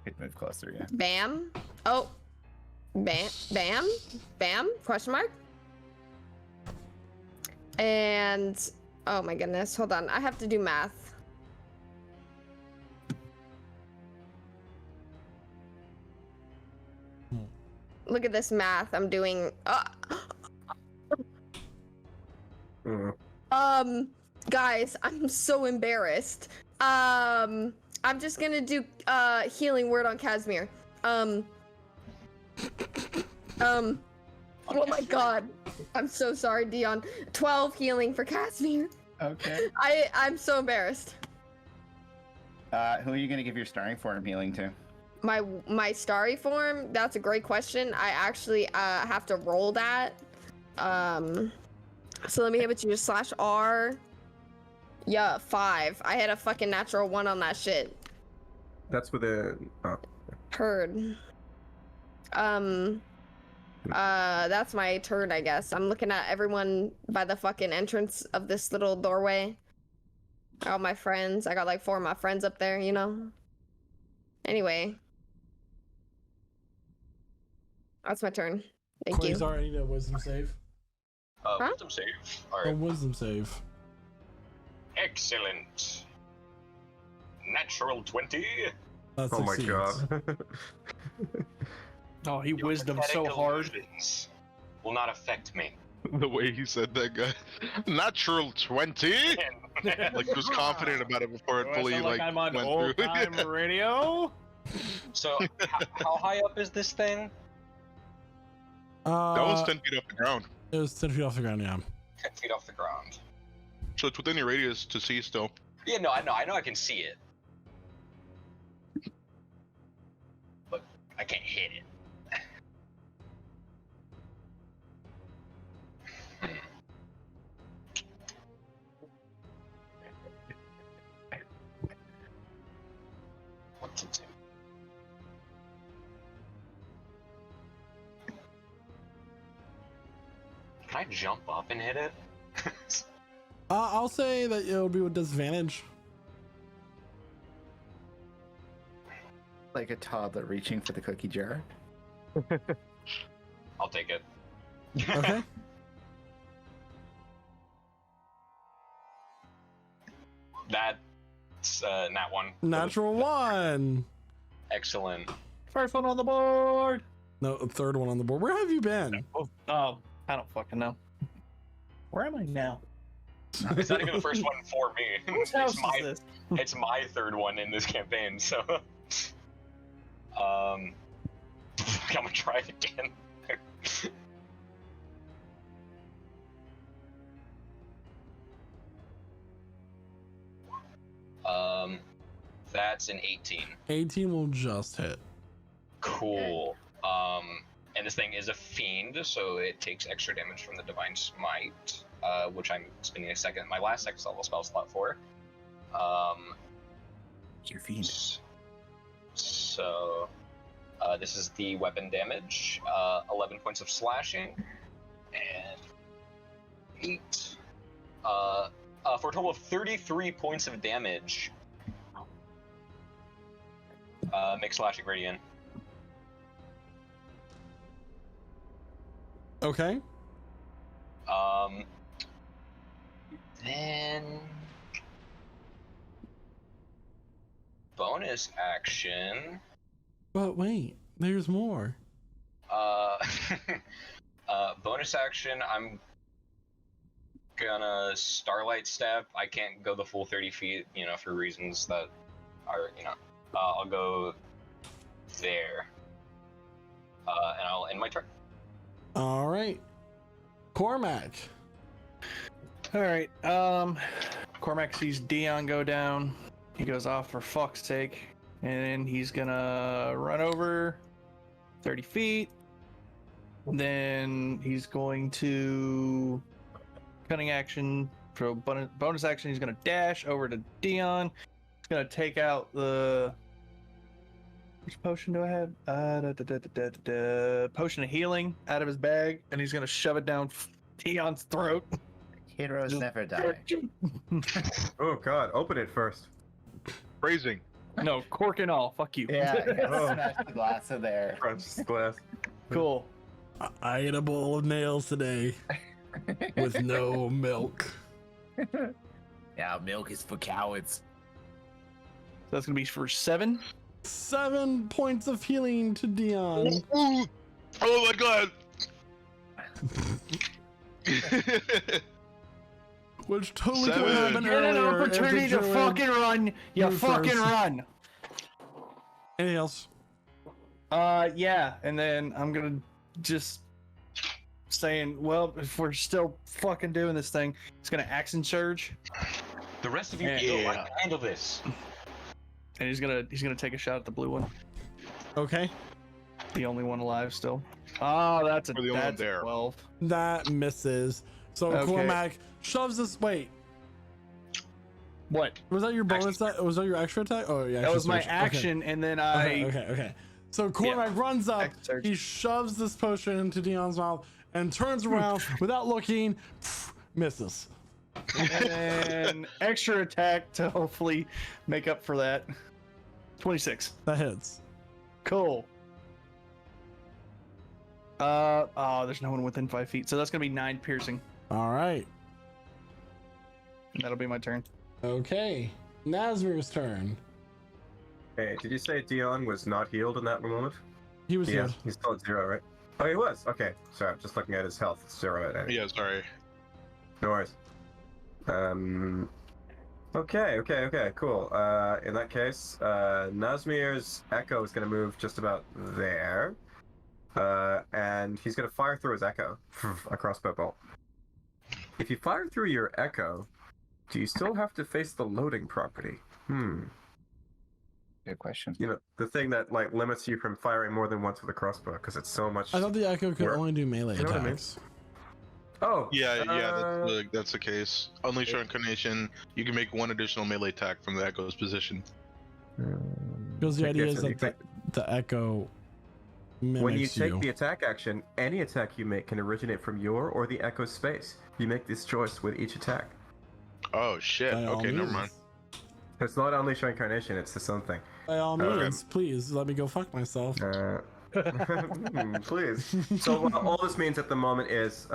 Could move closer, yeah. Bam. Oh. Bam. Bam. Bam. Question mark. And oh my goodness. Hold on. I have to do math. Look at this math I'm doing. Guys, I'm so embarrassed. I'm just gonna do healing word on Casimir. Oh my god. I'm so sorry, Dion. 12 healing for Casimir. Okay. I'm so embarrassed. Who are you going to give your starring form healing to? My starry form? That's a great question. I actually have to roll that. So let me hit you /R. Yeah, 5. I had a fucking natural 1 on that shit. That's with a... Heard. That's my turn, I guess. I'm looking at everyone by the fucking entrance of this little doorway. All my friends. I got like 4 of my friends up there, you know? Anyway. That's my turn. Thank you. Quasar, I need a wisdom save. Wisdom save. A Alright. wisdom save. Excellent. Natural 20. That Oh my succeeds. god. Oh, he wisdom so Pathetic hard. illusions will not affect me. The way he said that, guy. Natural 20. Like he was confident about it before it fully like I'm on went old through. time radio. So, how high up is this thing? That one's 10 feet off the ground, It was 10 feet off the ground, yeah. 10 feet off the ground. so it's within your radius to see still. Yeah, no, I know I can see it. But I can't hit it. What to do? Can I jump up and hit it? I'll say that it'll be with disadvantage. Like a toddler reaching for the cookie jar. I'll take it. Okay. That's nat one. Natural 1. Excellent. First one on the board. No, third one on the board. Where have you been? Oh, I don't fucking know. Where am I now? It's not even the first one for me. Whose house is this? It's my third one in this campaign, so I'm gonna try it again. That's an 18. 18 will just hit. Cool. And this thing is a fiend, so it takes extra damage from the divine smite, which I'm spending my last second level spell slot for. Your fiend. So, this is the weapon damage, 11 points of slashing, and 8, for a total of 33 points of damage. Make slashing radiant. Okay. Then bonus action. But wait, there's more. Bonus action. I'm gonna starlight step. I can't go the full 30 feet, for reasons that are, I'll go there, and I'll end my turn. All right. Cormac. All right. Cormac sees Dion go down. He goes off for fuck's sake, and then he's gonna run over 30 feet. Then he's going to cunning action. For bonus action, he's gonna dash over to Dion. He's gonna take out the. Which potion do I have? Potion of healing out of his bag, and he's gonna shove it down Dion's throat. Heroes never die. Oh god, open it first. Phrasing. No, cork and all. Fuck you. Yeah, Oh. smash the glass in there. French glass. Cool. I ate a bowl of nails today with no milk. Yeah, milk is for cowards. So that's gonna be for 7. 7 points of healing to Dion. Ooh. Oh my god. Which totally could 7. have happened Get an earlier if the opportunity to druid- fucking run. You moved fucking first. run. Anything else? Yeah, and then I'm gonna just saying, well, if we're still fucking doing this thing, it's gonna action surge, The rest of you Yeah. can handle this. and he's gonna take a shot at the blue one, Okay. the only one alive still. Oh, that's a We're the only one that's there. 12. That misses. So Okay. Cormac shoves this. Wait, What? was that your bonus? Was that your extra attack? Oh yeah. That was my extra surge. action, and then Okay. So Cormac runs up. Action surge. He shoves this potion into Dion's mouth and turns around without looking. Misses. and then extra attack to hopefully make up for that. 26. That hits. Cool. There's no one within 5 feet, so that's gonna be 9 piercing. All right. That'll be my turn. Okay. Nazmir's turn. Hey, did you say Dion was not healed in that moment? He was Yeah, healed. he's still at 0, right? Oh, he was? Okay. Sorry, just looking at his health. 0. Yeah, sorry. No worries. Okay, cool. In that case, Nazmir's Echo is going to move just about there. And he's going to fire through his Echo. A crossbow bolt. If you fire through your Echo, do you still have to face the loading property? Good question. You know, the thing that, like, limits you from firing more than once with a crossbow, because it's so much... I thought the Echo could only do melee You know what I mean? attacks. Oh! Yeah, that's the case. Unleash your Incarnation, you can make 1 additional melee attack from the Echo's position. Because the idea is you that the Echo mimics when you take the attack action, any attack you make can originate from your or the Echo's space. You make this choice with each attack. Oh shit, By all okay, never means. mind. It's not Unleash Your Incarnation, it's its own thing. By all means, please let me go fuck myself. Please. So all this means at the moment is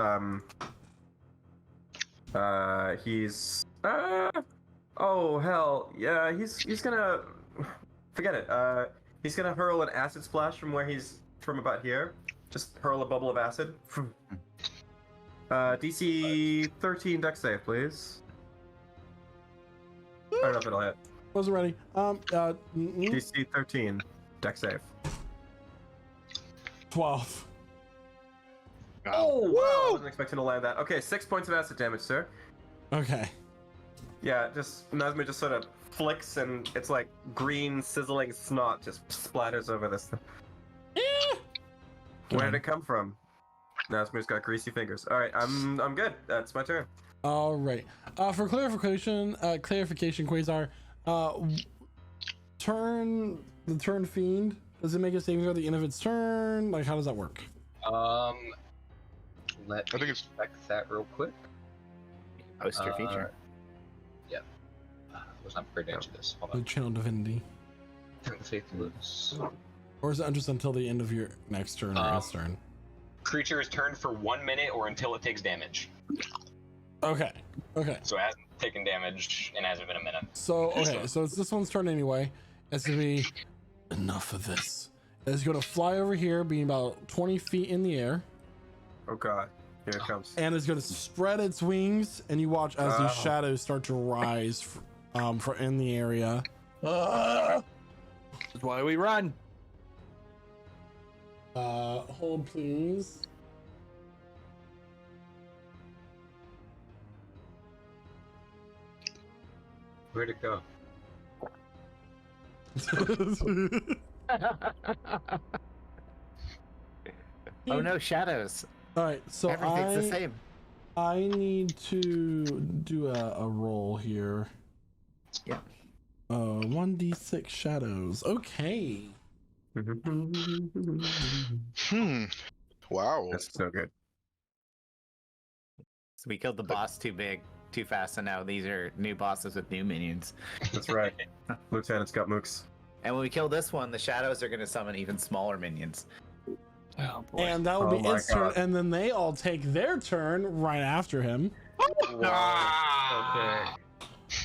he's oh hell yeah, he's gonna forget it. He's gonna hurl an acid splash from about here. Just hurl a bubble of acid. DC 13 dex save, please. I don't know if it'll hit. Wasn't ready. DC 13 dex save. 12. Oh wow! I wasn't expecting to land that. Okay, 6 points of acid damage, sir. Okay. Yeah, just Nazmi just sort of flicks, and it's like green sizzling snot just splatters over this thing. Where did it come from? Nazmi's got greasy fingers. All right, I'm good. That's my turn. All right. For clarification, Quasar, the turn fiend. Does it make a saving throw at the end of its turn? Like, how does that work? Let I think me it's- check that real quick. Poster feature. Was not prepared to answer this. Hold The on. channel divinity, Faithless. or is it just until the end of your next turn or its turn? Creature is turned for 1 minute or until it takes damage. Okay. Okay. So it hasn't taken damage and hasn't been a minute. So so it's this one's turn anyway. It's gonna be enough of this. It's gonna fly over here, being about 20 feet in the air, Oh god, here it comes. and it's gonna spread its wings, and you watch as these shadows start to rise for in the area. That's why we run. Hold please. Where'd it go? Oh no, shadows. All right, so Everything's the same. I need to do a roll here. Yeah. 1d6 shadows. Okay. Wow. That's so good. So we killed the boss too fast, and now these are new bosses with new minions. That's right. Lieutenant Scott Mooks. And when we kill this one, the shadows are going to summon even smaller minions. Oh boy. And that will Oh be my its turn, God. and then they all take their turn right after him. Okay.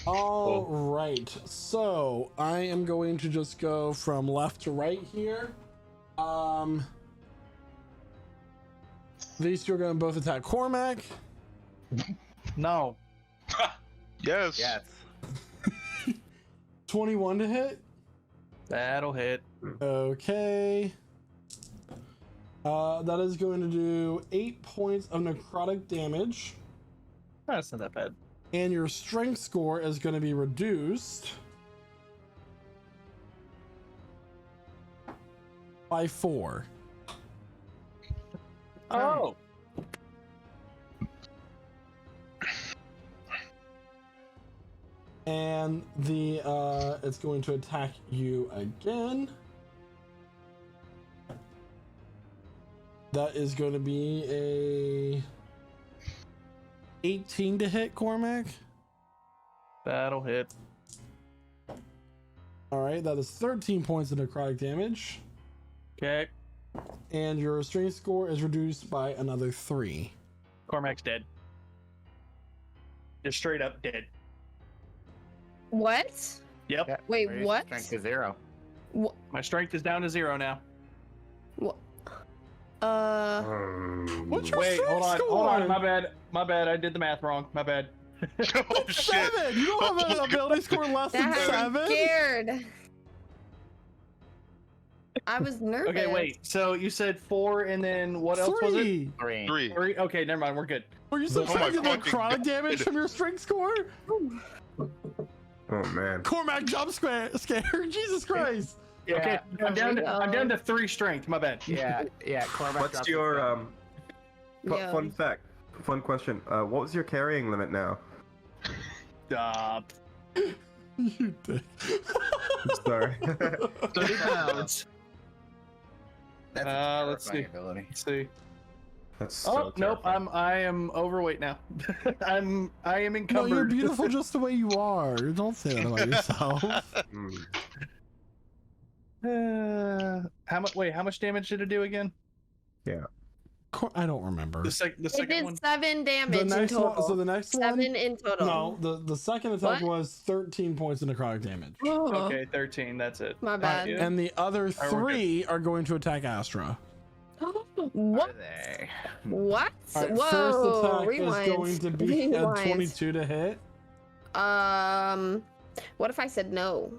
All right, so I am going to just go from left to right here. These two are going to both attack Cormac. No. Yes. Yes. 21 to hit. That'll hit. Okay. That is going to do 8 points of necrotic damage, That's not that bad. and your strength score is going to be reduced by 4. Oh. And the it's going to attack you again. That is going to be a 18 to hit, Cormac. That'll hit. All right, that is 13 points of necrotic damage, Okay. and your strength score is reduced by another 3. Cormac's dead. Just straight up dead. What? Yep. Yeah, Wait, raise what? Strength to 0. My strength is down to 0 now. What? What's your Wait, strength hold on, score? hold on. My bad. I did the math wrong. My bad. Oh shit! 7. You don't have an ability score less than That had me 7. scared. I was nervous. Okay, wait. So you said 4, and then what else was it? 3. 3. 3. 3. Okay, never mind. We're good. Were you Oh my subtracting the fucking chronic God. damage from your strength score? Oh man. Cormac jump scare. Jesus Christ. Yeah, okay, I'm there we down go. to 3 strength. My bad. Yeah, yeah. Cormac What's dropped your Yo. fun fact? Fun question. What was your carrying limit now? Stop. You dick. Sorry. 30 pounds. That's a Let's see. terrifying ability. Let's see. That's so Oh nope, terrifying. I am overweight now. I am No, encumbered. you're beautiful just the way you are. Don't say that about yourself. How much? Wait, how much damage did it do again? I don't remember. The It second did one. 7 damage The in next total. one. So the next 7 one. in total. No, the second attack What? was 13 points of necrotic damage. Okay, 13. That's it. My bad. Yeah. And the other Alright, we're 3 are going to attack Astra. What? Are they? What? Alright, Whoa! first attack Rewind. is going to be a Rewind. 22 to hit. What if I said no?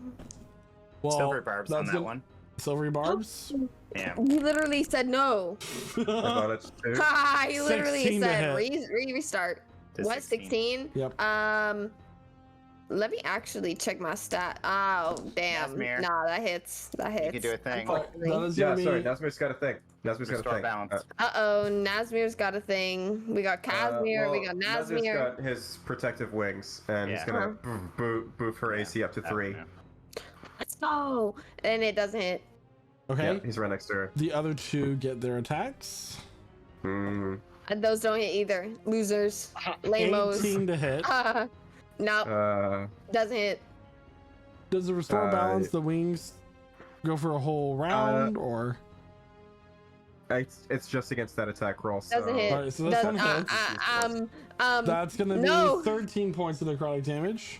Well, Silver barbs on that's that gonna- one. Silvery barbs. Yeah. You literally said no. I thought it's 2. Ha! You literally 16 to said hit. restart. To What? 16? Yep. Let me actually check my stat. Oh, damn. Nasmir. Nah, that hits. That hits. You can do a thing. That is Yeah, gonna be. sorry. Nasmir's got a thing. Nasmir's got a Restore thing. balance. Uh-oh, Nazmir's got a thing. We got Casimir, we got Nasmir's Nazmir. got his protective wings, and he's Yeah. gonna boost her AC up to 3. Yeah. Let's go. And it doesn't hit. Okay. Yeah, he's right next to her. The other 2 get their attacks. Mm. And those don't hit either. Losers. Lamos. 18 to hit. No, doesn't hit. Does the restore balance the wings go for a whole round or? It's just against that attack roll. So. Doesn't hit. Alright, so that's Does- 10 hits. That's gonna be no. 13 points of necrotic damage.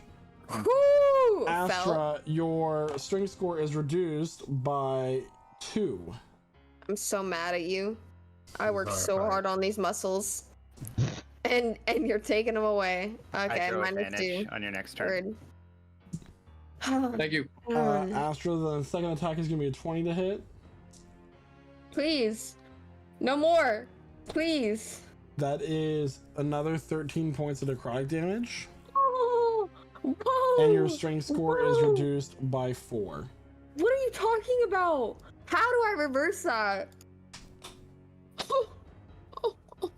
Whoo! Fell. Astra, your strength score is reduced by 2. I'm so mad at you. I worked so Horrifying. hard on these muscles. And you're taking them away. Okay, Hydro minus advantage 2. on your next turn. Word. Thank you. Astra, the second attack is gonna be a 20 to hit. Please. No more. Please. That is another 13 points of necrotic damage. Oh, whoa. And your strength score is Whoa. reduced by 4. What are you talking about? How do I reverse that?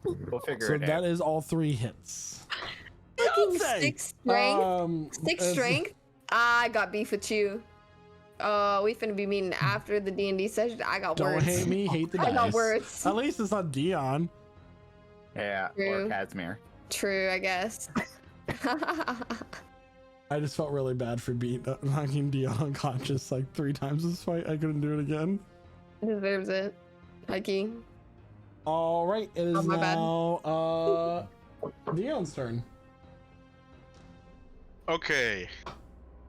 We'll figure So it that out. is all 3 hits. Fucking say. 6 strength. Six as- strength. I got beef with you. We finna be meeting after the D&D session. I got Don't words. hate me, hate the dice. I got words. At least it's not Dion. Yeah, or True. Casimir. True, I guess. I just felt really bad for knocking Dion unconscious like 3 times this fight. I couldn't do it again. Deserves it. Hikey. All right, it is Oh, my bad. now Dion's turn. Okay.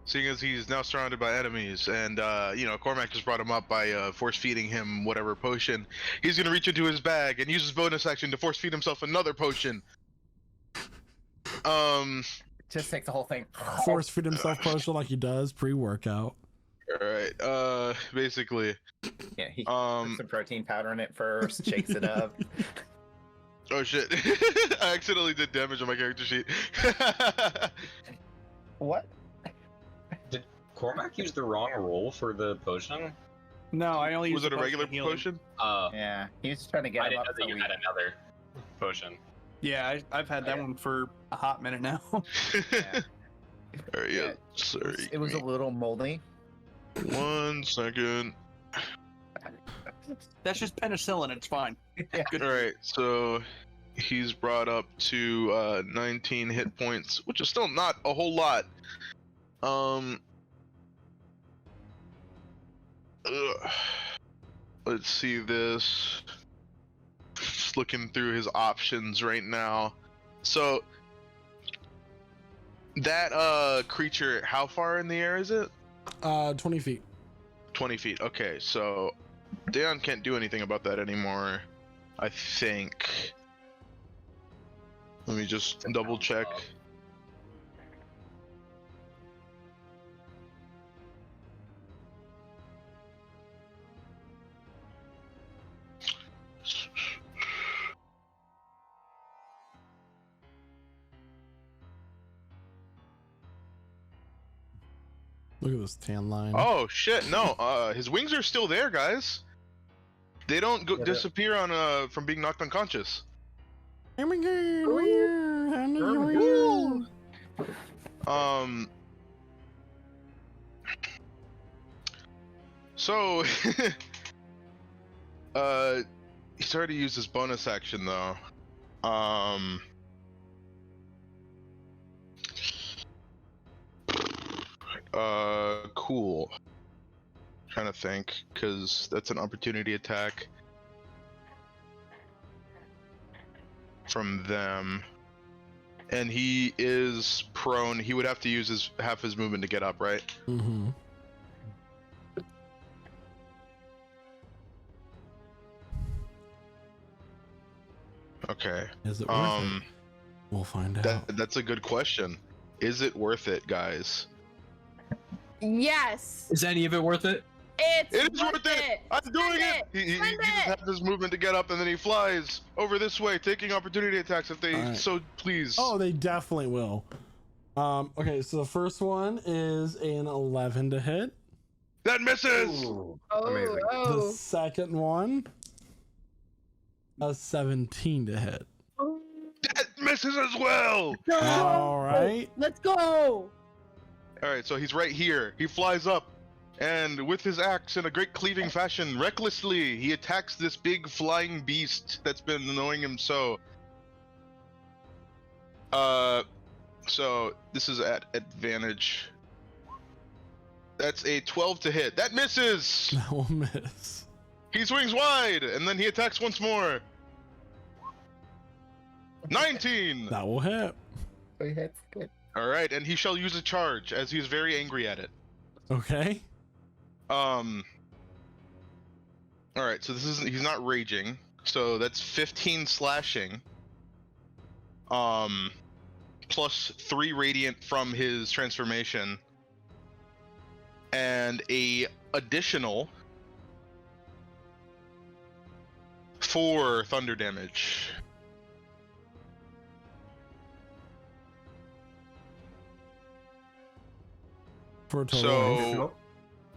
Seeing as he's now surrounded by enemies, and Cormac just brought him up by force feeding him whatever potion, he's gonna reach into his bag and use his bonus action to force feed himself another potion. Just take the whole thing. Force feed himself potion like he does pre-workout. Alright, basically. Yeah, he Um, puts some protein powder in it first, shakes it up. Oh shit. I accidentally did damage on my character sheet. What? Did Cormac use the wrong roll for the potion? No, I only Was used it a the regular healing. potion? Yeah, he was trying to get I him didn't up know that so you we... had another potion. Yeah, I've had that one for a hot minute now. Alright, yeah. Yeah, Sorry. It was a little moldy. 1 second. That's just penicillin. It's fine. Alright, so he's brought up to 19 hit points, which is still not a whole lot. Let's see this. Just looking through his options right now. So that creature, how far in the air is it? 20 feet. 20 feet. Okay, so Dayon can't do anything about that anymore. I think. Let me just double check. Look at this tan line. Oh shit! No, his wings are still there, guys. They don't go disappear on from being knocked unconscious. Oh my god! So, he's already used his bonus action though. Cool. Trying to think, because that's an opportunity attack from them. And he is prone. He would have to use half his movement to get up, right? Mm-hmm. Okay. Is it worth it? We'll find out. That's a good question. Is it worth it, guys? Yes. Is any of it worth it? It's It is worth it! I'm doing Spend it! He Spend uses it! half his movement to get up, and then he flies over this way, taking opportunity attacks if they Alright. so please. Oh, they definitely will. Okay, so the first one is an 11 to hit. That misses! Ooh, Oh, amazing. The oh. second one, a 17 to hit. That misses as well! All right. Let's go. Alright, so he's right here. He flies up, and with his axe in a great cleaving fashion, recklessly, he attacks this big flying beast that's been annoying him so. So this is at advantage. That's a 12 to hit. That misses! That will miss. He swings wide, and then he attacks once more. 19! That will hit. Alright, and he shall use a charge, as he is very angry at it. Okay. Alright, so he's not raging, so that's 15 slashing. Plus 3 radiant from his transformation. And a additional 4 thunder damage. For a total. So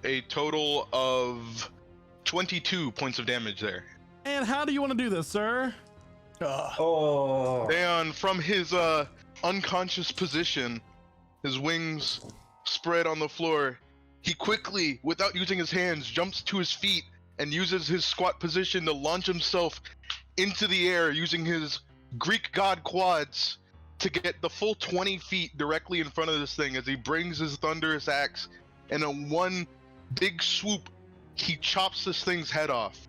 a total of 22 points of damage there. And how do you want to do this, sir? Oh. And from his unconscious position, his wings spread on the floor, he quickly, without using his hands, jumps to his feet and uses his squat position to launch himself into the air using his Greek god quads to get the full 20 feet directly in front of this thing as he brings his thunderous axe, and in one big swoop, he chops this thing's head off.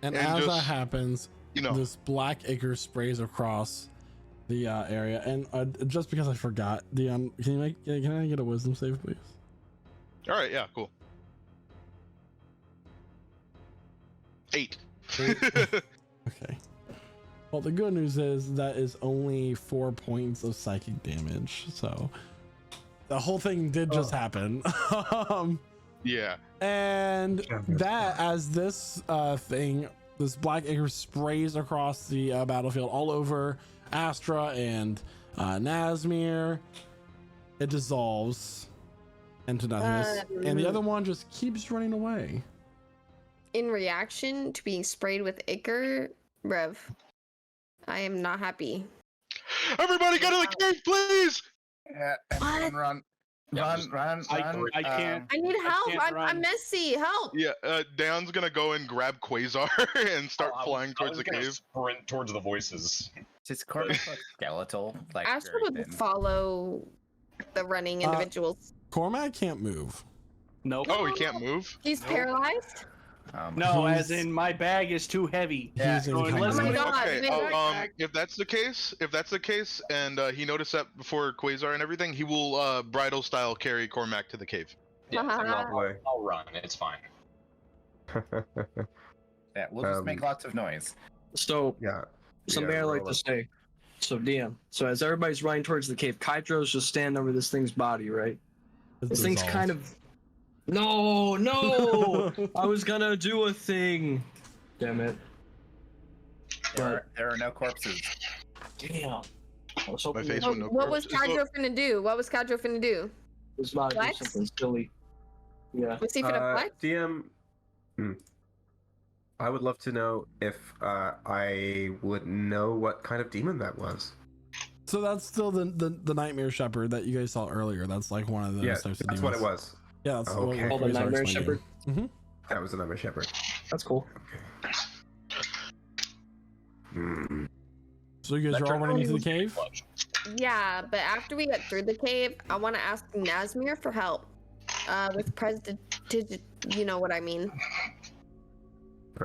And And as that just, happens, You know, this black ichor sprays across the area. And just because I forgot, can I get a wisdom save, please? all right, yeah, cool. 8. Okay. Well, the good news is that is only 4 points of psychic damage. So the whole thing did just happen. Yeah. And that, as this this black ichor sprays across the battlefield all over Astra and Nazmir, it dissolves into nothingness. And the other one just keeps running away. In reaction to being sprayed with ichor, Rev, I am not happy. Everybody get in the cave, please! What? Run. I can't. I need help. can't I'm run. messy. Help. Yeah, Dan's gonna go and grab Quasar and start flying towards the cave. Sprint towards the voices. Just Corvus look skeletal. Like Astra very would thin. follow the running individuals. Cormac can't move. Nope. Oh, he can't move? He's paralyzed. No, He's- as in my bag is too heavy. Yeah, He's so unless Oh my we- God. Okay, man. if that's the case, and he noticed that before Quasar and everything, he will bridal style carry Cormac to the cave. Yeah, Uh-huh. Walk away. I'll run. It's fine. Yeah, we'll just make lots of noise. So, Yeah. something Yeah, I like roll to it. say. So, DM. So, as everybody's running towards the cave, Kydro's just standing over this thing's body, right? This thing's kind of. No, no! I was gonna do a thing. Damn it. There are no corpses. Damn. I was hoping My face it went no What was corpse. Kadro finna do? What was Kadro finna do? was about to do Flex? something silly. Yeah. Was he finna flex? DM, I would love to know if I would know what kind of demon that was. So that's still the nightmare shepherd that you guys saw earlier. That's like one of those Yeah, types of that's demons. what it was. Yeah, that's Okay. Oh, the nightmare shepherd? That was the nightmare shepherd. That's cool. Hmm. So you guys are all running into the cave? Yeah, but after we get through the cave, I want to ask Nazmir for help. With you know what I mean.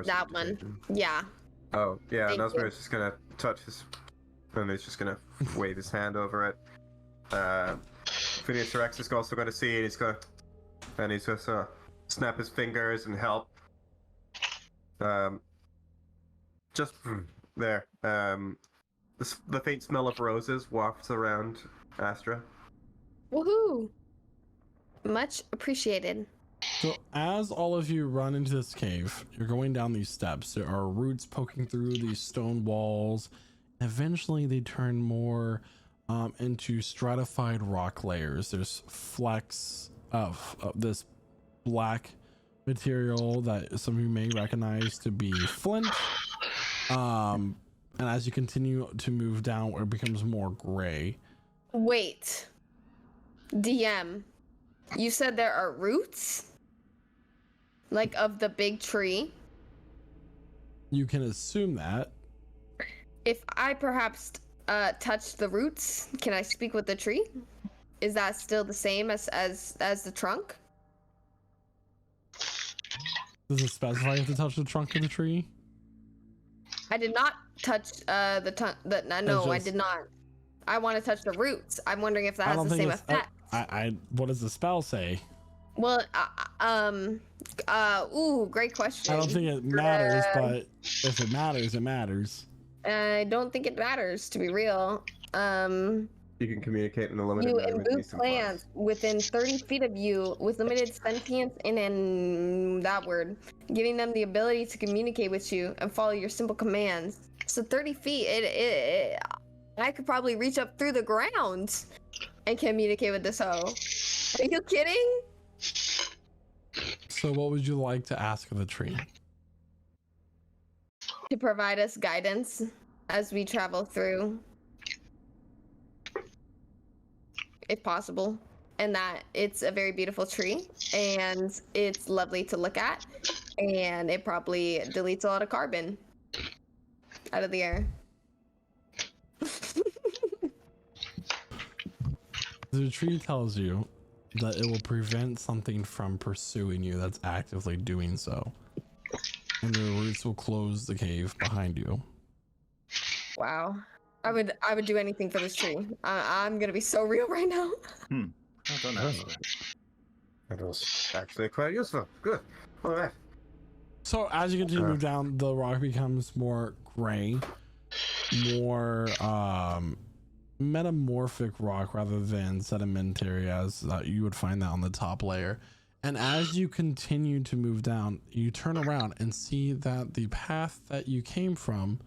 That one. Yeah. Oh, yeah, Thank Nazmir you. is just gonna touch his... And he's just gonna wave his hand over it. Phineas Rex is also gonna see it. He's gonna... And he's just snap his fingers and help. Just there. The faint smell of roses wafts around Astra. Woohoo! Much appreciated. So as all of you run into this cave, you're going down these steps. There are roots poking through these stone walls. Eventually they turn more into stratified rock layers. There's flecks of this black material that some of you may recognize to be flint. And as you continue to move down, it becomes more gray. Wait. DM. You said there are roots? Like of the big tree? You can assume that. If I perhaps touch the roots, can I speak with the tree? Is that still the same as the trunk? Does it specify you have to touch the trunk of the tree? I did not touch no, I just- did not. I want to touch the roots. I'm wondering if that has the same effect. What does the spell say? Well, great question. I don't think it matters, but if it matters, it matters. I don't think it matters, to be real. You can communicate in a limited You manner with imbue decent plants within 30 feet of you with limited sentience and that word, giving them the ability to communicate with you and follow your simple commands. So 30 feet, I could probably reach up through the ground and communicate with this hoe. Are you kidding? So what would you like to ask of the tree? To provide us guidance as we travel through, if possible, and that it's a very beautiful tree and it's lovely to look at, and it probably deletes a lot of carbon out of the air. The tree tells you that it will prevent something from pursuing you that's actively doing so, and the roots will close the cave behind you. Wow. I would do anything for this tree. I'm gonna be so real right now. Well done, Astra. That was actually quite useful. Good. All right. So as you continue to move down, the rock becomes more gray, more metamorphic rock rather than sedimentary, as you would find that on the top layer. And as you continue to move down, you turn around and see that the path that you came from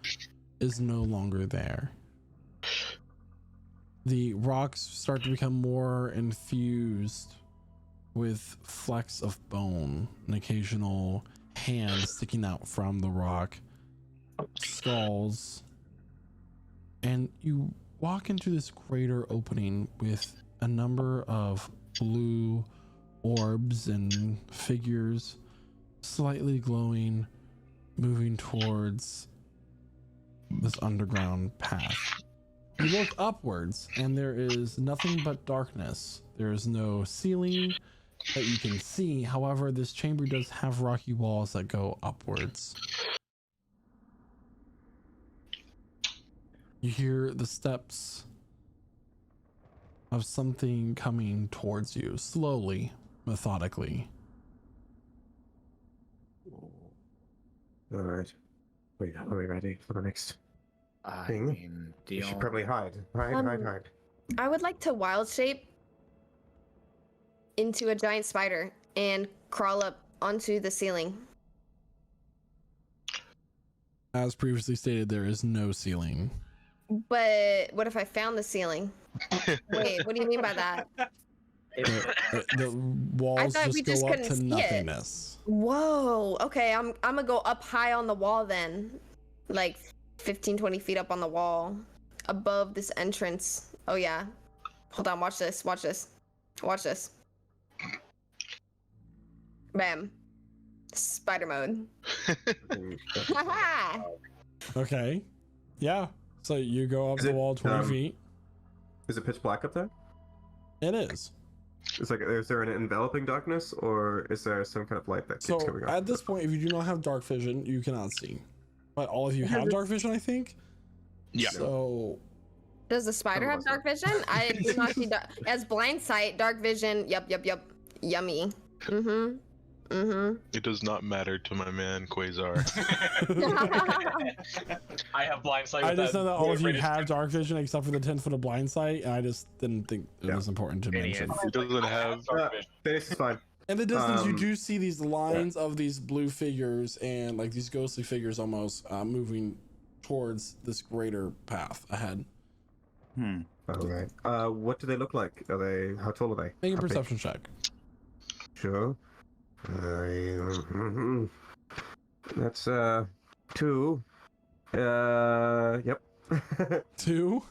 is no longer there. The rocks start to become more infused with flecks of bone, an occasional hand sticking out from the rock, skulls, and you walk into this greater opening with a number of blue orbs and figures slightly glowing, moving towards this underground path. You look upwards and there is nothing but darkness. There is no ceiling that you can see. However, this chamber does have rocky walls that go upwards. You hear the steps of something coming towards you, slowly, methodically. Alright. Wait, are we ready for the next I thing? mean, We should probably hide. Hide. I would like to wild shape into a giant spider and crawl up onto the ceiling. As previously stated, there is no ceiling. But what if I found the ceiling? Wait, what do you mean by that? The walls thought we just just go up couldn't to see it. nothingness. Whoa. Okay, I'm gonna go up high on the wall then. Like 15, 20 feet up on the wall. Above this entrance. Oh yeah. Hold on, watch this. Watch this. Watch this. Bam. Spider mode. Haha. Okay. Yeah. So you go up Is the it, wall 20 feet. Is it pitch black up there? It is. It's like, is there an enveloping darkness, or is there some kind of light that keeps So coming up? at this point, if you do not have dark vision, you cannot see. But all of you have dark vision, I think. Yeah. So Does the spider have dark vision? I do not see dark. As blind sight, dark vision. Yup. Yummy. It does not matter to my man Quasar. I have blind sight. I with just know that all of you rated- have dark vision except for the 10 foot of blind sight, and I just didn't think it was important to mention. It doesn't have. dark vision. This is fine. In the distance, you Um, do see these lines of these blue figures and like these ghostly figures almost moving towards this greater path ahead. Alright. What do they look like? How tall are they? Make a How big? perception check. Sure. That's 2. Yep. 2.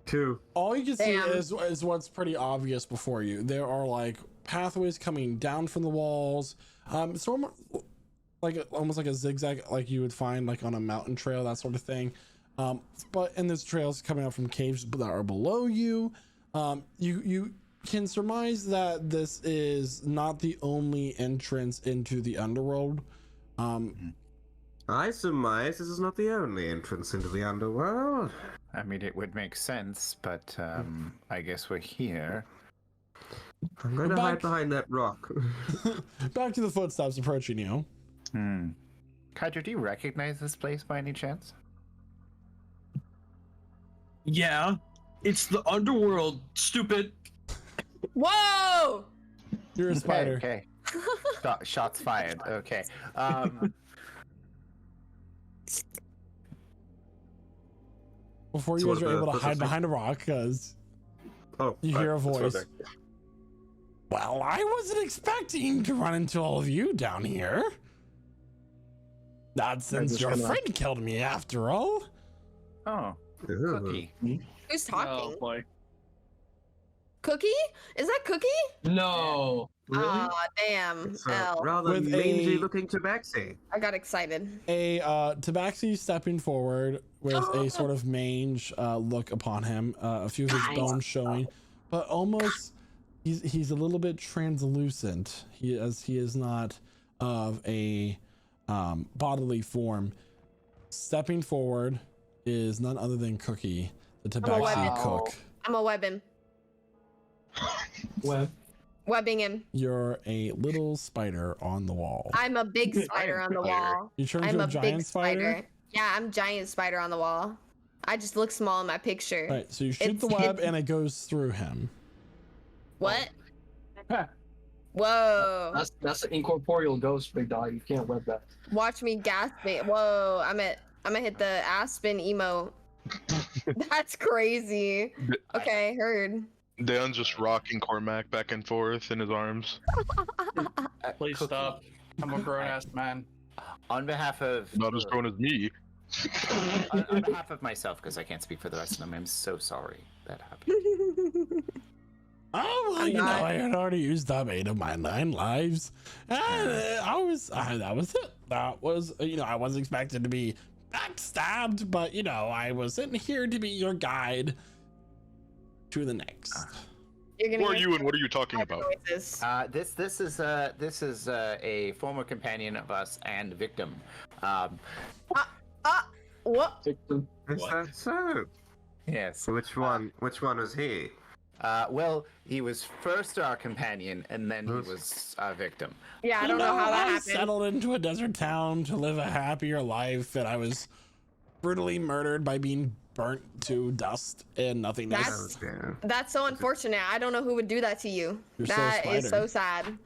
2. All you can see Damn. is what's pretty obvious before you. There are like pathways coming down from the walls. So like almost like a zigzag, like you would find like on a mountain trail, that sort of thing. And there's trails coming out from caves that are below you. You can surmise that this is not the only entrance into the underworld. I surmise this is not the only entrance into the underworld. I mean, it would make sense, but I guess we're here. I'm going to hide behind that rock. Back to the footsteps approaching you. Kaiju, do you recognize this place by any chance? Yeah, it's the underworld, stupid. Whoa! You're a spider. Okay. Shots fired. Okay. Before you So guys what are are the able to hide footsteps? behind a rock, because Oh, you hear a that's what voice. they- Well, I wasn't expecting to run into all of you down here. Not since just your gonna- friend killed me, after all. Oh, Ew. Cookie. Who's talking? Oh boy. Cookie? Is that Cookie? No. Really? Aw, damn. It's a L. rather With mangy a- looking tabaxi. I got excited. A tabaxi stepping forward with a sort of mange look upon him, a few of his Guys. bones showing, but almost he's a little bit translucent. He is not of a bodily form. Stepping forward is none other than Cookie, the tabaxi weapon. cook. I'm a webbing. Well, Webbing him. You're a little spider on the wall. I'm a big spider on the wall. You turn I'm into a a giant big spider. spider. Yeah, I'm giant spider on the wall. I just look small in my picture. All right, so you shoot the It's- web and it goes through him. What? Huh. Whoa. that's an incorporeal ghost, big dog. You can't web that. Watch me gasping. Whoa, I'm gonna hit the Aspen emote. That's crazy. Okay, heard. Dan's just rocking Cormac back and forth in his arms. Please Cookie. stop. I'm a grown ass man. On behalf of Not as grown as me. on behalf of myself, because I can't speak for the rest of them, I'm so sorry that happened. Oh, well, you know, I had already used up 8 of my 9 lives. And that was it. That was, I wasn't expected to be backstabbed, but, I was sitting here to be your guide to the next. You're gonna Who are hear you and what are you talking spider about? noises. This is a former companion of us and victim. What? Is that so? Yes. Which one was he? Well, he was first our companion, and then he was our victim. Yeah, I don't know how that I happened. settled into a desert town to live a happier life, and I was brutally murdered by being burnt to dust and nothingness. That's so unfortunate. I don't know who would do that to you. You're so That is so spider. sad.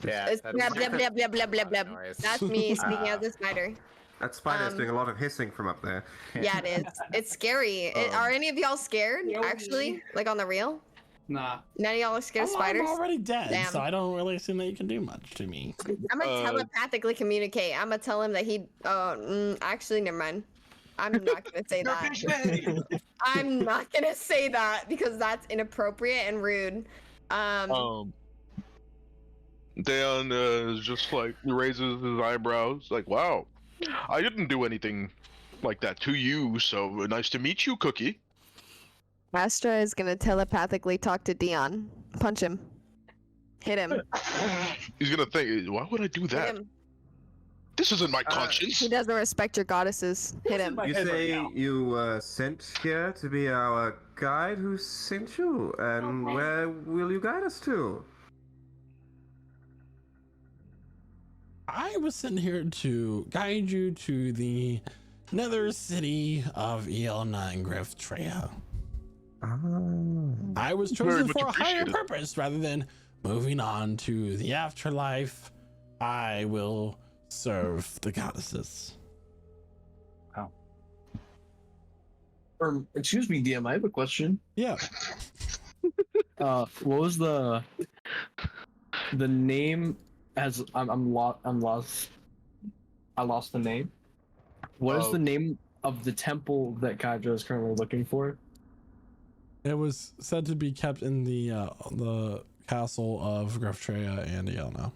Yeah, It's that's blah, blah, blah, blah, blah, blah, blah. noise. That's me speaking as a spider. That spider's doing a lot of hissing from up there. Yeah, it is. It's scary. Are any of y'all scared, actually? Like on the real? Nah. None of y'all are scared of I'm spiders? already dead, Damn. so I don't really assume that you can do much to me. I'm gonna telepathically communicate. I'm gonna tell him that he. Actually, never mind. I'm not gonna say that. I'm not gonna say that because that's inappropriate and rude. Dan just like raises his eyebrows, like, "Wow, I didn't do anything like that to you. So nice to meet you, Cookie." Astra is gonna telepathically talk to Dion. Punch him. Hit him. He's gonna think, "Why would I do Hit that? him. This isn't my conscience." He doesn't respect your goddesses. Hit him. You say you were sent here to be our guide. Who sent you? And where will you guide us to? I was sent here to guide you to the nether city of Ielna and Griftrea. I was Very chosen much for a higher appreciated. purpose rather than moving on to the afterlife. I will serve the goddesses. Excuse me, DM. I have a question. Yeah. What was the name? As I'm lost. I lost the name. What is the name of the temple that Kaija is currently looking for? It was said to be kept in the castle of Griftrea and Ielna.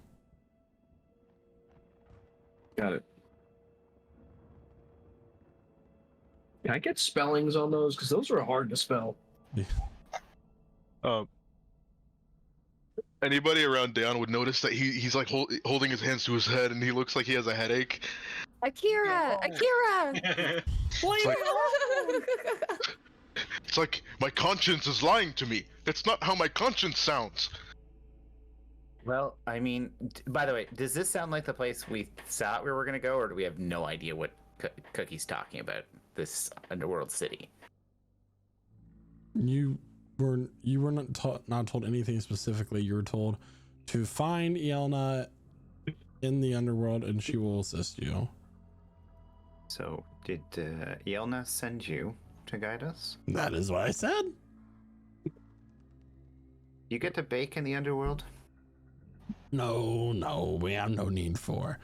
Got it. Can I get spellings on those? Because those are hard to spell. Anybody around Dan would notice that he's like holding his hands to his head, and he looks like he has a headache. Akira! Akira! It's like my conscience is lying to me. That's not how my conscience sounds. Well, I mean, by the way, does this sound like the place we thought we were going to go, or do we have no idea what Cookie's talking about? This underworld city. You were not told anything specifically. You were told to find Ielna in the underworld, and she will assist you. So, did Yelna send you to guide us? That is what I said. You get to bake in the underworld? No, we have no need for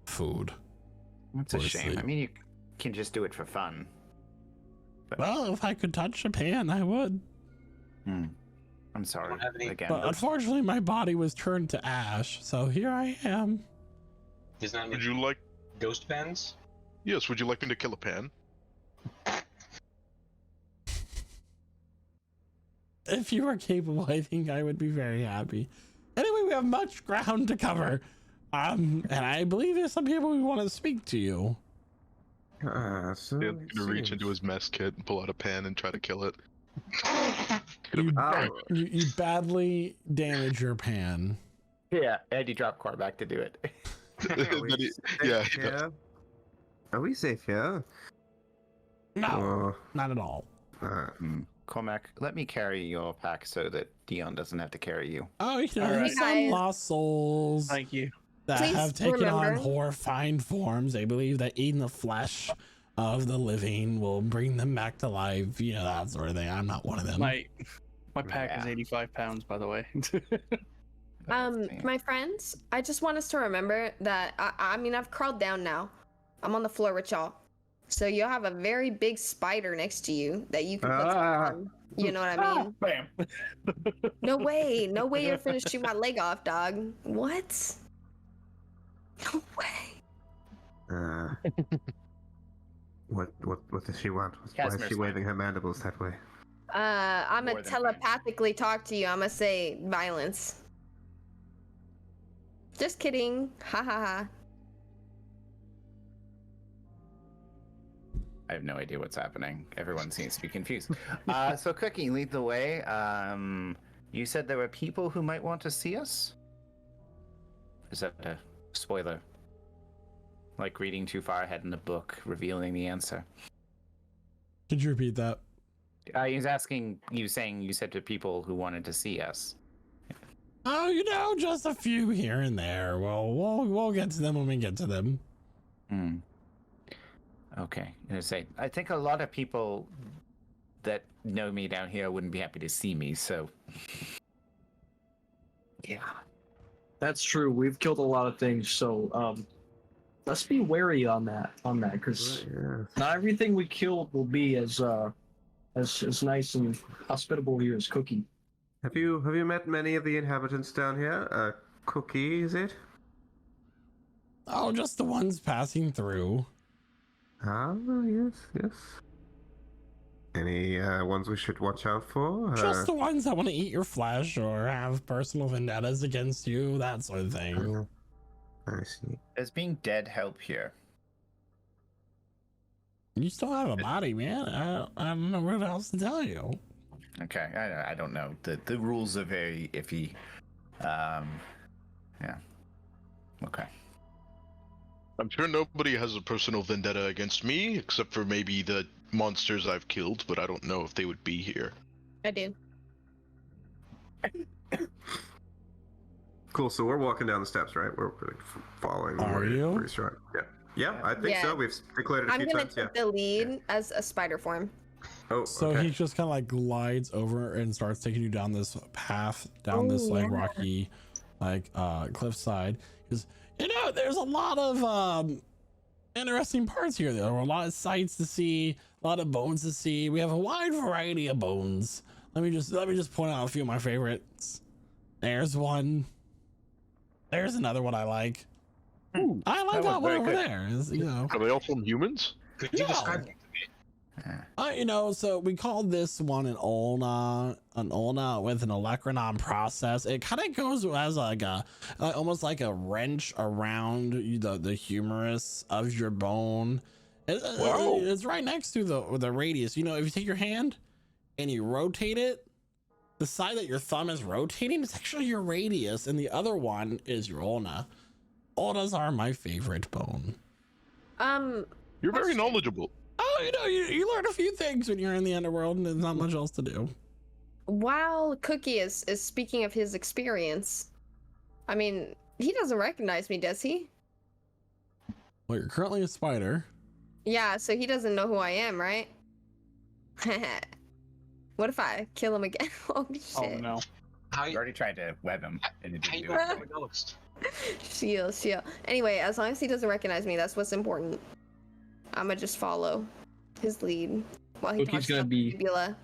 food. That's a Or shame. sleep. I mean, you can just do it for fun. But, Well, if I could touch a pan, I would. I'm sorry. Don't have any- Again, But unfortunately, my body was turned to ash, so here I am. He's not Would you like? ghost pens? Yes. Would you like me to kill a pan? If you were capable, I think I would be very happy. Anyway, we have much ground to cover. And I believe there's some people who want to speak to you. So Dan's gonna reach into his mess kit and pull out a pan and try to kill it. You badly damage your pan. yeah, and you drop Korvac to do it. Are we But safe yeah, here? Are we safe here? No, Or, not at all. Cormac, let me carry your pack so that Dion doesn't have to carry you. Oh, you know, All right. there's some Guys. lost souls Thank you. that Please have taken on remember- horrifying forms. They believe that eating the flesh of the living will bring them back to life. You know, that sort of thing. I'm not one of them. My pack is Yeah. 85 pounds, by the way. My friends, I just want us to remember that I mean I've crawled down now. I'm on the floor with y'all. So you'll have a very big spider next to you that you can put on. You know what I mean? Bam. No way. No way you're finna shoot my leg off, dog. What? No way. What does she want? Why is Casimir's she fine. waving her mandibles that way? I'm More gonna than telepathically talk to you. I'm gonna say violence. Just kidding. Ha ha ha. I have no idea what's happening. Everyone seems to be confused. So, Cookie, lead the way. You said there were people who might want to see us? Is that a spoiler? Like reading too far ahead in the book, revealing the answer. Could you repeat that? He was asking you, saying you said to people who wanted to see us. Oh, just a few here and there. Well, we'll get to them when we get to them. Hmm. Okay. I think a lot of people that know me down here wouldn't be happy to see me, so. Yeah. That's true. We've killed a lot of things, so let's be wary on that, because not everything we killed will be as nice and hospitable here as Cookie. Have you met many of the inhabitants down here? Cookie, is it? Oh, just the ones passing through. Ah, yes. Any ones we should watch out for? Just the ones that want to eat your flesh or have personal vendettas against you, that sort of thing. I see. Does being dead help here? You still have a body, man. I don't know what else to tell you. Okay, I don't know. The rules are very iffy. Yeah. Okay. I'm sure nobody has a personal vendetta against me, except for maybe the monsters I've killed, but I don't know if they would be here. I do. Cool, so we're walking down the steps, right? We're following. Are you? Pretty sure. Yeah, I think so. We've declared it a I'm few gonna times, take the lead as a spider form. Oh, So okay. he just kind of like glides over and starts taking you down this path, down this like rocky, like cliffside. Because there's a lot of interesting parts here. There are a lot of sights to see, a lot of bones to see. We have a wide variety of bones. Let me just point out a few of my favorites. There's one. There's another one I like. Ooh, I like that one very over good. there. It's, Are they all from humans? Could you No. describe them to me? So we call this one an ulna with an olecranon process. It kind of goes as like almost like a wrench around the humerus of your bone. It's right next to the radius. If you take your hand and you rotate it, the side that your thumb is rotating is actually your radius, and the other one is your ulna. Ulnas are my favorite bone. You're very knowledgeable. Oh, you learn a few things when you're in the underworld, and there's not much else to do. While Cookie is speaking of his experience, I mean, he doesn't recognize me, does he? Well, you're currently a spider. Yeah, so he doesn't know who I am, right? What if I kill him again? Oh shit. Oh no. How You already tried to web him, and it how didn't you do it. become a ghost? Shield. Anyway, as long as he doesn't recognize me, that's what's important. I'ma just follow his lead while he Cookie's talks gonna about be- the fibula,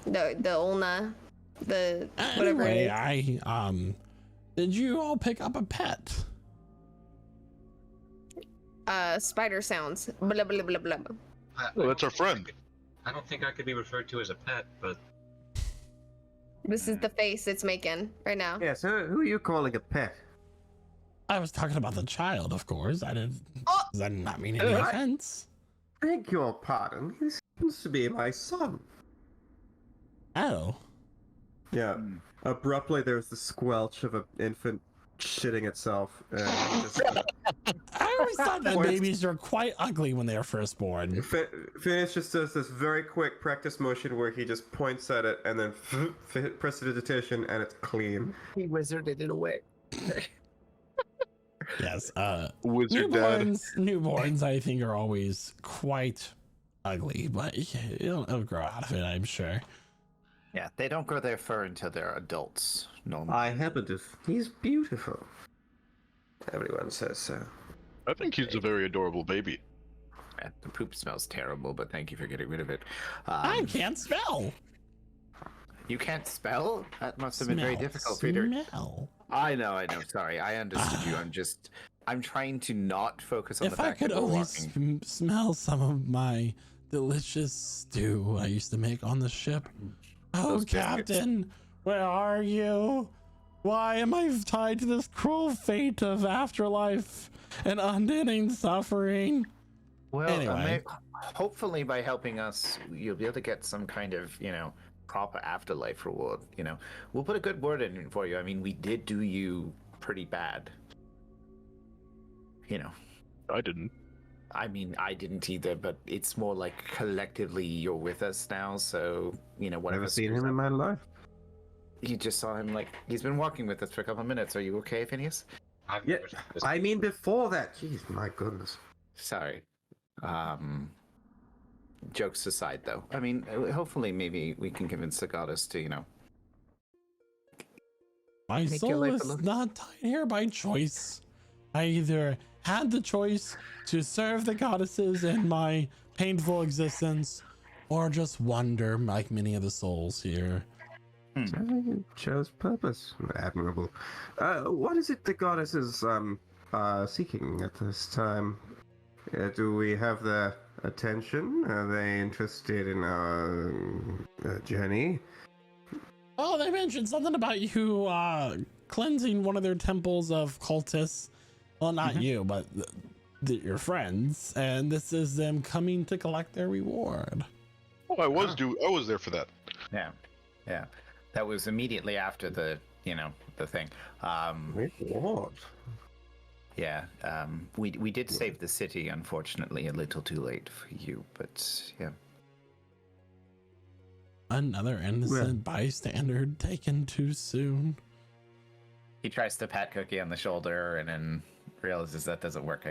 the ulna, the whatever. Anyway, did you all pick up a pet? Spider sounds. Blah blah blah blah. Oh, that's our friend. I don't think I could be referred to as a pet, but This is the face it's making right now. Yeah, so who are you calling a pet? I was talking about the child, of course. I did not mean any I- offense. Beg your pardon. He seems to be my son. Oh, Yeah. Abruptly, there's the squelch of an infant shitting itself. And just, I always thought that What? babies are quite ugly when they are first born. Phineas just does this very quick practice motion where he just points at it and then prestidigitation, and it's clean. He wizarded it away. Yes, Wizard dad. newborns, I think, are always quite ugly, but it'll grow out of it, I'm sure. Yeah, they don't grow their fur until they're adults. Normally. I happen to. He's beautiful. Everyone says so. I think he's a very adorable baby. The poop smells terrible, but thank you for getting rid of it. I can't spell. You can't spell? That must have been very difficult, Peter. Smell. I know. Sorry, I understood you. I'm trying to not focus on the If I fact could that we're only walking. smell some of my delicious stew I used to make on the ship. Oh, Those biscuits. Captain, where are you? Why am I tied to this cruel fate of afterlife and unending suffering? Well, Anyway. hopefully by helping us, you'll be able to get some kind of, proper afterlife reward. We'll put a good word in for you. I mean, we did do you pretty bad. I didn't. I mean, I didn't either, but it's more like collectively you're with us now, so, whatever. Never seen him in my life. You just saw him, he's been walking with us for a couple of minutes. Are you okay, Phineas? Yeah, I mean before that. Jeez, my goodness. Sorry. Jokes aside, though. I mean, hopefully maybe we can convince the goddess to, My Make your soul life a is little- not tied here by choice. I either had the choice to serve the goddesses in my painful existence, or just wander like many of the souls here. So you chose purpose. Admirable. What is it the goddess is seeking at this time? Do we have their attention? Are they interested in our journey? Oh, they mentioned something about you cleansing one of their temples of cultists. Well, not you, but your friends. And this is them coming to collect their reward. Oh, I was there for that. Yeah. That was immediately after the thing. What? Yeah. We did save the city, unfortunately, a little too late for you, but yeah. Another innocent bystander taken too soon. He tries to pat Cookie on the shoulder and then realizes that doesn't work.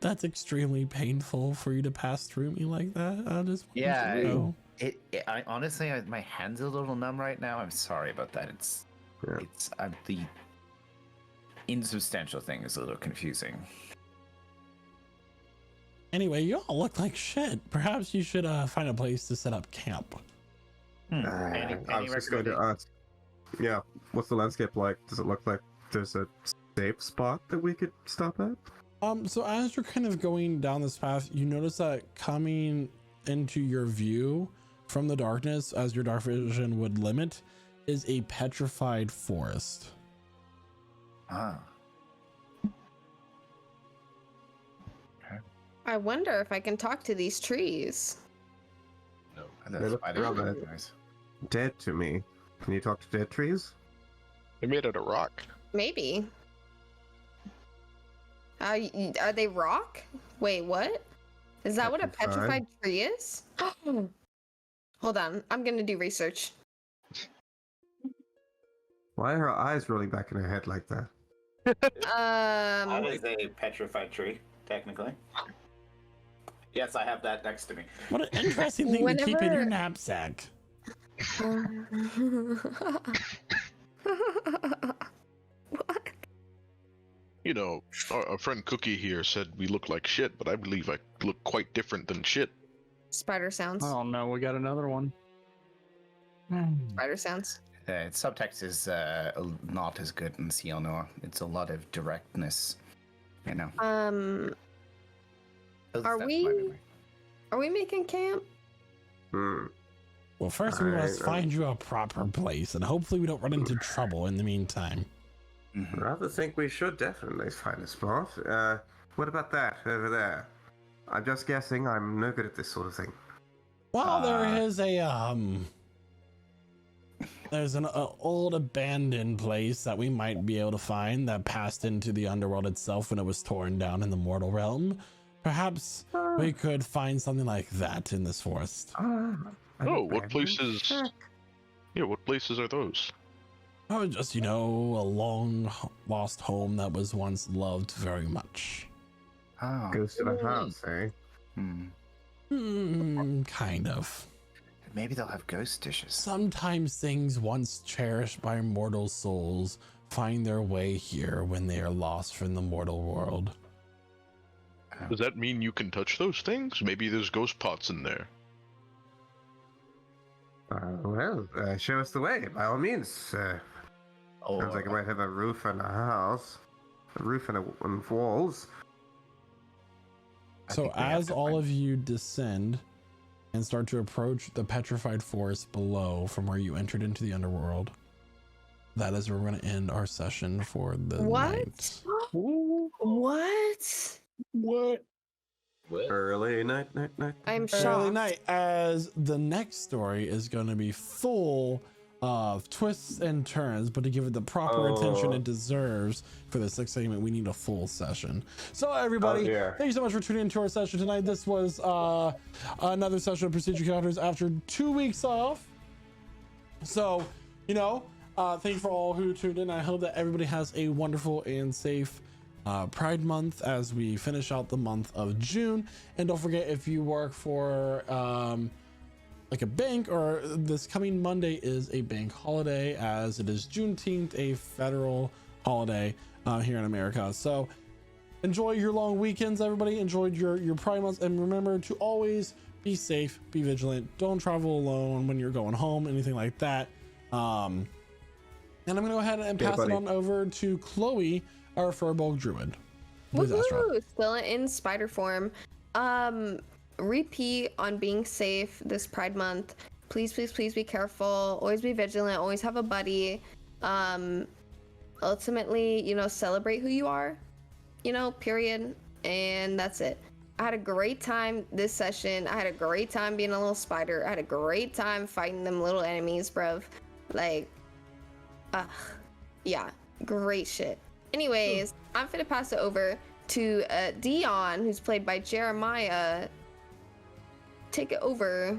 That's extremely painful for you to pass through me like that. I just want you to know. I honestly, my hand's a little numb right now. I'm sorry about that. The insubstantial thing is a little confusing. Anyway, you all look like shit. Perhaps you should find a place to set up camp. Any I was just going to ask. Yeah, what's the landscape like? Does it look like there's a safe spot that we could stop at? So as you're kind of going down this path, you notice that coming into your view from the darkness, as your dark vision would limit, is a petrified forest. I wonder if I can talk to these trees. No. They look rather dead to me. Can you talk to dead trees? They made out of rock. Maybe. Are they rock? Wait, what? Is that what a petrified tree is? Hold on, I'm gonna do research. Why are her eyes rolling back in her head like that? That is a petrified tree, technically. Yes, I have that next to me. What an interesting thing to keep in your knapsack. What? Our friend Cookie here said we look like shit, but I believe I look quite different than shit. Spider sounds. Oh no, we got another one. Spider sounds. Subtext is not as good in Cianor. It's a lot of directness, Are we making camp? Well, first we must find you a proper place, and hopefully we don't run into trouble in the meantime. Rather think we should definitely find a spot. What about that over there? I'm just guessing. I'm no good at this sort of thing. Well, there is there's an old abandoned place that we might be able to find that passed into the underworld itself when it was torn down in the mortal realm. Perhaps we could find something like that in this forest. What places? Yeah, what places are those? Oh, just, a long lost home that was once loved very much. Goes to the house, eh? Kind of. Maybe they'll have ghost dishes. Sometimes things once cherished by mortal souls find their way here when they are lost from the mortal world. Does that mean you can touch those things? Maybe there's ghost pots in there. Show us the way, by all means. Sounds like it might have a roof and a house. A roof and walls. So as all of you descend and start to approach the petrified forest below from where you entered into the underworld, that is where we're going to end our session for the night. What? What? What? Early night. I'm Early shocked. night, as the next story is going to be full of twists and turns, but to give it the proper attention it deserves for the sixth segment, we need a full session. So everybody, thank you so much for tuning into our session tonight. This was another session of Procedure Encounters after 2 weeks off. So, thank you for all who tuned in. I hope that everybody has a wonderful and safe Pride Month as we finish out the month of June. And don't forget, if you work for like a bank, or this coming Monday is a bank holiday, as it is Juneteenth, a federal holiday here in America. So enjoy your long weekends, everybody. Enjoy your Pride Month, and remember to always be safe, be vigilant. Don't travel alone when you're going home, anything like that. And I'm gonna go ahead and pass it on over to Chloe, our Furbulk Druid. Woohoo! Still in spider form. Repeat on being safe this Pride Month. Please be careful. Always be vigilant. Always have a buddy. Ultimately, celebrate who you are. Period. And that's it. I had a great time this session. I had a great time being a little spider. I had a great time fighting them little enemies, bruv. Yeah, great shit. Anyways, I'm gonna pass it over to Dion, who's played by Jeremiah. Take it over.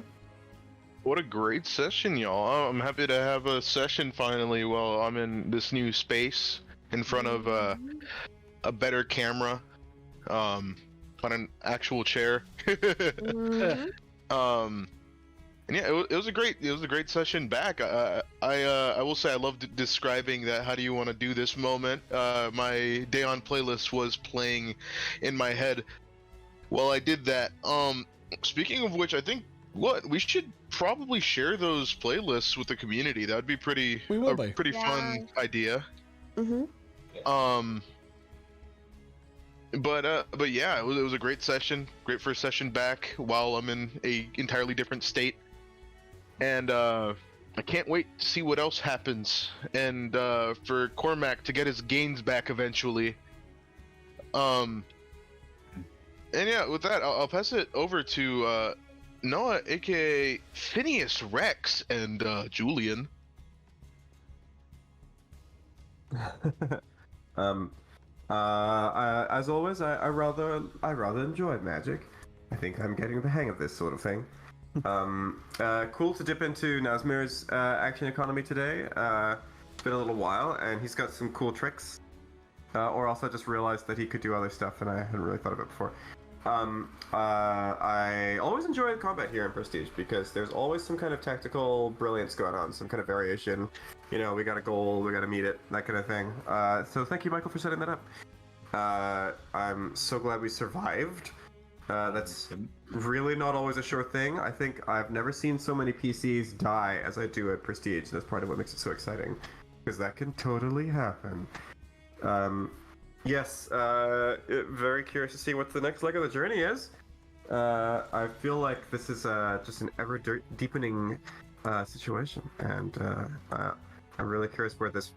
What a great session, y'all. I'm happy to have a session finally while I'm in this new space in front of a better camera, on an actual chair. And yeah, it was a great session back. I will say I loved describing that. How do you want to do this moment? My day on playlist was playing in my head while I did that. Speaking of which, I think we should probably share those playlists with the community. That would be pretty fun idea. But yeah, it was a great session, great first session back while I'm in a entirely different state, and I can't wait to see what else happens, and for Cormac to get his gains back eventually. And yeah, with that, I'll pass it over to Noah, aka Phineas Rex, and Julian. As always, I rather enjoy magic. I think I'm getting the hang of this sort of thing. Cool to dip into Nazmir's action economy today. It's been a little while, and he's got some cool tricks. Or else I just realized that he could do other stuff, and I hadn't really thought of it before. I always enjoy combat here in Prestige because there's always some kind of tactical brilliance going on, some kind of variation. We got a goal, we got to meet it, that kind of thing. So thank you, Michael, for setting that up. I'm so glad we survived. That's really not always a sure thing. I think I've never seen so many PCs die as I do at Prestige. That's part of what makes it so exciting, because that can totally happen. Yes, very curious to see what the next leg of the journey is. I feel like this is just an ever-deepening situation, and I'm really curious what this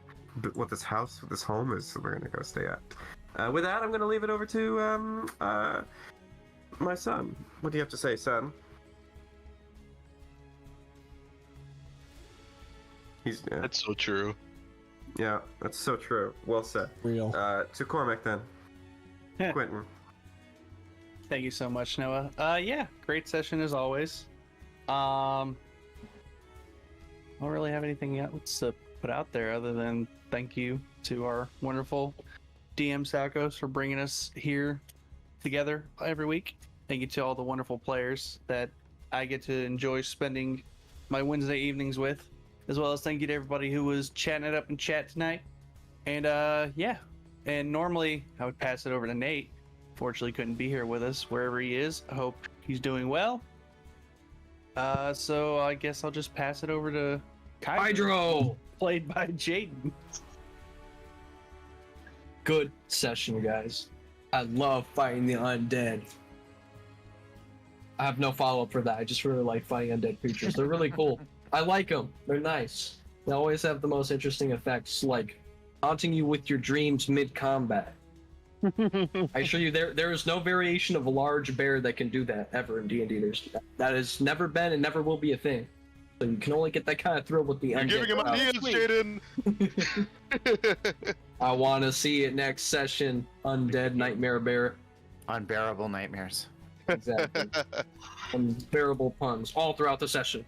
home is we're gonna go stay at. With that, I'm gonna leave it over to my son. What do you have to say, son? That's so true. Yeah, that's so true. Well said. Real. To Cormac then. Quentin. Thank you so much, Noah. Yeah, great session as always. I don't really have anything else to put out there other than thank you to our wonderful DM Salkos for bringing us here together every week. Thank you to all the wonderful players that I get to enjoy spending my Wednesday evenings with, as well as thank you to everybody who was chatting it up in chat tonight. And yeah, and normally I would pass it over to Nate. Fortunately, couldn't be here with us wherever he is. I hope he's doing well. So I guess I'll just pass it over to Hydro, played by Jaden. Good session, guys. I love fighting the undead. I have no follow-up for that. I just really like fighting undead creatures. They're really cool. I like them. They're nice. They always have the most interesting effects, like haunting you with your dreams mid-combat. I assure you, there is no variation of a large bear that can do that ever in D&D. That has never been and never will be a thing. So you can only get that kind of thrill with the You're undead. giving him ideas, Jaden! I want to see it next session. Undead Nightmare Bear. Unbearable nightmares. Exactly. Unbearable puns all throughout the session.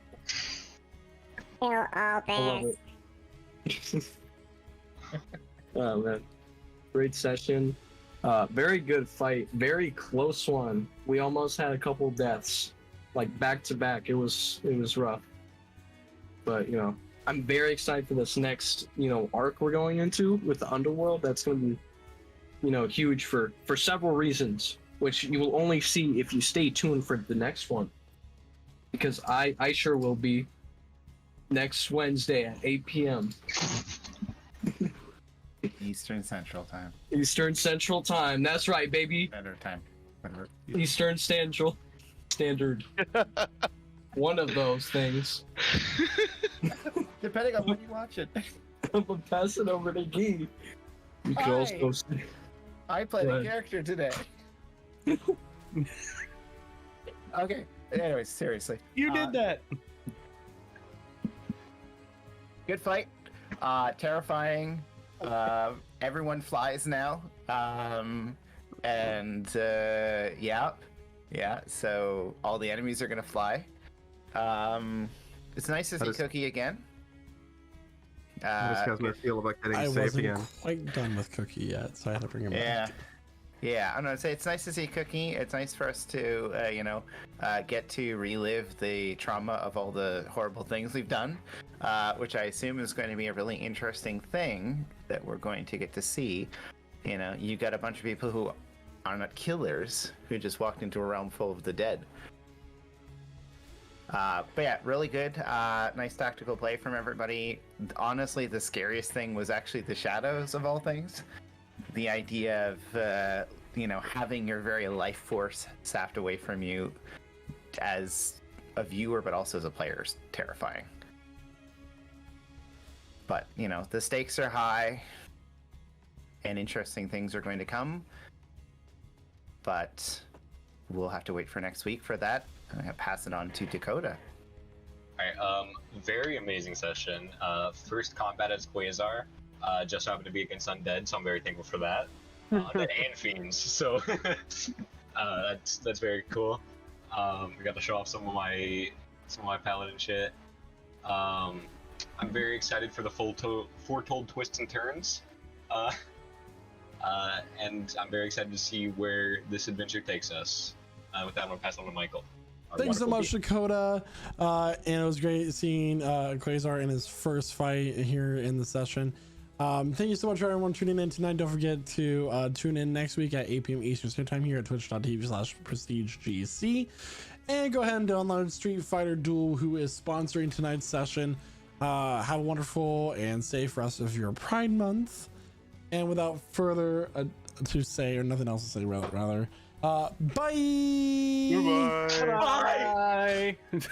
I love it. Oh man, great session. Very good fight. Very close one. We almost had a couple deaths, like back to back. It was rough. But you know, I'm very excited for this next arc we're going into with the underworld. That's going to be huge for several reasons, which you will only see if you stay tuned for the next one. Because I sure will be next Wednesday at 8 p.m. Eastern Central Time. Eastern Central Time. That's right, baby. Standard Time. Whatever. Eastern Standard. One of those things. Depending on when you watch it. I'm gonna pass it over to Guy. You can also. I played Go a ahead. character today. Okay. Anyways, seriously. You did that. Good fight. Terrifying. Everyone flies now. Yeah. So all the enemies are gonna fly. It's nice to see Cookie again. How does Kazma feel about getting I saved wasn't again? quite done with Cookie yet, so I had to bring him back. Yeah, I'm gonna say it's nice to see Cookie. It's nice for us to, get to relive the trauma of all the horrible things we've done, which I assume is going to be a really interesting thing that we're going to get to see. You know, you got a bunch of people who are not killers who just walked into a realm full of the dead. But yeah, really good. Nice tactical play from everybody. Honestly, the scariest thing was actually the shadows of all things. The idea of, having your very life force sapped away from you as a viewer, but also as a player is terrifying. But, the stakes are high and interesting things are going to come. But we'll have to wait for next week for that. I'm going to pass it on to Dakota. Alright, very amazing session. First combat as Quasar. Just happened to be against Undead, so I'm very thankful for that. Undead and Fiends, so that's very cool. We got to show off some of my paladin shit. I'm very excited for the foretold twists and turns. And I'm very excited to see where this adventure takes us. With that, I'm gonna pass on to Michael. Thanks so much, Dakota. And it was great seeing Quasar in his first fight here in the session. Thank you so much for everyone tuning in tonight. Don't forget to tune in next week at 8 p.m. Eastern Standard Time here at twitch.tv/prestigegc. And go ahead and download Street Fighter Duel, who is sponsoring tonight's session. Have a wonderful and safe rest of your Pride Month. And without further to say, or nothing else to say, rather, bye! Goodbye! Bye.